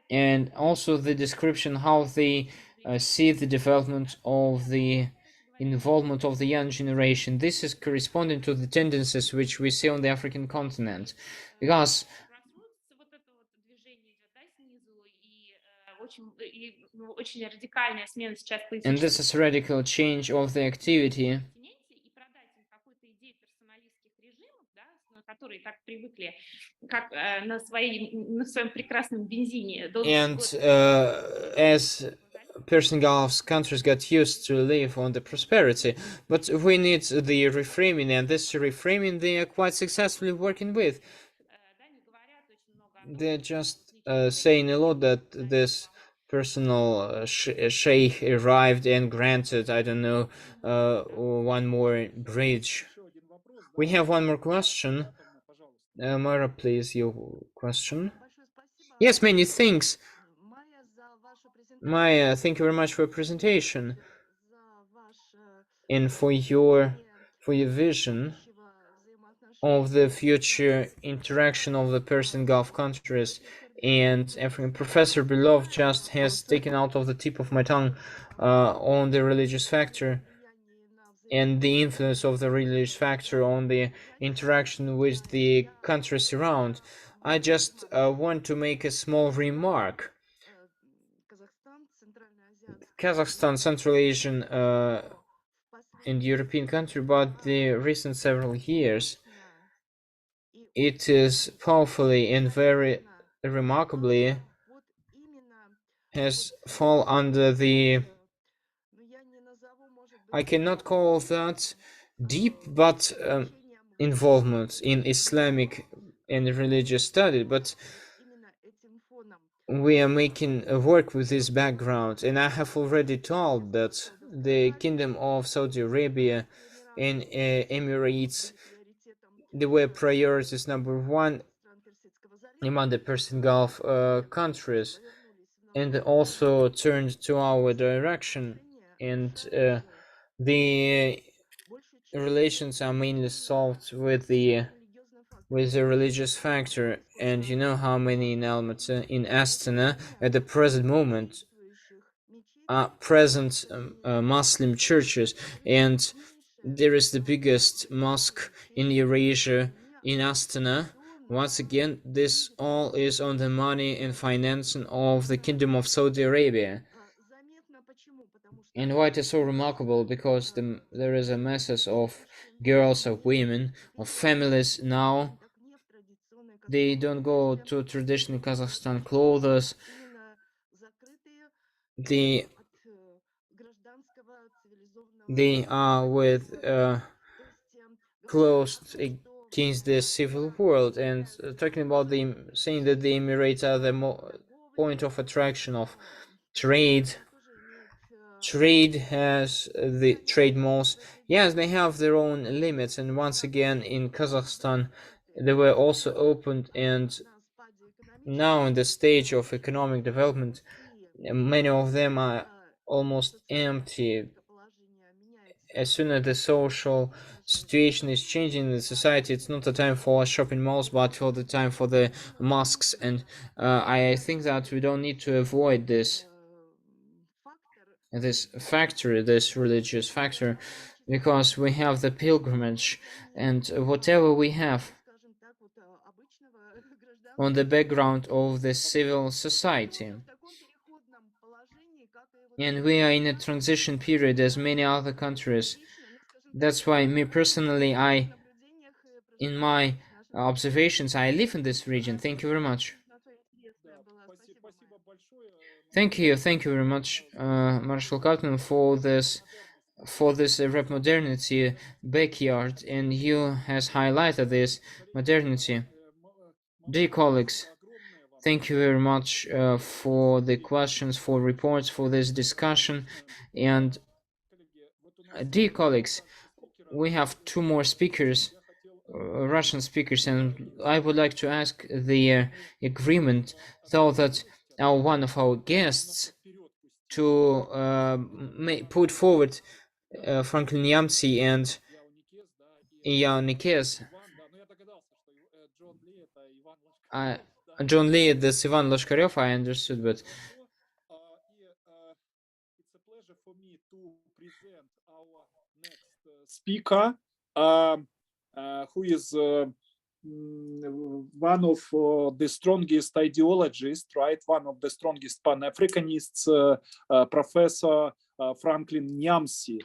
[SPEAKER 1] and also the description how they see the development of the involvement of the young generation. This is corresponding to the tendencies which we see on the African continent, because and this is radical change of the activity. And as Persian Gulf countries got used to live on the prosperity, but we need the reframing, and this reframing they are quite successfully working with. They're just saying a lot that this personal sheikh arrived and granted, I don't know, one more bridge. We have one more question. Mara, please, your question. Yes, many thanks. Maya, thank you very much for your presentation and for your vision of the future interaction of the Persian Gulf countries and African. Professor Belov just has taken out of the tip of my tongue on the religious factor and the influence of the religious factor on the interaction with the countries around. I just want to make a small remark. Kazakhstan, Central Asian and European country, but the recent several years, it is powerfully and very remarkably has fall under the, I cannot call that deep, but involvement in Islamic and religious study, but we are making work with this background, and I have already told that the Kingdom of Saudi Arabia and Emirates, they were priorities number one among the Persian Gulf countries, and also turned to our direction, and the relations are mainly solved with the religious factor. And you know how many in Almaty, in Astana, at the present moment are present Muslim churches, and there is the biggest mosque in Eurasia in Astana. Once again, this all is on the money and financing of the Kingdom of Saudi Arabia. And why it is so remarkable? Because there is a masses of girls, of women, of families now. They don't go to traditional Kazakhstan clothes. They are with closed against the civil world, and talking about saying that the Emirates are the point of attraction of trade. Trade has the trade malls. Yes, they have their own limits, and once again in Kazakhstan they were also opened, and now in the stage of economic development, many of them are almost empty. As soon as the social situation is changing in the society, it's not the time for shopping malls, but for the time for the mosques. And I think that we don't need to avoid this factor, this religious factor, because we have the pilgrimage, and whatever we have on the background of the civil society. And we are in a transition period as many other countries. That's why me personally, in my observations, I live in this region. Thank you very much. Thank you very much, Marshal Cartman, for this rap modernity backyard, and you has highlighted this modernity. Dear colleagues, thank you very much for the questions, for reports, for this discussion. And dear colleagues, we have two more speakers, Russian speakers, and I would like to ask the agreement, though, that one of our guests to put forward Franklin Yamsi and Ian Nikes. John Lee, this Ivan Loshkarev, I understood, but
[SPEAKER 3] it's a pleasure for me to present our next speaker, who is one of the strongest ideologists, right? One of the strongest Pan-Africanists, Professor Franklin Yamsi.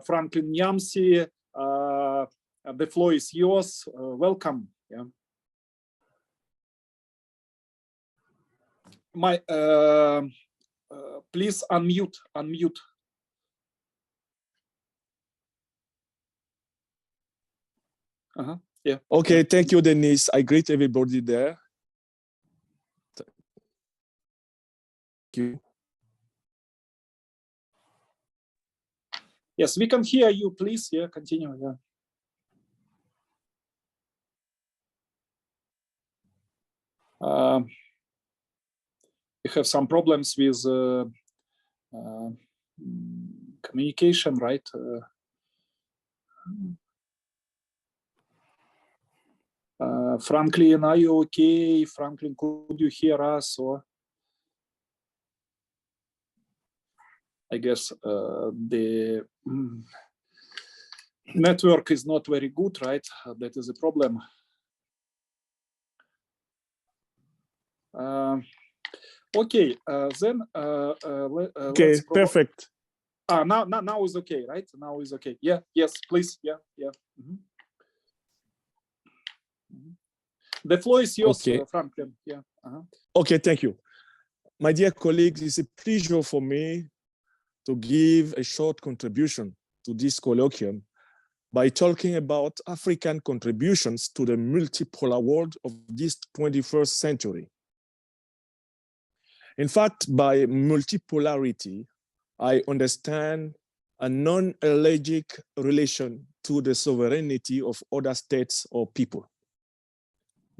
[SPEAKER 3] Franklin Yamsi, the floor is yours. Welcome. Yeah. Please unmute. Yeah.
[SPEAKER 14] Okay, thank you, Denis. I greet everybody there. Thank you.
[SPEAKER 3] Yes, we can hear you. Please, yeah, continue. Yeah. We have some problems with communication, right? Franklin, are you okay? Franklin, could you hear us? Or I guess the network is not very good, right? That is a problem. Okay, then
[SPEAKER 14] okay,
[SPEAKER 3] let's
[SPEAKER 14] perfect.
[SPEAKER 3] Now is okay, right? Now is okay. Yeah, yes, please. Yeah. The floor is yours,
[SPEAKER 14] Okay.
[SPEAKER 3] Franklin. Yeah.
[SPEAKER 14] Okay, thank you. My dear colleagues, it's a pleasure for me to give a short contribution to this colloquium by talking about African contributions to the multipolar world of this 21st century. In fact, by multipolarity, I understand a non-allergic relation to the sovereignty of other states or people.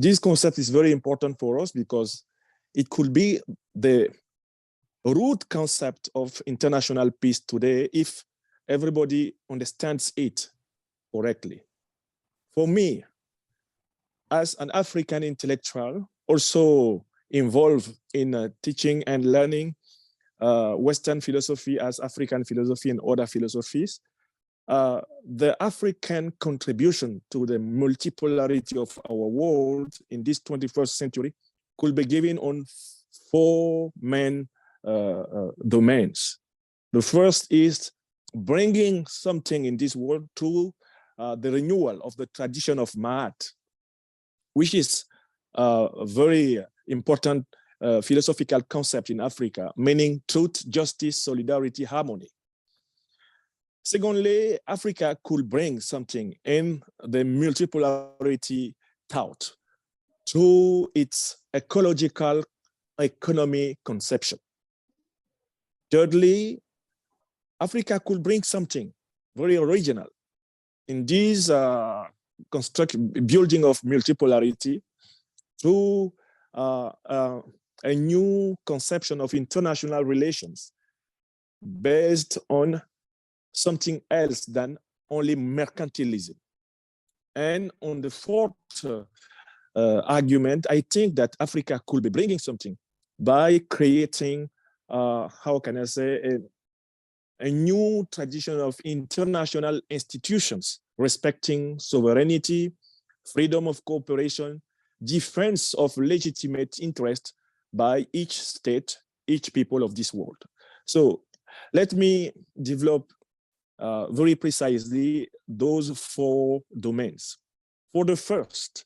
[SPEAKER 14] This concept is very important for us because it could be the root concept of international peace today if everybody understands it correctly. For me, as an African intellectual, also involved in teaching and learning Western philosophy as African philosophy and other philosophies, the African contribution to the multipolarity of our world in this 21st century could be given on four main domains. The first is bringing something in this world to the renewal of the tradition of Ma'at, which is a very important philosophical concept in Africa, meaning truth, justice, solidarity, harmony. Secondly, Africa could bring something in the multipolarity thought to its ecological economy conception. Thirdly, Africa could bring something very original in this building of multipolarity through a new conception of international relations based on something else than only mercantilism. And on the fourth argument, I think that Africa could be bringing something by creating, how can I say, a new tradition of international institutions respecting sovereignty, freedom of cooperation, defense of legitimate interest by each state, each people of this world. So let me develop very precisely those four domains. For the first,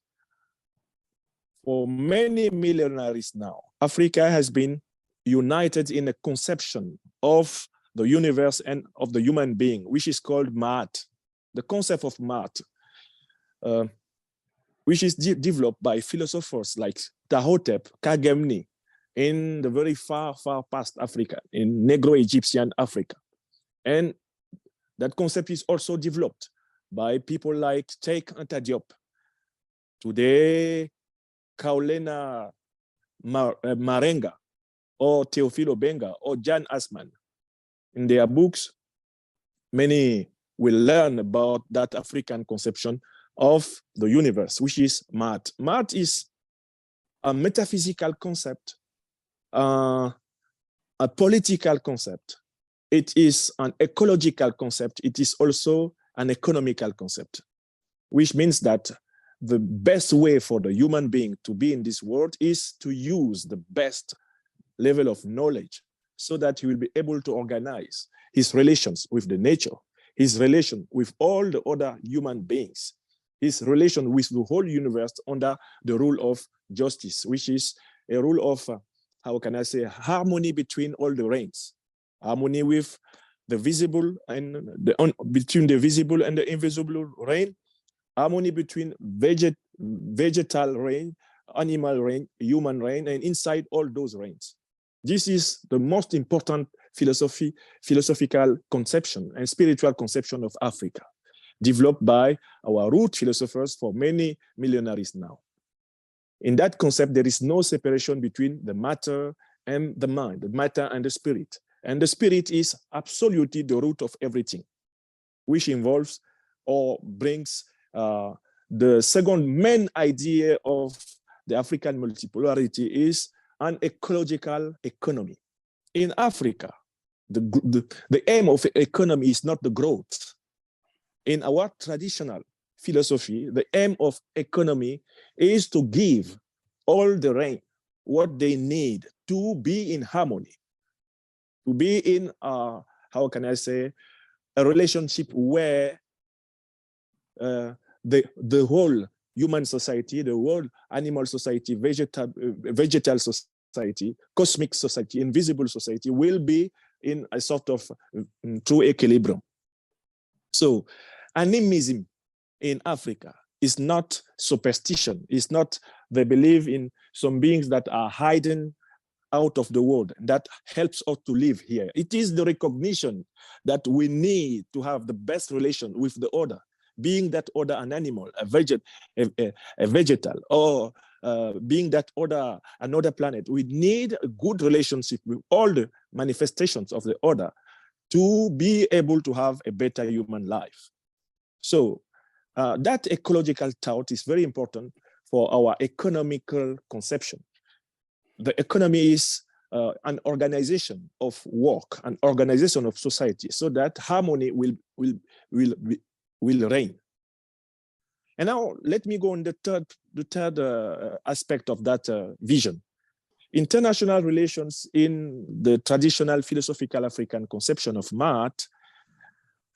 [SPEAKER 14] for many millennials now, Africa has been united in a conception of the universe and of the human being, which is called Ma'at. The concept of Ma'at, which is developed by philosophers like Tahotep, Kagemni, in the very far, far past Africa, in Negro-Egyptian Africa. And that concept is also developed by people like Cheikh Anta Diop, today Kaolena Marenga, or Teofilo Benga, or Jan Assmann. In their books, many will learn about that African conception of the universe, which is Ma'at. Ma'at is a metaphysical concept, a political concept. It is an ecological concept. It is also an economical concept, which means that the best way for the human being to be in this world is to use the best level of knowledge so that he will be able to organize his relations with the nature, his relation with all the other human beings, his relation with the whole universe under the rule of justice, which is a rule of, how can I say, harmony between all the reigns, harmony with the visible and between the visible and the invisible reign, harmony between vegetal reign, animal reign, human reign, and inside all those reigns. This is the most important philosophical conception and spiritual conception of Africa, developed by our root philosophers for many millennials now. In that concept, there is no separation between the matter and the mind, the matter and the spirit. And the spirit is absolutely the root of everything, which involves or brings the second main idea of the African multipolarity is an ecological economy. In Africa, the aim of economy is not the growth. In our traditional philosophy, the aim of economy is to give all the rain what they need to be in harmony, to be in, how can I say, a relationship where the whole human society, the whole animal society, vegetal society, cosmic society, invisible society will be in a sort of true equilibrium. So animism in Africa is not superstition. It's not the belief in some beings that are hidden out of the world that helps us to live here. It is the recognition that we need to have the best relation with the other, being that other an animal, a vegetal, or being that other another planet. We need a good relationship with all the manifestations of the other to be able to have a better human life. So that ecological thought is very important for our economical conception. The economy is an organization of work, an organization of society, so that harmony will reign. And now let me go on the third aspect of that vision. International relations in the traditional philosophical African conception of math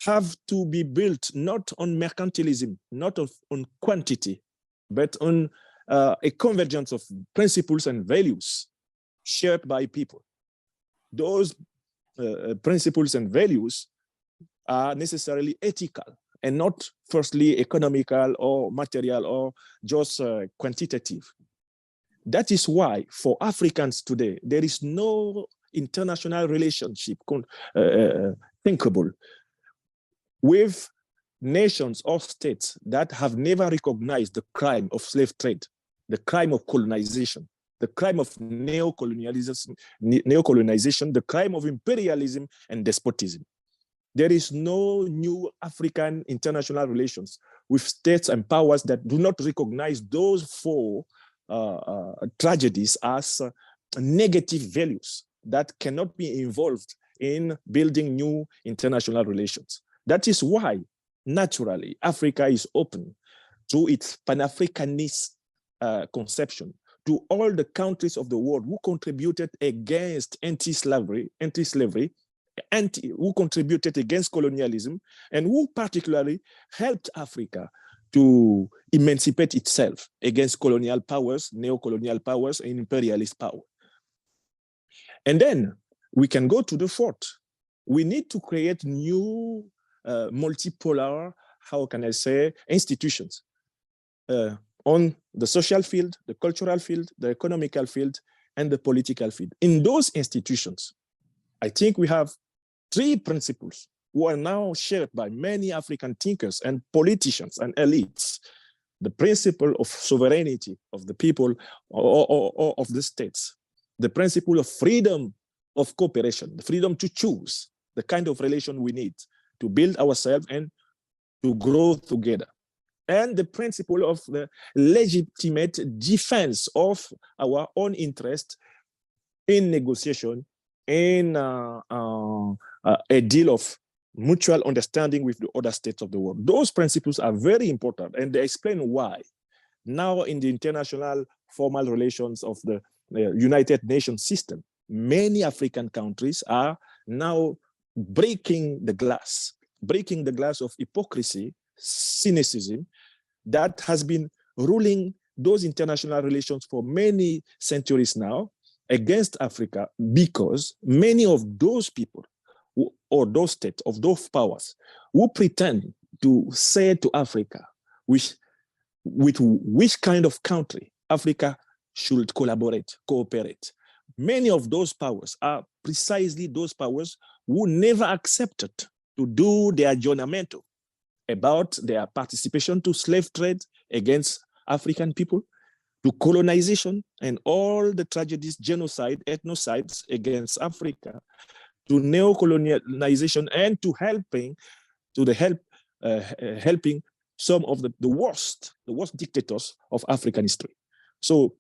[SPEAKER 14] have to be built not on mercantilism, not on quantity, but on a convergence of principles and values shared by people. Those principles and values are necessarily ethical and not firstly economical or material or just quantitative. That is why for Africans today, there is no international relationship thinkable with nations or states that have never recognized the crime of slave trade, the crime of colonization, the crime of neocolonialism, the crime of imperialism and despotism. There is no new African international relations with states and powers that do not recognize those four tragedies as negative values that cannot be involved in building new international relations. That is why, naturally, Africa is open to its Pan-Africanist conception to all the countries of the world who contributed against anti-slavery, who contributed against colonialism, and who particularly helped Africa to emancipate itself against colonial powers, neo-colonial powers, and imperialist power. And then we can go to the fourth. We need to create new multipolar, how can I say, institutions on the social field, the cultural field, the economical field, and the political field. In those institutions, I think we have three principles who are now shared by many African thinkers and politicians and elites. The principle of sovereignty of the people or of the states, the principle of freedom of cooperation, the freedom to choose the kind of relation we need to build ourselves and to grow together, and the principle of the legitimate defense of our own interest in negotiation, in a deal of mutual understanding with the other states of the world. Those principles are very important, and they explain why now in the international formal relations of the United Nations system, many African countries are now breaking the glass of hypocrisy, cynicism that has been ruling those international relations for many centuries now against Africa, because many of those people or those states of those powers who pretend to say to Africa with which kind of country Africa should cooperate. Many of those powers are precisely those powers who never accepted to do their aggiornamento about their participation to slave trade against African people, to colonization and all the tragedies, genocide, ethnocides against Africa, to neo-colonialization, and to helping some of the worst dictators of African history. So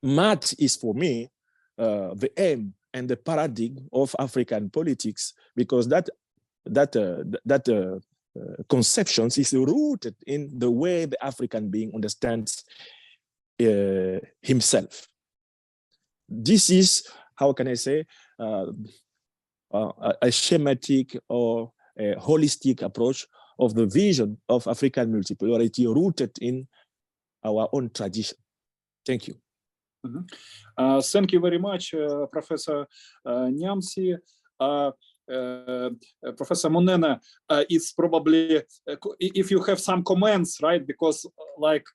[SPEAKER 14] math is, for me, the aim and the paradigm of African politics, because that conception is rooted in the way the African being understands himself. This is, how can I say, a schematic or a holistic approach of the vision of African multipolarity rooted in our own tradition. Thank you.
[SPEAKER 3] Thank you very much, Professor Nyamsi. Professor Munene, it's probably, if you have some comments, right, because like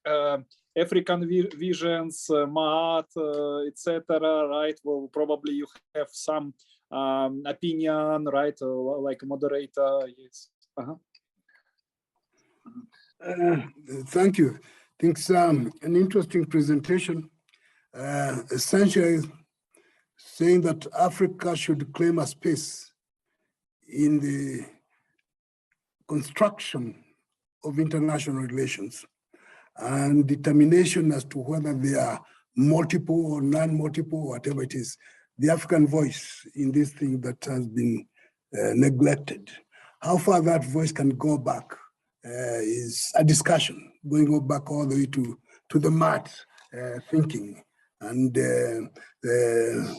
[SPEAKER 3] African visions, math, etc., right, well, probably you have some opinion, right, like a moderator. Yes.
[SPEAKER 2] Thank you. I think it's an interesting presentation, essentially saying that Africa should claim a space in the construction of international relations and determination as to whether they are multiple or non-multiple, whatever it is, the African voice in this thing that has been neglected. How far that voice can go back is a discussion, going back all the way to the math thinking. And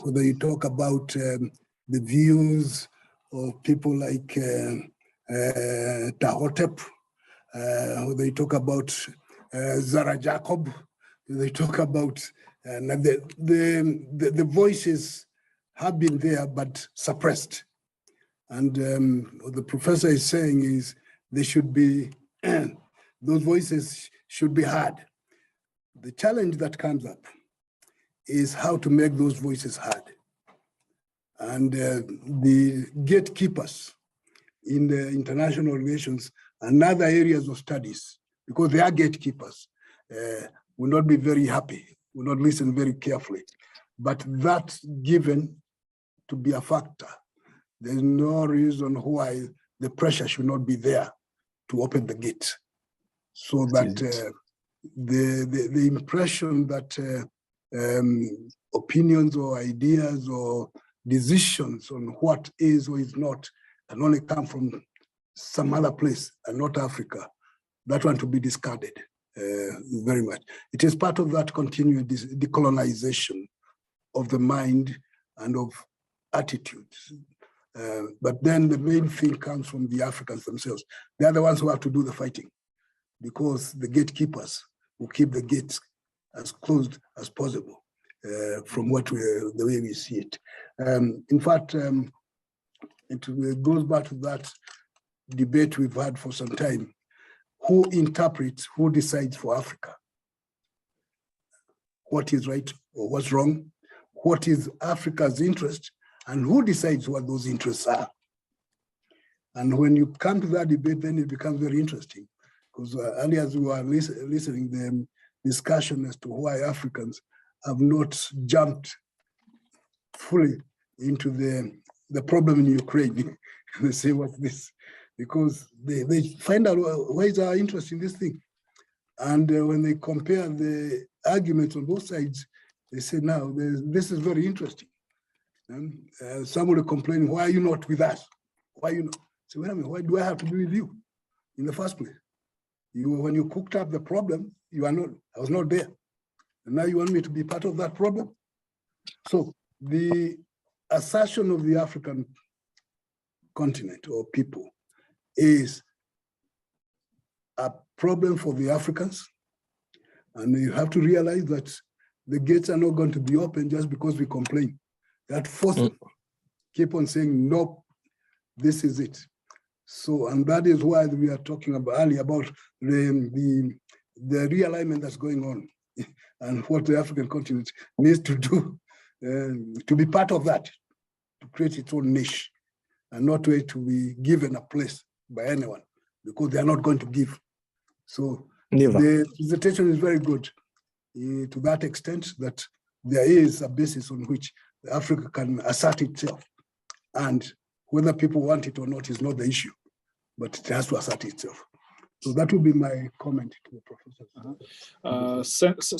[SPEAKER 2] whether you talk about the views of people like Tahotep, whether you talk about Zara Jacob, they talk about the voices have been there but suppressed. And what the professor is saying is they should be, those voices should be heard. The challenge that comes up is how to make those voices heard. And the gatekeepers in the international relations and other areas of studies, because they are gatekeepers, will not be very happy, will not listen very carefully. But that's given to be a factor. There's no reason why the pressure should not be there to open the gate, so that the impression that opinions or ideas or decisions on what is or is not can only come from some other place and not Africa, that one to be discarded very much. It is part of that continued decolonization of the mind and of attitudes. But then the main thing comes from the Africans themselves. They are the ones who have to do the fighting, because the gatekeepers will keep the gates as closed as possible from the way we see it. In fact, it goes back to that debate we've had for some time. Who interprets, who decides for Africa? What is right or what's wrong? What is Africa's interest? And who decides what those interests are? And when you come to that debate, then it becomes very interesting, because earlier as we were listening to the discussion as to why Africans have not jumped fully into the problem in Ukraine. They say, what's this? Because they find out where is our interest in this thing. And when they compare the arguments on both sides, they say, now, this is very interesting. Somebody complaining, why are you not with us? Why are you not? So wait a minute, why do I have to be with you in the first place? When you cooked up the problem, I was not there. And now you want me to be part of that problem? So the assertion of the African continent or people is a problem for the Africans. And you have to realize that the gates are not going to be open just because we complain. That forces keep on saying, nope, this is it. So, and that is why we are talking about earlier about the realignment that's going on and what the African continent needs to do to be part of that, to create its own niche and not wait to be given a place by anyone, because they are not going to give. So the presentation is very good. to that extent that there is a basis on which Africa can assert itself. And whether people want it or not is not the issue, but it has to assert itself. So that would be my comment to the professor.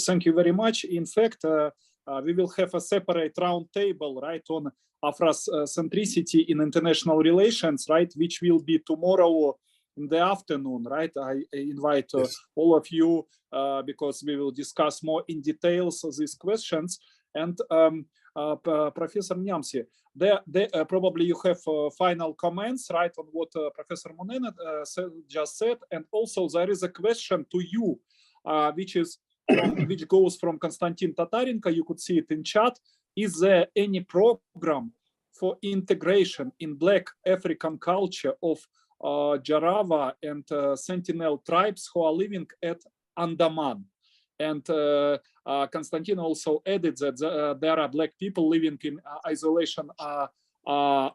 [SPEAKER 3] Thank you very much. In fact, we will have a separate round table, right, on Afrocentricity in international relations, right, which will be tomorrow in the afternoon, right? I invite all of you because we will discuss more in details of these questions. And Professor Nyamsi, probably you have final comments, right, on what Professor Munene just said. And also there is a question to you, which goes from Konstantin Tatarenko. You could see it in chat. Is there any program for integration in Black African culture of Jarava and Sentinel tribes who are living at Andaman? And Konstantin also added that there are Black people living in isolation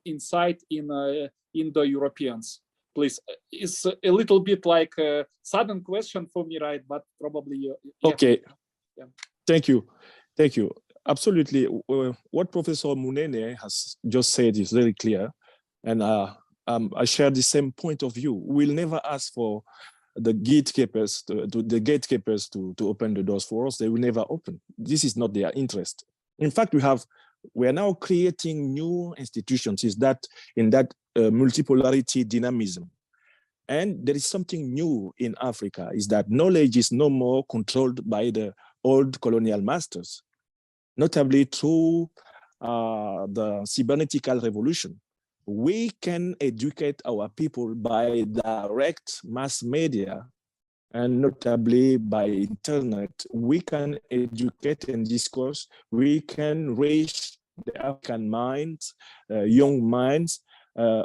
[SPEAKER 3] inside in Indo-Europeans. Please, it's a little bit like a sudden question for me, right? But probably
[SPEAKER 14] okay. Yeah. Thank you. Absolutely. What Professor Munene has just said is very clear, and I share the same point of view. We'll never ask for the gatekeepers to open the doors for us. They will never open. This is not their interest. In fact, we are now creating new institutions in that multipolarity dynamism. And there is something new in Africa, is that knowledge is no more controlled by the old colonial masters, notably through the cybernetical revolution. We can educate our people by direct mass media, and notably by internet. We can educate and discourse. We can raise the African minds, young minds,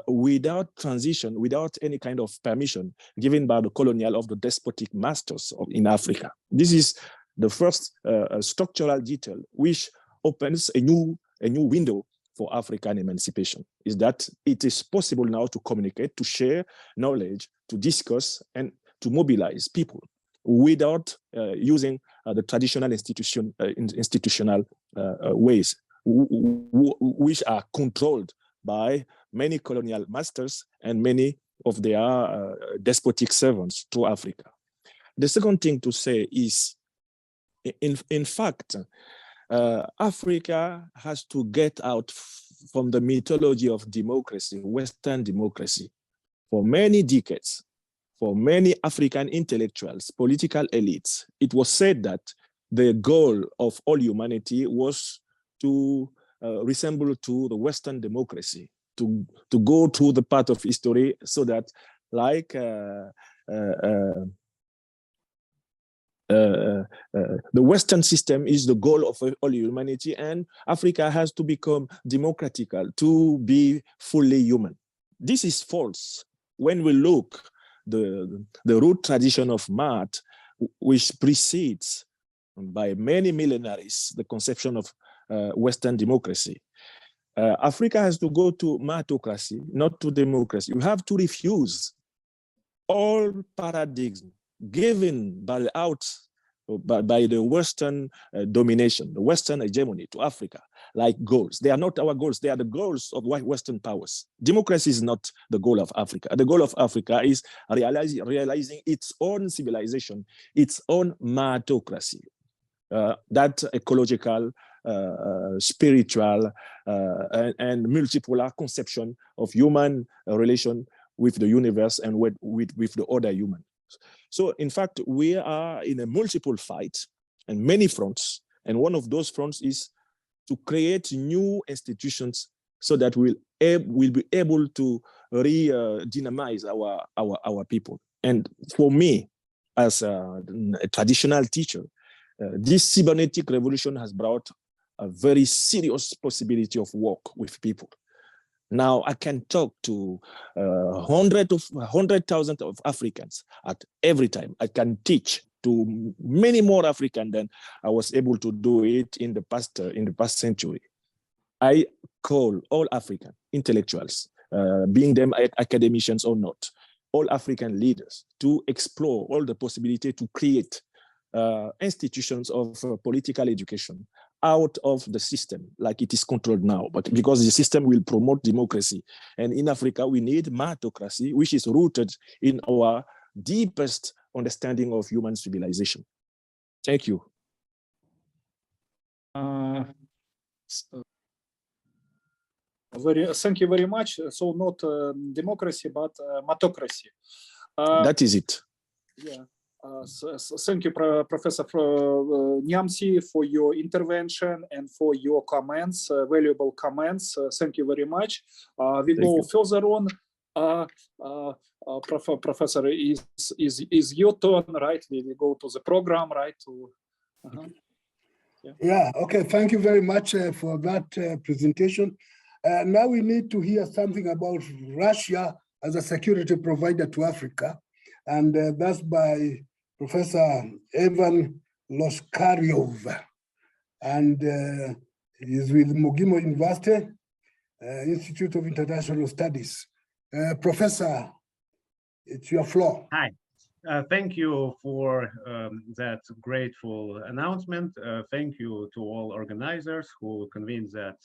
[SPEAKER 14] without transition, without any kind of permission given by the colonial of the despotic masters in Africa. This is the first structural detail which opens a new window for African emancipation, is that it is possible now to communicate, to share knowledge, to discuss, and to mobilize people without using the traditional institutional ways, which are controlled by many colonial masters and many of their despotic servants to Africa. The second thing to say is, in fact, Africa has to get out from the mythology of democracy, Western democracy. For many decades, for many African intellectuals, political elites, it was said that the goal of all humanity was to resemble to the Western democracy, to go through the path of history so that, like the Western system is the goal of all humanity, and Africa has to become democratical to be fully human. This is false. When we look the root tradition of math, which precedes by many millenaries the conception of Western democracy, Africa has to go to mathocracy, not to democracy. You have to refuse all paradigms given by the Western domination, the Western hegemony to Africa, like goals. They are not our goals. They are the goals of Western powers. Democracy is not the goal of Africa. The goal of Africa is realizing its own civilization, its own mathocracy, that ecological, spiritual, and multipolar conception of human relation with the universe and with the other human. So in fact, we are in a multiple fight and many fronts. And one of those fronts is to create new institutions so that we'll be able to re-dynamize our people. And for me, as a traditional teacher, this cybernetic revolution has brought a very serious possibility of work with people. Now I can talk to 100,000 of Africans at every time. I can teach to many more Africans than I was able to do it in the past century. I call all African intellectuals, being them academicians or not, all African leaders, to explore all the possibility to create institutions of political education out of the system like it is controlled now, but because the system will promote democracy. And in Africa, we need meritocracy, which is rooted in our deepest understanding of human civilization. Thank you.
[SPEAKER 3] Thank you very much. So not democracy, but meritocracy.
[SPEAKER 14] That is it.
[SPEAKER 3] Yeah. Thank you, Professor Nyamsi, for your intervention and for your comments, valuable comments. Thank you very much. We go further on. Professor, is your turn, right? We go to the program, right?
[SPEAKER 2] Yeah, okay. Thank you very much for that presentation. Now we need to hear something about Russia as a security provider to Africa. And that's by Professor Evan Loshkaryov. And he's with Mogimo University, Institute of International Studies. Professor, it's your floor.
[SPEAKER 15] Hi. Thank you for that grateful announcement. Thank you to all organizers who convened that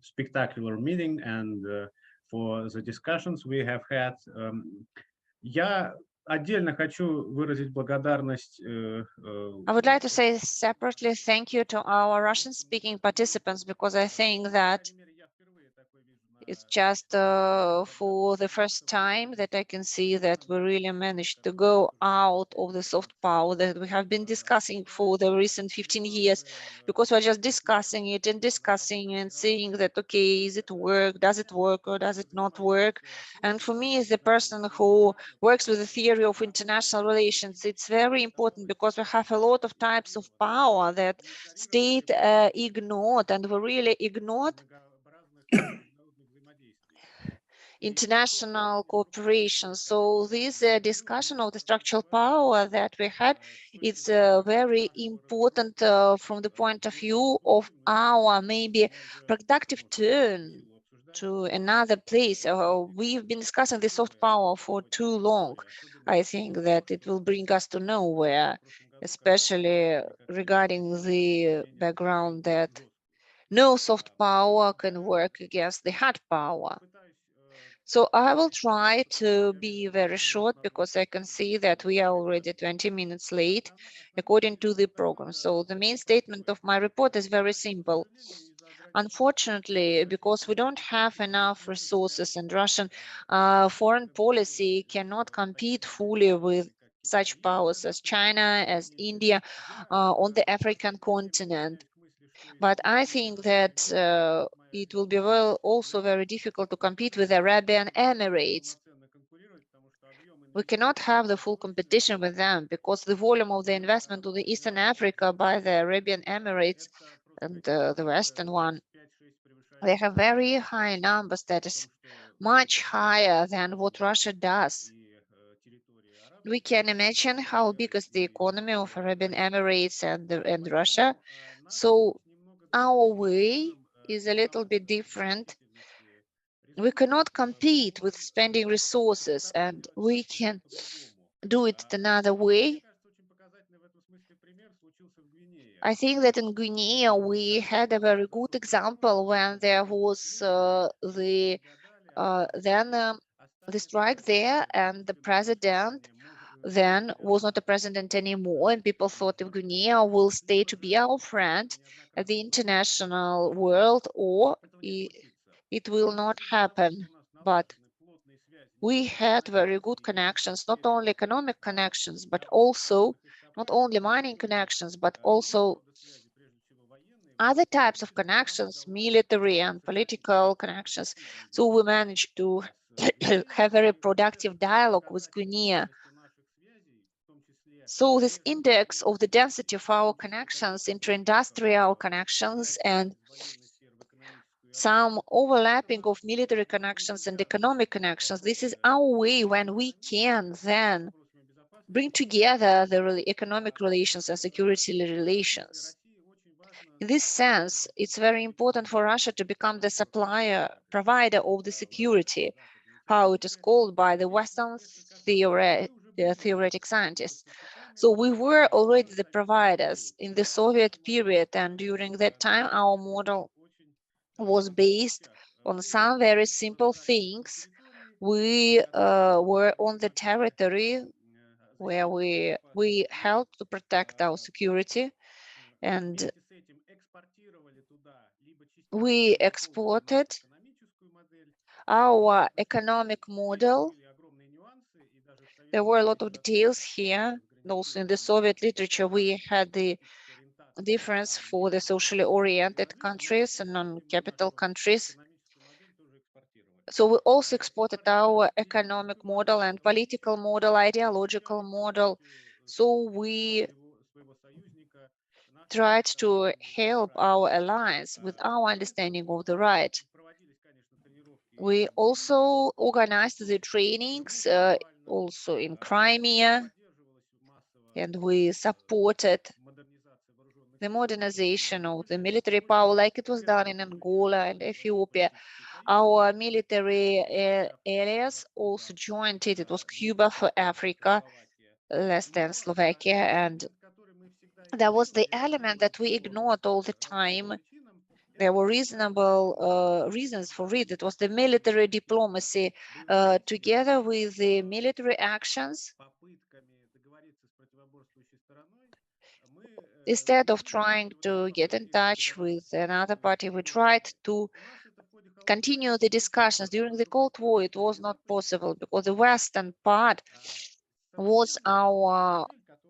[SPEAKER 15] spectacular meeting and for the discussions we have had. Я отдельно хочу выразить благодарность.
[SPEAKER 8] I would like to say separately thank you to our Russian-speaking participants, because I think that it's just for the first time that I can see that we really managed to go out of the soft power that we have been discussing for the recent 15 years, because we're just discussing it and saying that, okay, is it work, does it work or does it not work? And for me, as the person who works with the theory of international relations, it's very important, because we have a lot of types of power that state ignored, and we really ignored international cooperation. So this discussion of the structural power that we had, it's very important from the point of view of our maybe productive turn to another place. We've been discussing the soft power for too long. I think that it will bring us to nowhere, especially regarding the background that no soft power can work against the hard power. So I will try to be very short, because I can see that we are already 20 minutes late according to the program. So the main statement of my report is very simple. Unfortunately, because we don't have enough resources, and Russian foreign policy cannot compete fully with such powers as China, as India on the African continent. But I think that it will be also very difficult to compete with the Arabian Emirates. We cannot have the full competition with them, because the volume of the investment to the Eastern Africa by the Arabian Emirates and the Western one, they have very high numbers that is much higher than what Russia does. We can imagine how big is the economy of Arabian Emirates and Russia. So our way is a little bit different. We cannot compete with spending resources, and we can do it another way. I think that in Guinea we had a very good example when there was the strike there, and the president then was not a president anymore, and people thought if Guinea will stay to be our friend at the international world, or it will not happen. But we had very good connections, not only economic connections, but also not only mining connections, but also other types of connections, military and political connections. So we managed to have very productive dialogue with Guinea. So this index of the density of our connections, inter-industrial connections, and some overlapping of military connections and economic connections, this is our way when we can then bring together the economic relations and security relations. In this sense, it's very important for Russia to become the provider of the security, how it is called by the Western theoretic scientists. So we were already the providers in the Soviet period, and during that time our model was based on some very simple things. We were on the territory where we helped to protect our security, and we exported our economic model. There were a lot of details here. Also in the Soviet literature, we had the difference for the socially oriented countries and non-capital countries. So we also exported our economic model and political model, ideological model. So we tried to help our alliance with our understanding of the right. We also organized the trainings also in Crimea, and we supported the modernization of the military power like it was done in Angola and Ethiopia. Our military areas also joined it. It was Cuba for Africa, less than Slovakia, and that was the element that we ignored all the time. There were reasonable reasons for it. It was the military diplomacy together with the military actions. Instead of trying to get in touch with another party, we tried to continue the discussions. During the Cold War, it was not possible because the Western part was our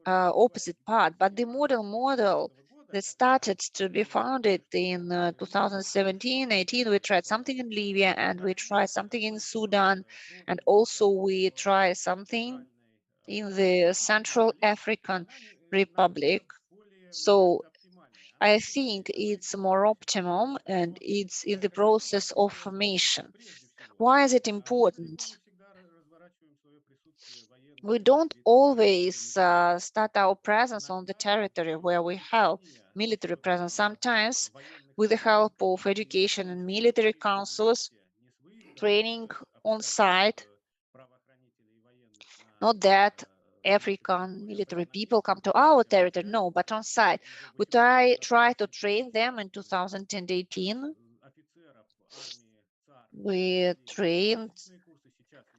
[SPEAKER 8] opposite part, but the model that started to be founded in 2017-18, we tried something in Libya, and we tried something in Sudan, and also we tried something in the Central African Republic. So I think it's more optimum, and it's in the process of formation. Why is it important? We don't always start our presence on the territory where we have military presence. Sometimes with the help of education and military councils, training on site. Not that African military people come to our territory, no, but on site. We try to train them in 2018. We trained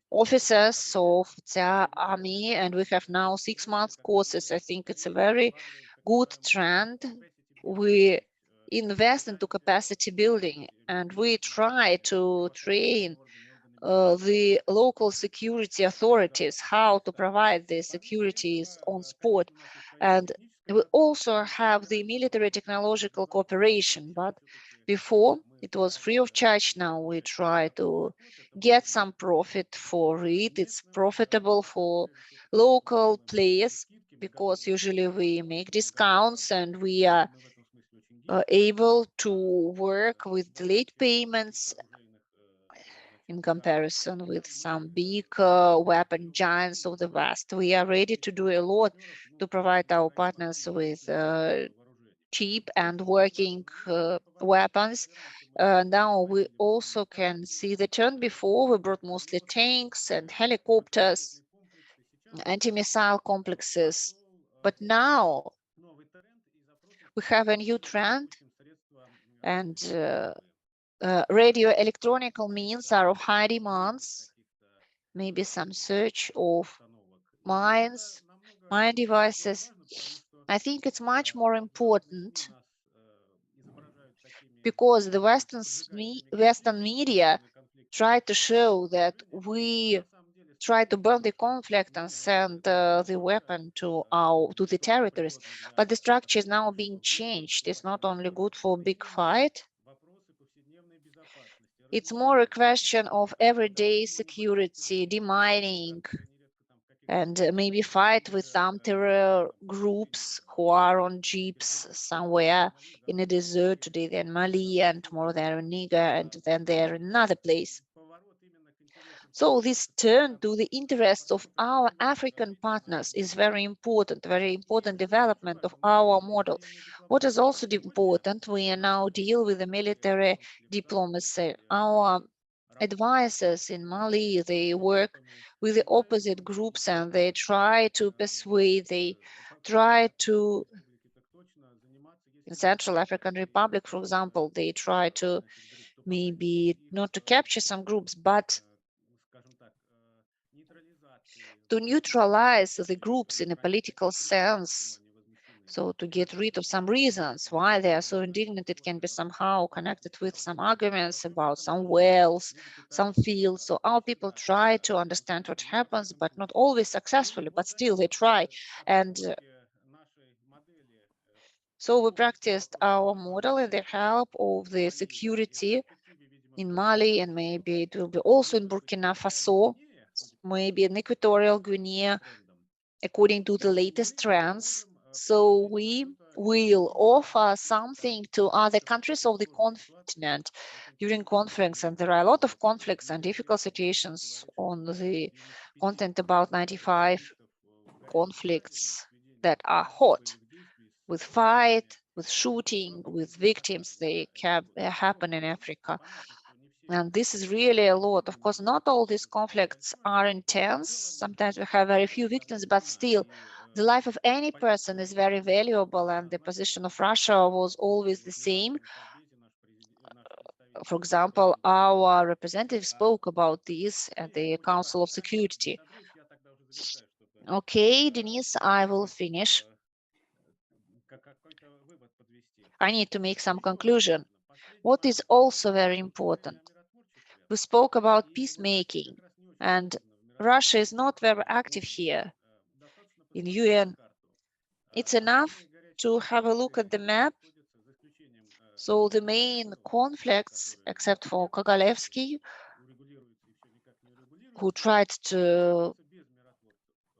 [SPEAKER 8] officers of the army, and we have now 6-month courses. I think it's a very good trend. We invest into capacity building, and we try to train the local security authorities how to provide the securities on spot. And we also have the military technological cooperation, but before it was free of charge. Now we try to get some profit for it. It's profitable for local players because usually we make discounts, and we are able to work with delayed payments in comparison with some big weapon giants of the West. We are ready to do a lot to provide our partners with cheap and working weapons. Now we also can see the turn. Before we brought mostly tanks and helicopters, anti-missile complexes, but now we have a new trend, and radio electronical means are of high demands. Maybe some search of mines, mine devices. I think it's much more important because the Western media try to show that we try to burn the conflict and send the weapon to the territories, but the structure is now being changed. It's not only good for big fight. It's more a question of everyday security, demining, and maybe fight with some terror groups who are on jeeps somewhere in the desert. Today they're in Mali, and tomorrow they're in Niger, and then they're in another place. So this turn to the interests of our African partners is very important development of our model. What is also important, we now deal with the military diplomacy. Our advisors in Mali, they work with the opposite groups and they try to persuade, they try to, in Central African Republic, for example, they try to maybe not to capture some groups, but to neutralize the groups in a political sense. So to get rid of some reasons why they are so indignant, it can be somehow connected with some arguments about some wells, some fields. So our people try to understand what happens, but not always successfully, but still they try. And so we practiced our model with the help of the security in Mali, and maybe it will be also in Burkina Faso, maybe in Equatorial Guinea, according to the latest trends. So we will offer something to other countries of the continent during conference, and there are a lot of conflicts and difficult situations on the continent, about 95 conflicts that are hot, with fight, with shooting, with victims. They happen in Africa. And this is really a lot. Of course, not all these conflicts are intense. Sometimes we have very few victims, but still, the life of any person is very valuable, and the position of Russia was always the same. For example, our representative spoke about this at the Council of Security. Okay, Denis, I will finish. I need to make some conclusion. What is also very important? We spoke about peacemaking, and Russia is not very active here in UN. It's enough to have a look at the map. So the main conflicts, except for Kogalevsky, who tried to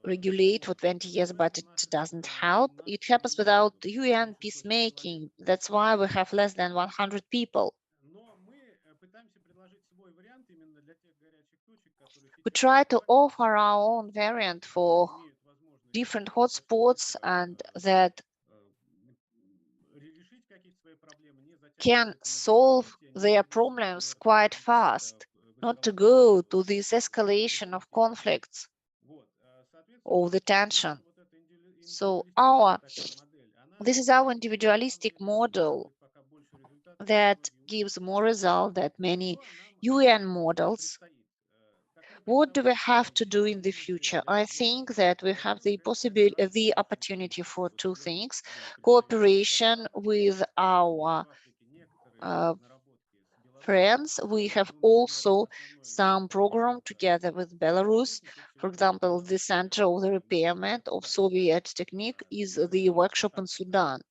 [SPEAKER 8] regulate for 20 years, but it doesn't help. It happens without UN peacemaking. That's why we have less than 100 people. We try to offer our own variant for different hotspots and that can solve their problems quite fast, not to go to this escalation of conflicts or the tension. So this is our individualistic model that gives more result than many UN models. What do we have to do in the future? I think that we have the opportunity for two things: cooperation with our friends. We have also some program together with Belarus. For example, the Center of the Repairment of Soviet Technique is the workshop in Sudan.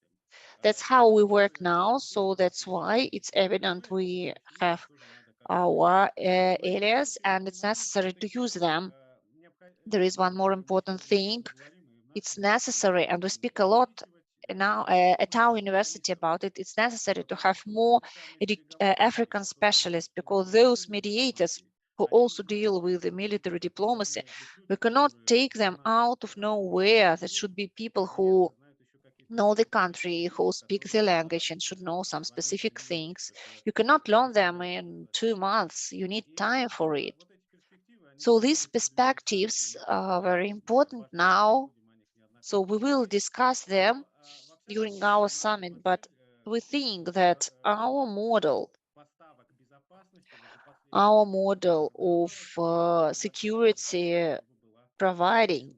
[SPEAKER 8] That's how we work now. So that's why it's evident we have our areas and it's necessary to use them. There is one more important thing. It's necessary, and we speak a lot now at our university about it. It's necessary to have more African specialists, because those mediators who also deal with the military diplomacy, we cannot take them out of nowhere. There should be people who know the country, who speak the language and should know some specific things. You cannot learn them in 2 months. You need time for it. So these perspectives are very important now. So we will discuss them during our summit, but we think that our model of security providing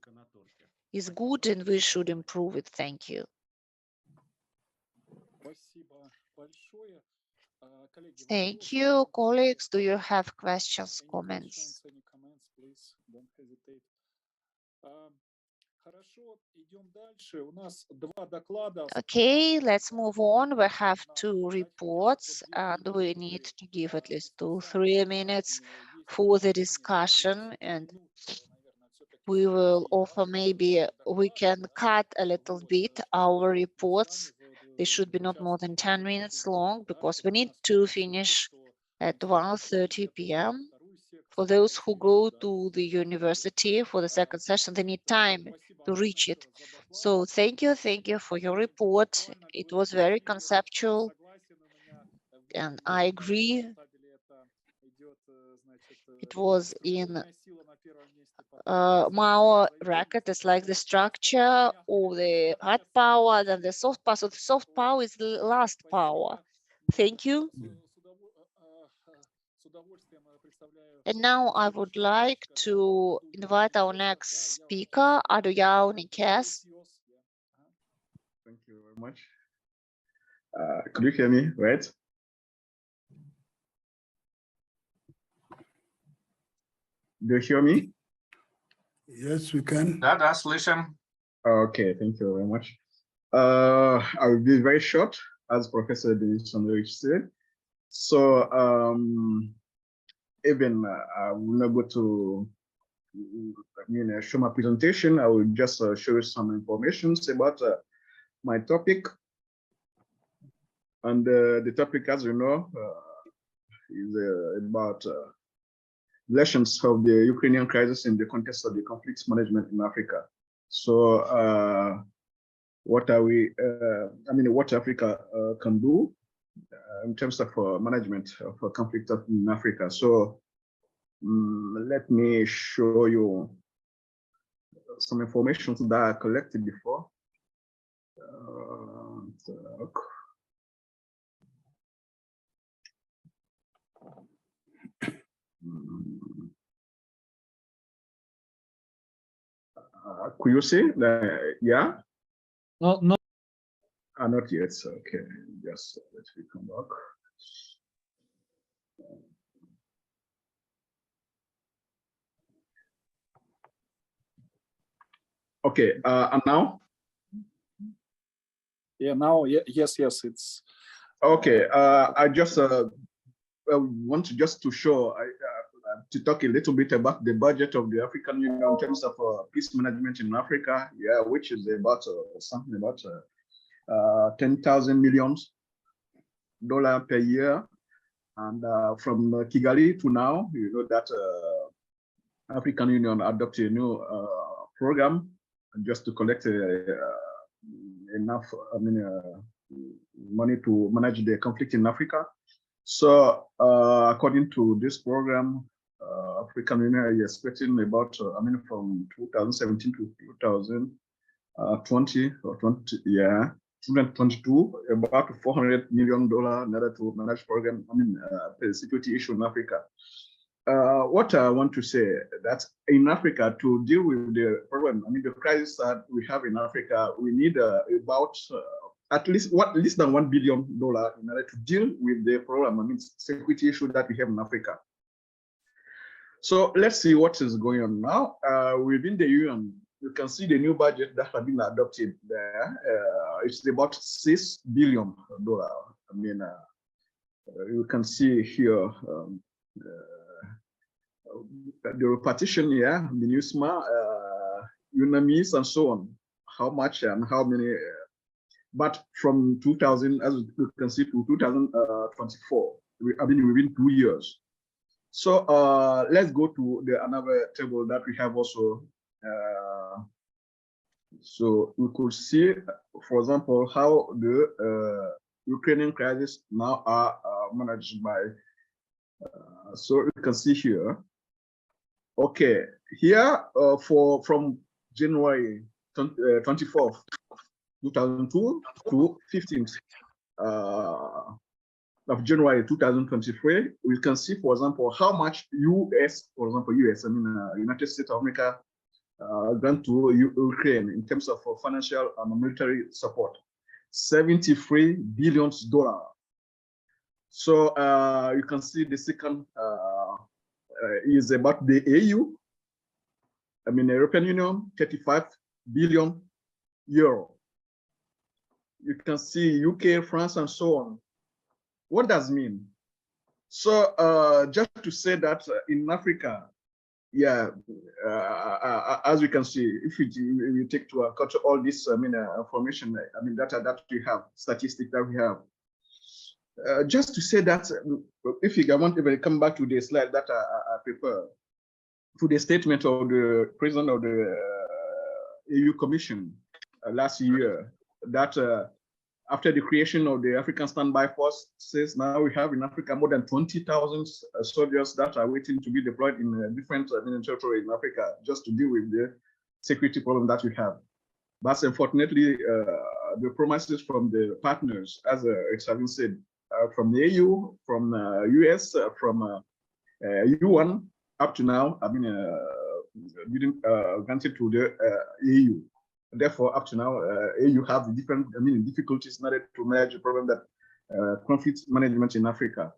[SPEAKER 8] is good and we should improve it. Thank you. Thank you, colleagues. Do you have questions, comments? Okay, let's move on. We have 2 reports and we need to give at least 2-3 minutes for the discussion, and we will offer, maybe we can cut a little bit our reports. They should be not more than 10 minutes long, because we need to finish at 1:30 p.m. For those who go to the university for the second session, they need time to reach it. So thank you for your report. It was very conceptual, and I agree It was in Mao record is like the structure of the hard power, then the soft power. So the soft power is the last power. Thank you. And now I would like to invite our next speaker, Aduyao Nikes.
[SPEAKER 5] Thank you very much. Could you hear me, right? Do you hear me?
[SPEAKER 2] Yes, we can.
[SPEAKER 4] That's listen.
[SPEAKER 5] Okay, thank you very much. I will be very short, as Professor Denis A said. So, even I will not go to show my presentation. I will just show you some information about my topic. And the topic, as you know, is about lessons of the Ukrainian crisis in the context of the conflict management in Africa. So, what are we? What Africa can do in terms of management of a conflict in Africa. So, let me show you some information that I collected before. Could you see that? Yeah?
[SPEAKER 9] No.
[SPEAKER 5] Not yet. Okay, just let me come back. Okay, and now?
[SPEAKER 3] Yeah, now, yes, it's
[SPEAKER 5] okay. I just want to show, to talk a little bit about the budget of the African Union in terms of peace management in Africa. Yeah, which is about something about $10,000 million per year. And from Kigali to now, you know that African Union adopted a new program just to collect enough money to manage the conflict in Africa. So according to this program, African Union is expecting about, from 2017 to 2020 or 2022, about $400 million in order to manage program, the security issue in Africa. What I want to say that in Africa, to deal with the problem, the crisis that we have in Africa, we need about at least less than $1 billion in order to deal with the problem, security issue that we have in Africa. So let's see what is going on now. Within the UN, you can see the new budget that has been adopted there. It's about $6 billion. You can see here the repartition, MINUSMA, UNAMIS, and so on. How much and how many? But from 2000, as you can see, to 2024, within 2 years. So let's go to another table that we have also. So we could see, for example, how the Ukrainian crisis now are managed by. So you can see here. Okay, here from January 24th, 2002 to 15th of January 2023, we can see, for example, how much United States of America grant to Ukraine in terms of financial and military support, $73 billion. So you can see the second is about the EU, European Union, 35 billion euro. You can see UK, France, and so on. What does it mean? So just to say that in Africa, as we can see, if you take to account all this, information, data that we have, statistics that we have, just to say that, if you want to come back to the slide that I prefer, to the statement of the president of the EU Commission last year, that after the creation of the African Standby Forces, now we have in Africa more than 20,000 soldiers that are waiting to be deployed in different territories in Africa just to deal with the security problem that we have. But unfortunately, the promises from the partners, as it's having said, from the AU, from US, from UN, up to now, I mean, granted to the EU. Therefore, up to now, AU have different, difficulties needed to manage the problem that conflict management in Africa.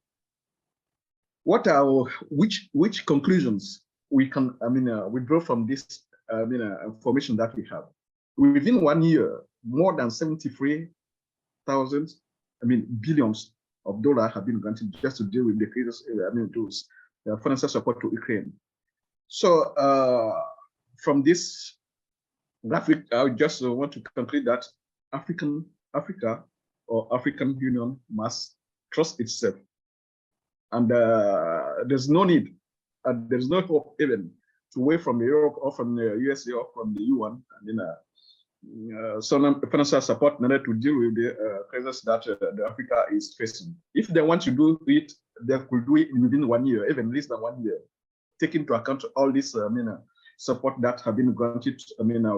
[SPEAKER 5] What are which conclusions we can, withdraw from this, information that we have? Within 1 year, more than 73,000, billions of dollars have been granted just to deal with the crisis, those financial support to Ukraine. So from this graphic, I just want to conclude that Africa or African Union must trust itself, and there's no need, and there's no hope even to wait from Europe or from the USA or from the UN, and some financial support in order to deal with the crisis that Africa is facing. If they want to do it, they could do it within 1 year, even less than 1 year, taking into account all this support that have been granted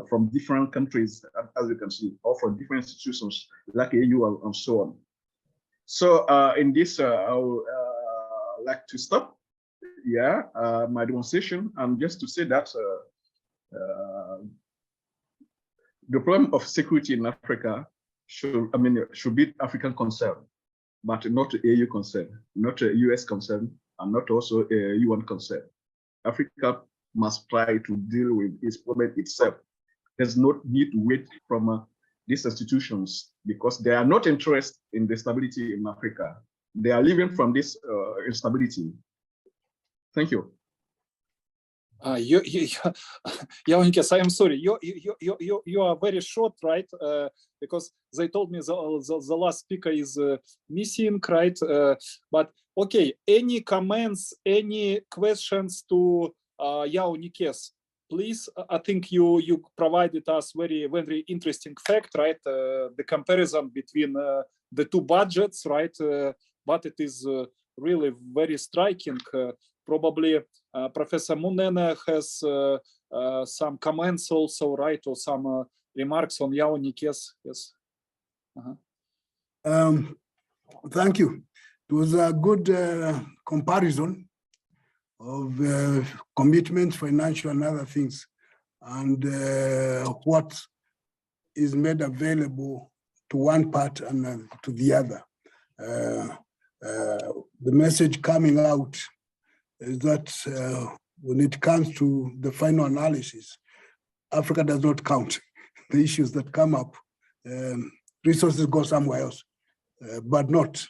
[SPEAKER 5] from different countries, as you can see, or from different institutions like AU and so on. So in this, I would like to stop my demonstration, and just to say that the problem of security in Africa should be African concern, but not AU concern, not a US concern, and not also a UN concern. Africa must try to deal with its problem itself. There's no need to wait from these institutions, because they are not interested in the stability in Africa. They are living from this instability. Thank you.
[SPEAKER 3] Yaonikes, I am sorry. You are very short, right? Because they told me the last speaker is missing, right? But okay, any comments, any questions to Yaonikes? Please, I think you provided us very interesting fact, right? The comparison between the two budgets, right? But it is really very striking. Probably Professor Munene has some comments also, right, or some remarks on Yaonikes. Yes.
[SPEAKER 2] Thank you. It was a good comparison of commitments, financial and other things, and what is made available to one part and to the other. The message coming out is that when it comes to the final analysis, Africa does not count. The issues that come up, resources go somewhere else, but not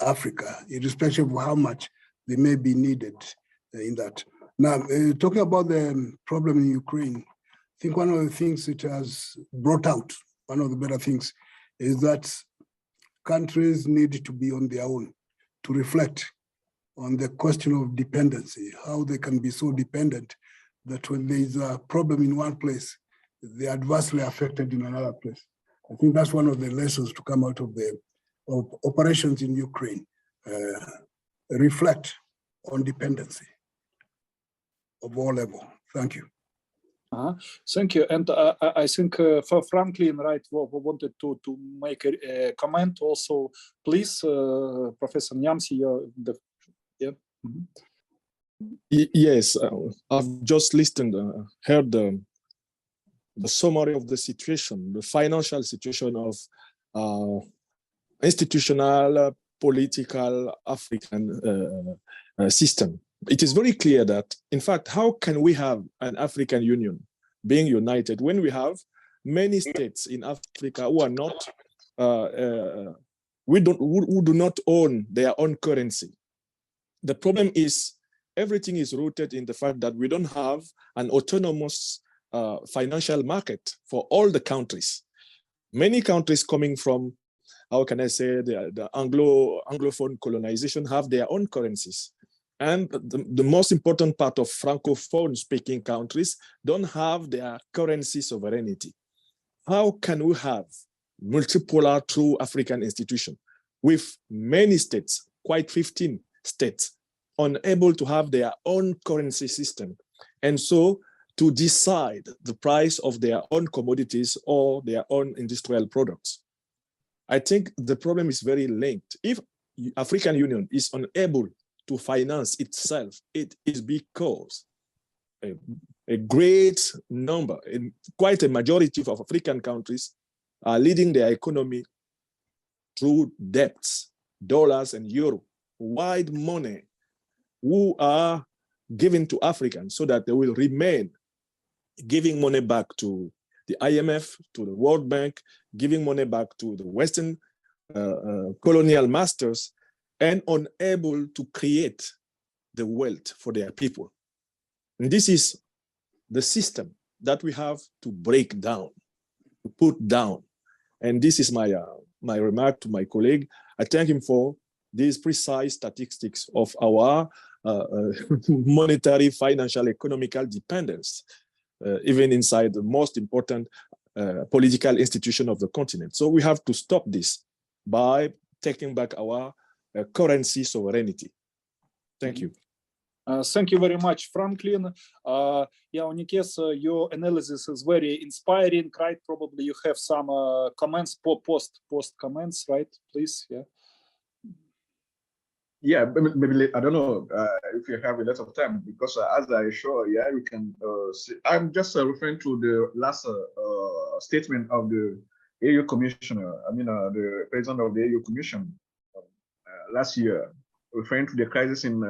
[SPEAKER 2] Africa, irrespective of how much they may be needed in that. Now, talking about the problem in Ukraine, I think one of the things it has brought out, one of the better things, is that countries need to be on their own to reflect on the question of dependency, how they can be so dependent that when there is a problem in one place, they are adversely affected in another place. I think that's one of the lessons to come out of the operations in Ukraine. Reflect on dependency of all levels. Thank you.
[SPEAKER 3] Thank you. And I think for Franklin, right, wanted to make a comment also. Please, Professor Nyamsi, yeah.
[SPEAKER 14] Yes, I've just listened, heard the summary of the situation, the financial situation of institutional, political African system. It is very clear that, in fact, how can we have an African Union being united when we have many states in Africa who are not, who do not own their own currency? The problem is everything is rooted in the fact that we don't have an autonomous financial market for all the countries. Many countries coming from, how can I say, the Anglophone colonization have their own currencies. And the most important part of Francophone speaking countries don't have their currency sovereignty. How can we have multipolar true African institution with many states, quite 15 states, unable to have their own currency system. And so to decide the price of their own commodities or their own industrial products. I think the problem is very linked. If African Union is unable to finance itself, it is because a great number, quite a majority of African countries are leading their economy through debts, dollars and euro, wide money, who are given to Africans so that they will remain giving money back to the IMF, to the World Bank, giving money back to the Western colonial masters, and unable to create the wealth for their people. And this is the system that we have to break down, to put down. And this is my my remark to my colleague. I thank him for these precise statistics of our monetary, financial, economical dependence, even inside the most important political institution of the continent. So we have to stop this by taking back our currency sovereignty. Thank you.
[SPEAKER 3] Thank you very much, Franklin. Unikes, your analysis is very inspiring, right? Probably you have some comments, post comments, right? Please, yeah.
[SPEAKER 5] Yeah, maybe I don't know if you have a lot of time, because as I show, yeah, we can see. I'm just referring to the last statement of the AU Commissioner, the President of the AU Commission last year, referring to the crisis in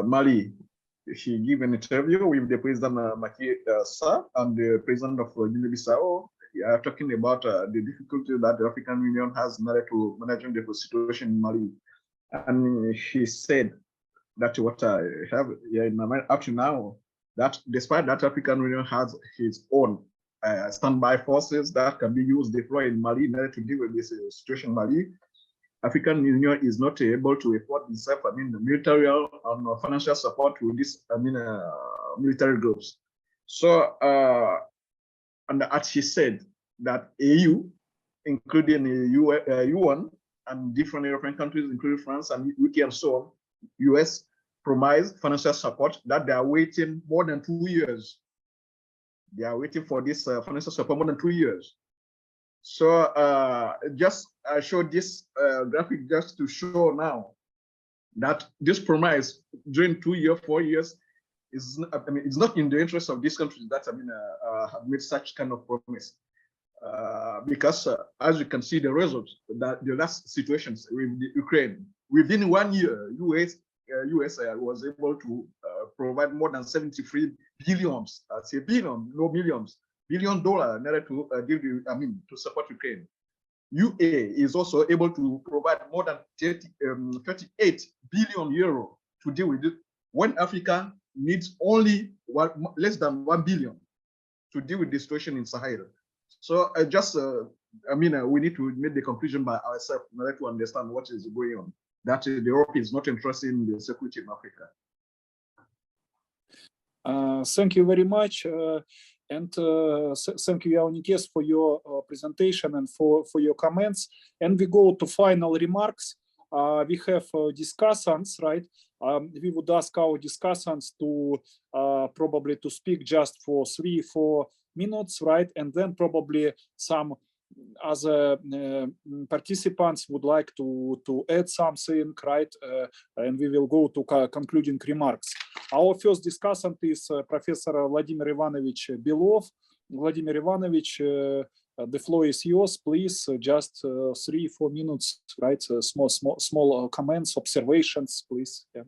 [SPEAKER 5] Mali. She gave an interview with the President Macky Sall and the President of Guinea-Bissau, talking about the difficulty that the African Union has in order to manage the situation in Mali. And she said that what I have in my mind up to now, that despite that African Union has its own standby forces that can be used, deployed in Mali in order to deal with this situation in Mali, African Union is not able to afford itself, the military and financial support to this, military groups. So, and as she said, that AU, including the UN and different European countries, including France and UK and so on, US promised financial support that they are waiting more than 2 years. They are waiting for this financial support more than 2 years. So I showed this graphic just to show now that this promise during 2 years, 4 years is, it's not in the interest of these countries that have made such kind of promise. Because as you can see, the results, that the last situations with Ukraine, within 1 year, US was able to provide more than 73 billions, say billion, no millions, $1 billion in order to give you, to support Ukraine. UA is also able to provide more than 38 billion euro to deal with it, when Africa needs only less than 1 billion to deal with the situation in Sahel. So we need to make the conclusion by ourselves in order to understand what is going on, that Europe is not interested in the security in Africa.
[SPEAKER 3] Thank you very much. And thank you, Yaonikes, for your presentation and for your comments. And we go to final remarks. We have discussants, right? We would ask our discussants to probably to speak just for 3-4 minutes, right? And then probably some other participants would like to add something, right? And we will go to concluding remarks. Our first discussant is Professor Vladimir Ivanovich Belov. Vladimir Ivanovich, the floor is yours. Please, just 3-4 minutes, right? Small comments, observations, please. Yeah.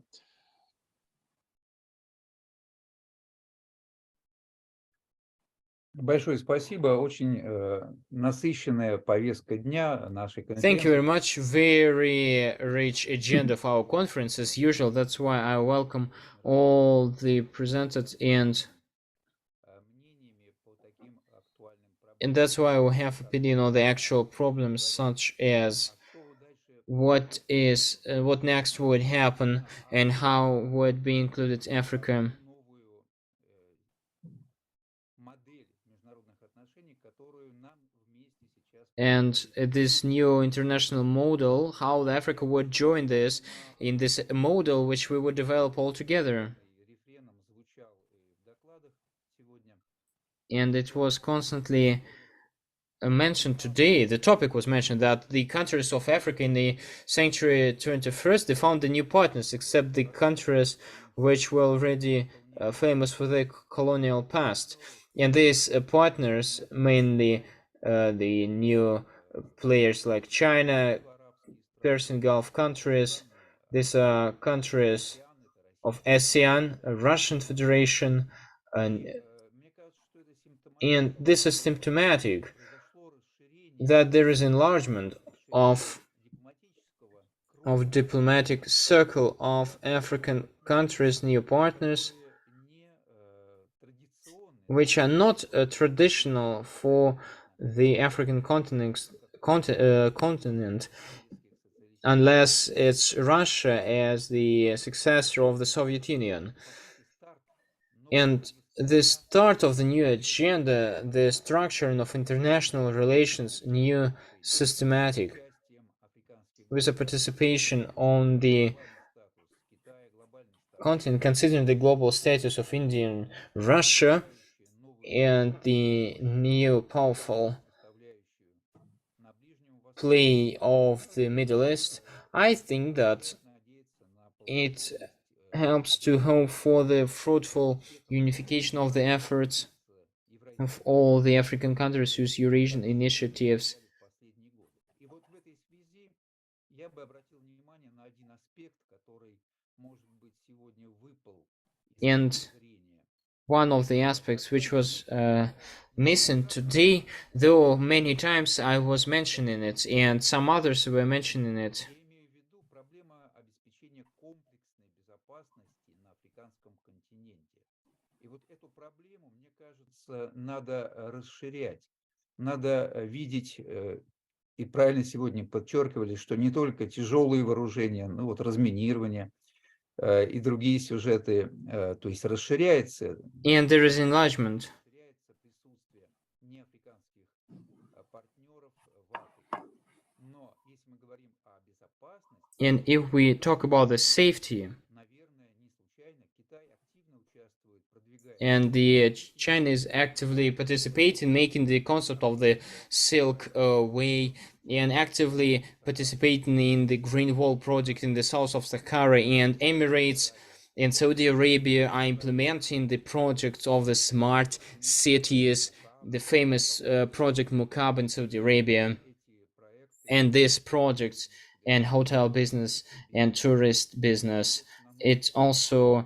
[SPEAKER 9] Большое спасибо. Очень насыщенная повестка дня нашей конференции.
[SPEAKER 1] Thank you very much. Very rich agenda of our conference as usual. That's why I welcome all the presenters and that's why we have opinion on the actual problems, such as what next would happen and how would be included Africa. and this new international model, how Africa would join this in this model which we would develop all together. And it was constantly mentioned today, the topic was mentioned, that the countries of Africa in the century 21st, they found the new partners, except the countries which were already famous for their colonial past. And these partners, mainly the new players like China, Persian Gulf countries, these are countries of ASEAN, Russian Federation, and this is symptomatic that there is enlargement of diplomatic circle of African countries, new partners, which are not traditional for the African continent, unless it's Russia as the successor of the Soviet Union. And the start of the new agenda, the structuring of international relations, new systematic, with a participation on the continent, considering the global status of India and Russia, and the new powerful play of the Middle East, I think that it helps to hope for the fruitful unification of the efforts of all the African countries whose Eurasian initiatives. And one of the aspects which was missing today, though many times I was mentioning it and some others were mentioning it,
[SPEAKER 9] надо расширять, надо видеть, и правильно сегодня подчеркивали, что не только тяжелые вооружения, но вот разминирование и другие сюжеты, то есть расширяется.
[SPEAKER 1] And there is enlargement. And if we talk about the safety, and the China is actively participating, making the concept of the Silk Way, and actively participating in the Green Wall project in the south of Sahara, and Emirates and Saudi Arabia are implementing the project of the smart cities, the famous project Mukab in Saudi Arabia, and these projects and hotel business and tourist business. It's also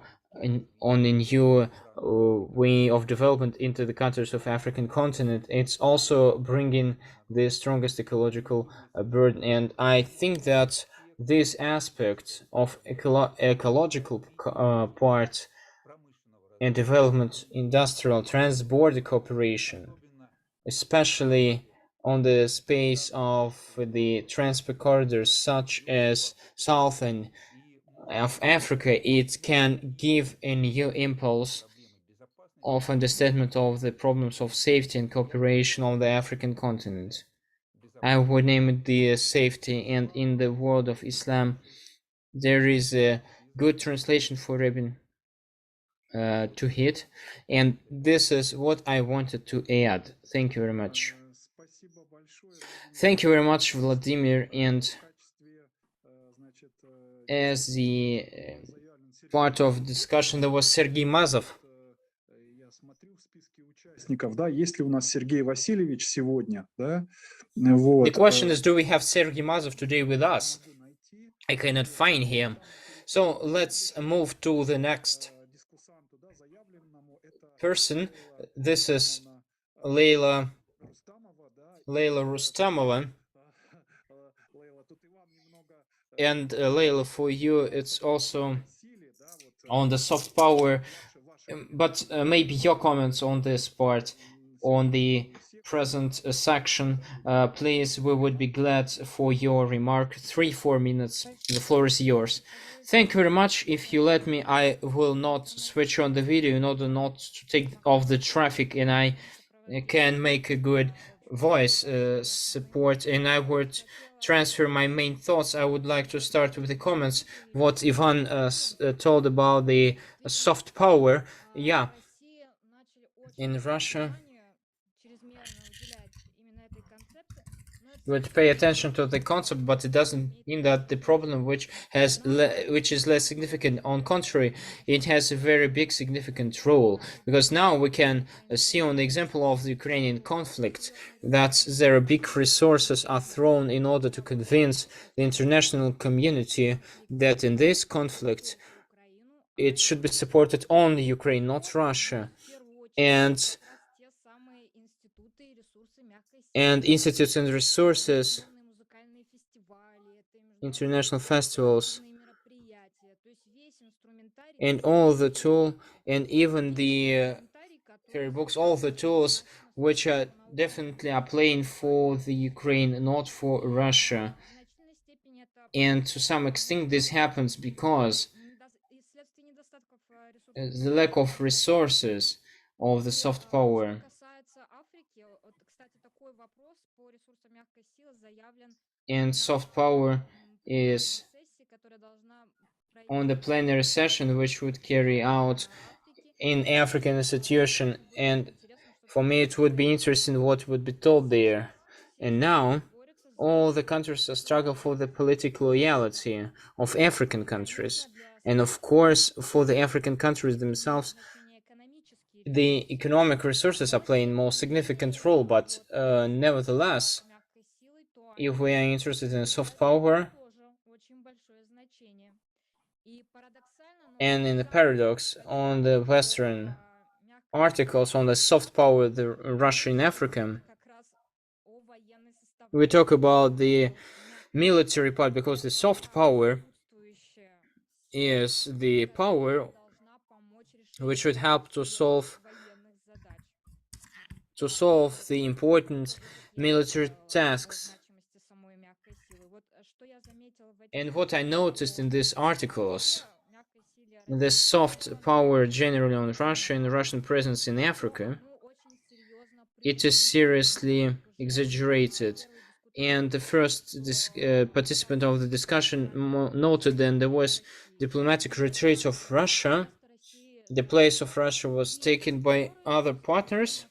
[SPEAKER 1] on a new way of development into the countries of African continent. It's also bringing the strongest ecological burden, and I think that this aspect of ecological part and development, industrial transborder cooperation, especially on the space of the transport corridors such as South and of Africa, it can give a new impulse of understanding of the problems of safety and cooperation on the African continent. I would name it the safety, and in the world of Islam, there is a good translation for Rabin to hit, and this is what I wanted to add. Thank you very much. Thank you very much, Vladimir, and as the part of discussion, there was Sergey Mazov.
[SPEAKER 3] Да, есть ли у нас Сергей Васильевич сегодня, да?
[SPEAKER 1] The question is, do we have Sergey Mazov today with us? I cannot find him. So let's move to the next person. This is Leila Rustamova. And Leila, for you, it's also on the soft power, but maybe your comments on this part, on the present section, please, we would be glad for your remark. 3-4 minutes, the floor is yours. Thank you very much. If you let me, I will not switch on the video in order not to take off the traffic, and I can make a good voice support, and I would transfer my main thoughts. I would like to start with the comments what Ivan told about the soft power. Yeah, in Russia would pay attention to the concept, but it doesn't mean that the problem which is less significant. On contrary, it has a very big significant role, because now we can see on the example of the Ukrainian conflict that there are big resources are thrown in order to convince the international community that in this conflict it should be supported only Ukraine, not Russia, and institutes and resources, international festivals, and all the tool, and even the fairy books, all the tools which are definitely are playing for the Ukraine, not for Russia. And to some extent this happens because the lack of resources of the soft power. And soft power is on the plenary session which would carry out in African institution, and for me it would be interesting what would be told there. And now all the countries struggle for the political loyalty of African countries, and of course for the African countries themselves the economic resources are playing more significant role, but nevertheless, if we are interested in soft power and in the paradox on the Western articles on the soft power of the Russia in Africa, we talk about the military part, because the soft power is the power which should help to solve the important military tasks. And what I noticed in these articles, the soft power generally on Russia and the Russian presence in Africa, it is seriously exaggerated. And the first participant of the discussion noted that there was diplomatic retreat of Russia. The place of Russia was taken by other partners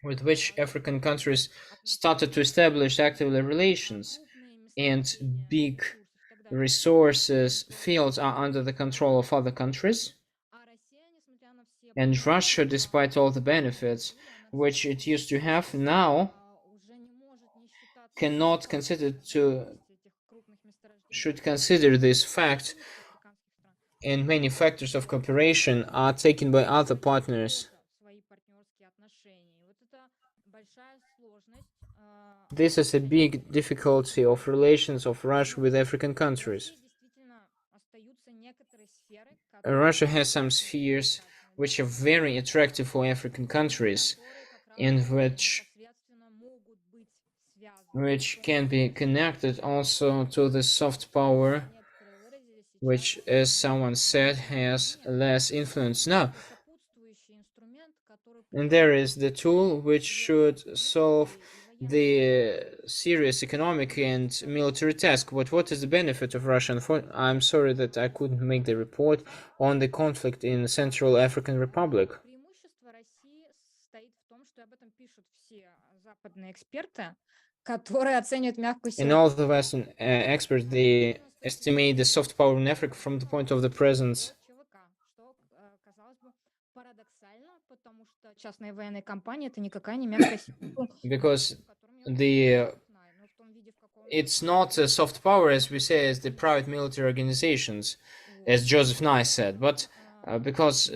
[SPEAKER 1] with which African countries started to establish actively relations, and big resources fields are under the control of other countries. And Russia, despite all the benefits which it used to have, now should consider this fact, and many factors of cooperation are taken by other partners. This is a big difficulty of relations of Russia with African countries. Russia has some spheres which are very attractive for African countries, and which can be connected also to the soft power, which, as someone said, has less influence now. And there is the tool which should solve the serious economic and military task. But what is the benefit of Russia? I'm sorry that I couldn't make the report on the conflict in the Central African Republic. And all the Western experts, they estimate the soft power in Africa from the point of the presence. Because it's not a soft power, as we say, as the private military organizations, as Joseph Nye said, but because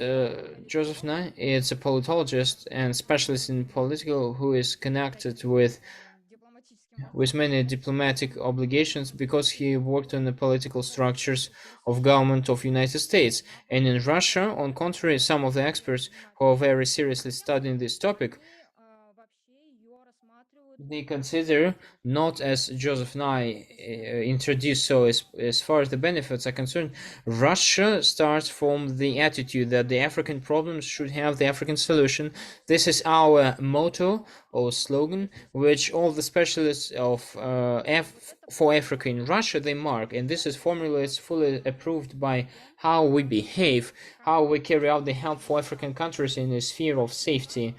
[SPEAKER 1] Joseph Nye is a politologist and specialist in political who is connected with many diplomatic obligations, because he worked on the political structures of government of United States. And in Russia, on contrary, some of the experts who are very seriously studying this topic, they consider, not as Joseph and I introduced, so as far as the benefits are concerned, Russia starts from the attitude that the African problems should have the African solution. This is our motto or slogan, which all the specialists of for Africa in Russia, they mark, and this is formula is fully approved by how we behave, how we carry out the help for African countries in the sphere of safety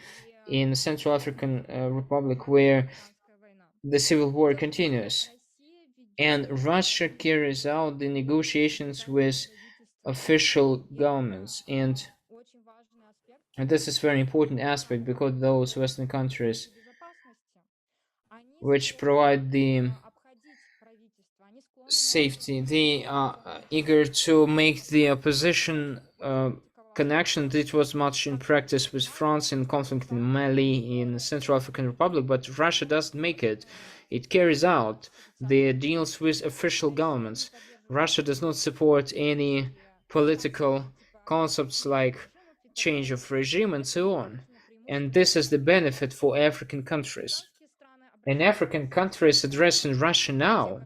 [SPEAKER 1] in Central African Republic, where the civil war continues, and Russia carries out the negotiations with official governments, and this is a very important aspect because those Western countries which provide the safety, they are eager to make the opposition connection. This was much in practice with France in conflict in Mali, in Central African Republic, but Russia doesn't make it. It carries out the deals with official governments. Russia does not support any political concepts like change of regime and so on. And this is the benefit for African countries. And African countries addressing Russia now,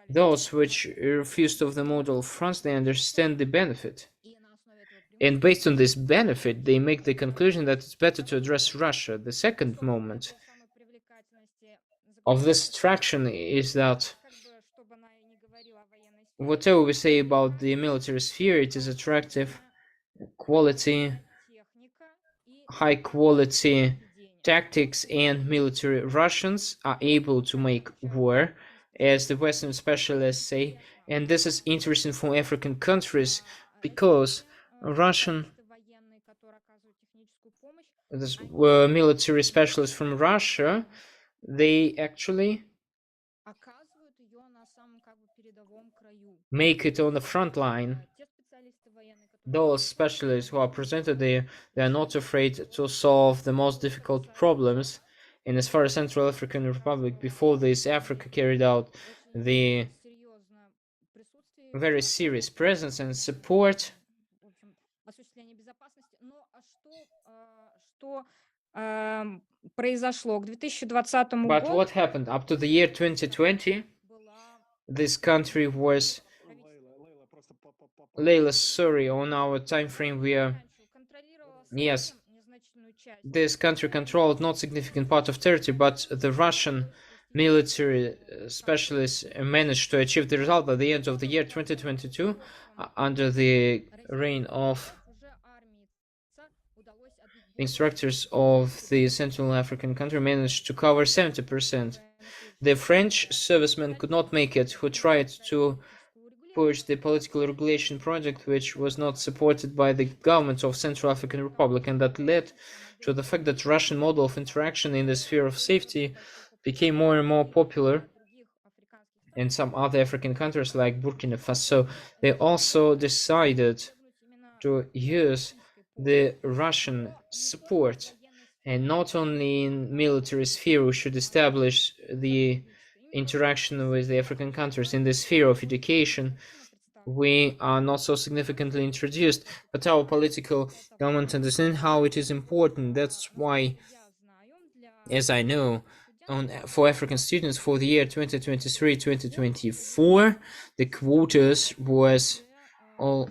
[SPEAKER 1] those which refused of the model of France, they understand the benefit. And based on this benefit, they make the conclusion that it's better to address Russia. The second moment of this attraction is that whatever we say about the military sphere, it is attractive, quality, high quality tactics and military. Russians are able to make war, as the Western specialists say, and this is interesting for African countries because Russian military specialists from Russia, they actually make it on the front line. Those specialists who are presented there, they are not afraid to solve the most difficult problems. And as far as Central African Republic, before this, Africa carried out the very serious presence and support. But what happened up to the year 2020? This country was, Leila, sorry, on our time frame we are, yes, this country controlled not significant part of territory, but the Russian military specialists managed to achieve the result at the end of the year 2022 under the reign of instructors of the Central African country, managed to cover 70%. The French servicemen could not make it, who tried to push the political regulation project, which was not supported by the government of Central African Republic, and that led to the fact that Russian model of interaction in the sphere of safety became more and more popular in some other African countries like Burkina Faso. They also decided to use the Russian support, and not only in military sphere we should establish the interaction with the African countries. In the sphere of education we are not so significantly introduced, but our political government understand how it is important. That's why, as I know, for African students for the year 2023-2024, the quotas was all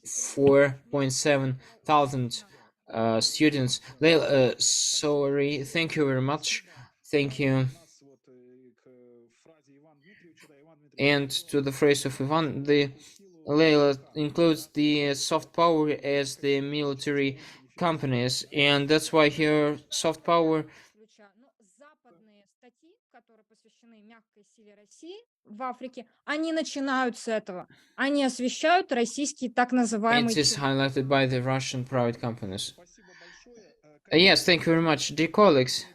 [SPEAKER 1] 4.7 thousand students. Sorry, thank you very much. Thank you. And to the phrase of Ivan, the Leila includes the soft power as the military companies, and that's why here soft power
[SPEAKER 16] в Африке, они начинают с этого. Они освещают российские так называемые...
[SPEAKER 1] It is highlighted by the Russian private companies. Yes, thank you very much. Dear colleagues,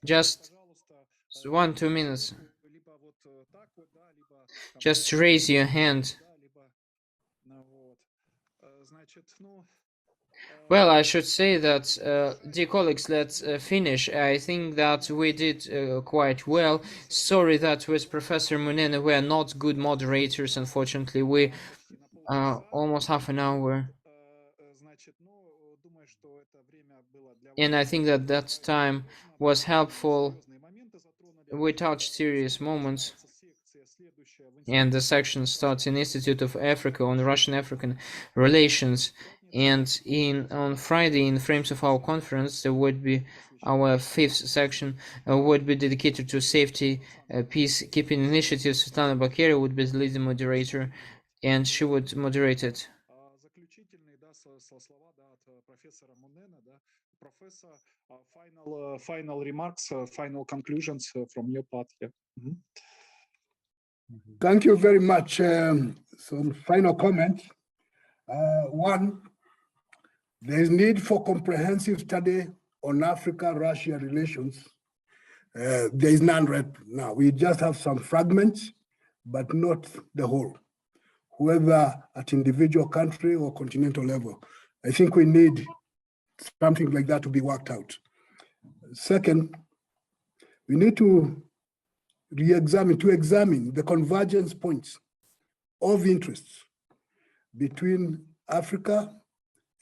[SPEAKER 1] just 1-2 minutes. Just raise your hand. Well, I should say that, dear colleagues, let's finish. I think that we did quite well. Sorry that with Professor Munene we are not good moderators, unfortunately. We almost half an hour. And I think that that time was helpful. We touched serious moments. And the section starts in Institute of Africa on Russian-African relations. And on Friday, in frames of our conference, there would be our fifth section would be dedicated to safety, peacekeeping initiatives. Svetlana Bakera would be the leading moderator, and she would moderate it.
[SPEAKER 3] Professor, final remarks, final conclusions from your part here.
[SPEAKER 2] Thank you very much. Some final comments. One, there is need for comprehensive study on Africa-Russia relations. There is none right now. We just have some fragments, but not the whole, whether at individual country or continental level. I think we need something like that to be worked out. Second, we need to examine the convergence points of interests between Africa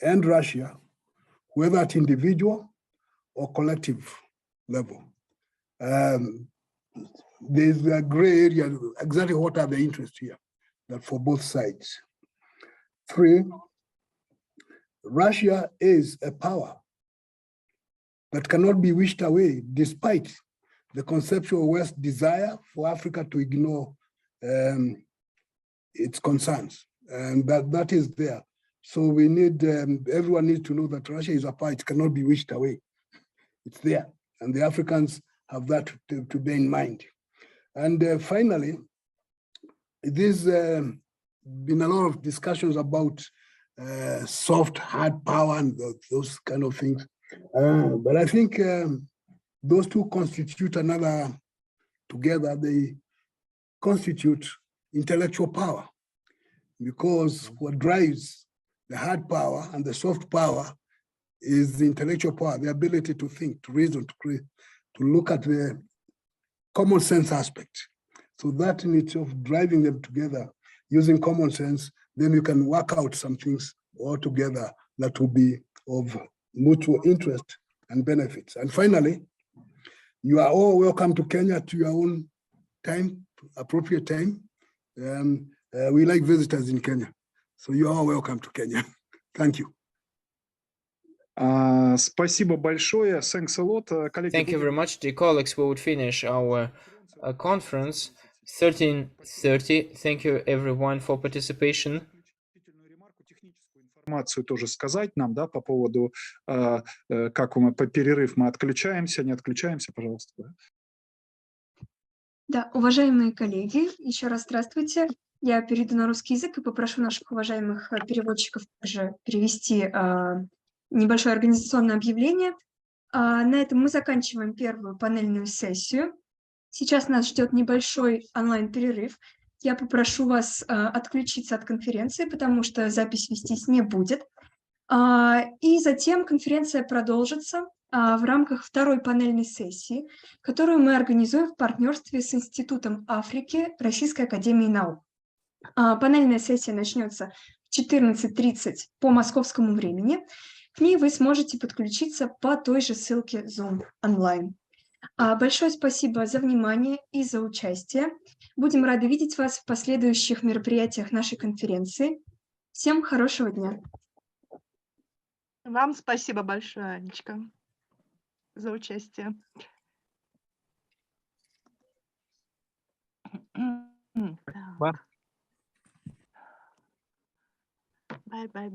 [SPEAKER 2] and Russia, whether at individual or collective level. There's a gray area, exactly what are the interests here, that for both sides. Three, Russia is a power that cannot be wished away despite the conceptual West desire for Africa to ignore its concerns, and that is there. So we need, everyone needs to know that Russia is a power, it cannot be wished away. It's there, and the Africans have that to bear in mind. And finally, there's been a lot of discussions about soft, hard power and those kind of things. But I think those two constitute another, together they constitute intellectual power, because what drives the hard power and the soft power is the intellectual power, the ability to think, to reason, to create, to look at the common sense aspect. So that in itself, driving them together, using common sense, then you can work out some things all together that will be of mutual interest and benefits. And finally, you are all welcome to Kenya to your own time, appropriate time. We like visitors in Kenya, so you are all welcome to Kenya. Thank you.
[SPEAKER 3] Спасибо большое. Thanks a lot.
[SPEAKER 1] Thank you very much, dear colleagues. We would finish our conference 13:30. Thank you everyone for participation.
[SPEAKER 3] Информацию тоже сказать нам, да, по поводу, как мы по перерыв мы отключаемся, не отключаемся, пожалуйста.
[SPEAKER 10] Да, уважаемые коллеги, еще раз здравствуйте. Я перейду на русский язык и попрошу наших уважаемых переводчиков также перевести небольшое организационное объявление. На этом мы заканчиваем первую панельную сессию. Сейчас нас ждет небольшой онлайн-перерыв. Я попрошу вас отключиться от конференции, потому что запись вестись не будет. И затем конференция продолжится в рамках второй панельной сессии, которую мы организуем в партнерстве с Институтом Африки Российской академии наук. Панельная сессия начнется в 14:30 по московскому времени. К ней вы сможете подключиться по той же ссылке Zoom онлайн. Большое спасибо за внимание и за участие. Будем рады видеть вас в последующих мероприятиях нашей конференции. Всем хорошего дня.
[SPEAKER 11] Вам спасибо большое, Анечка, за участие. Bye.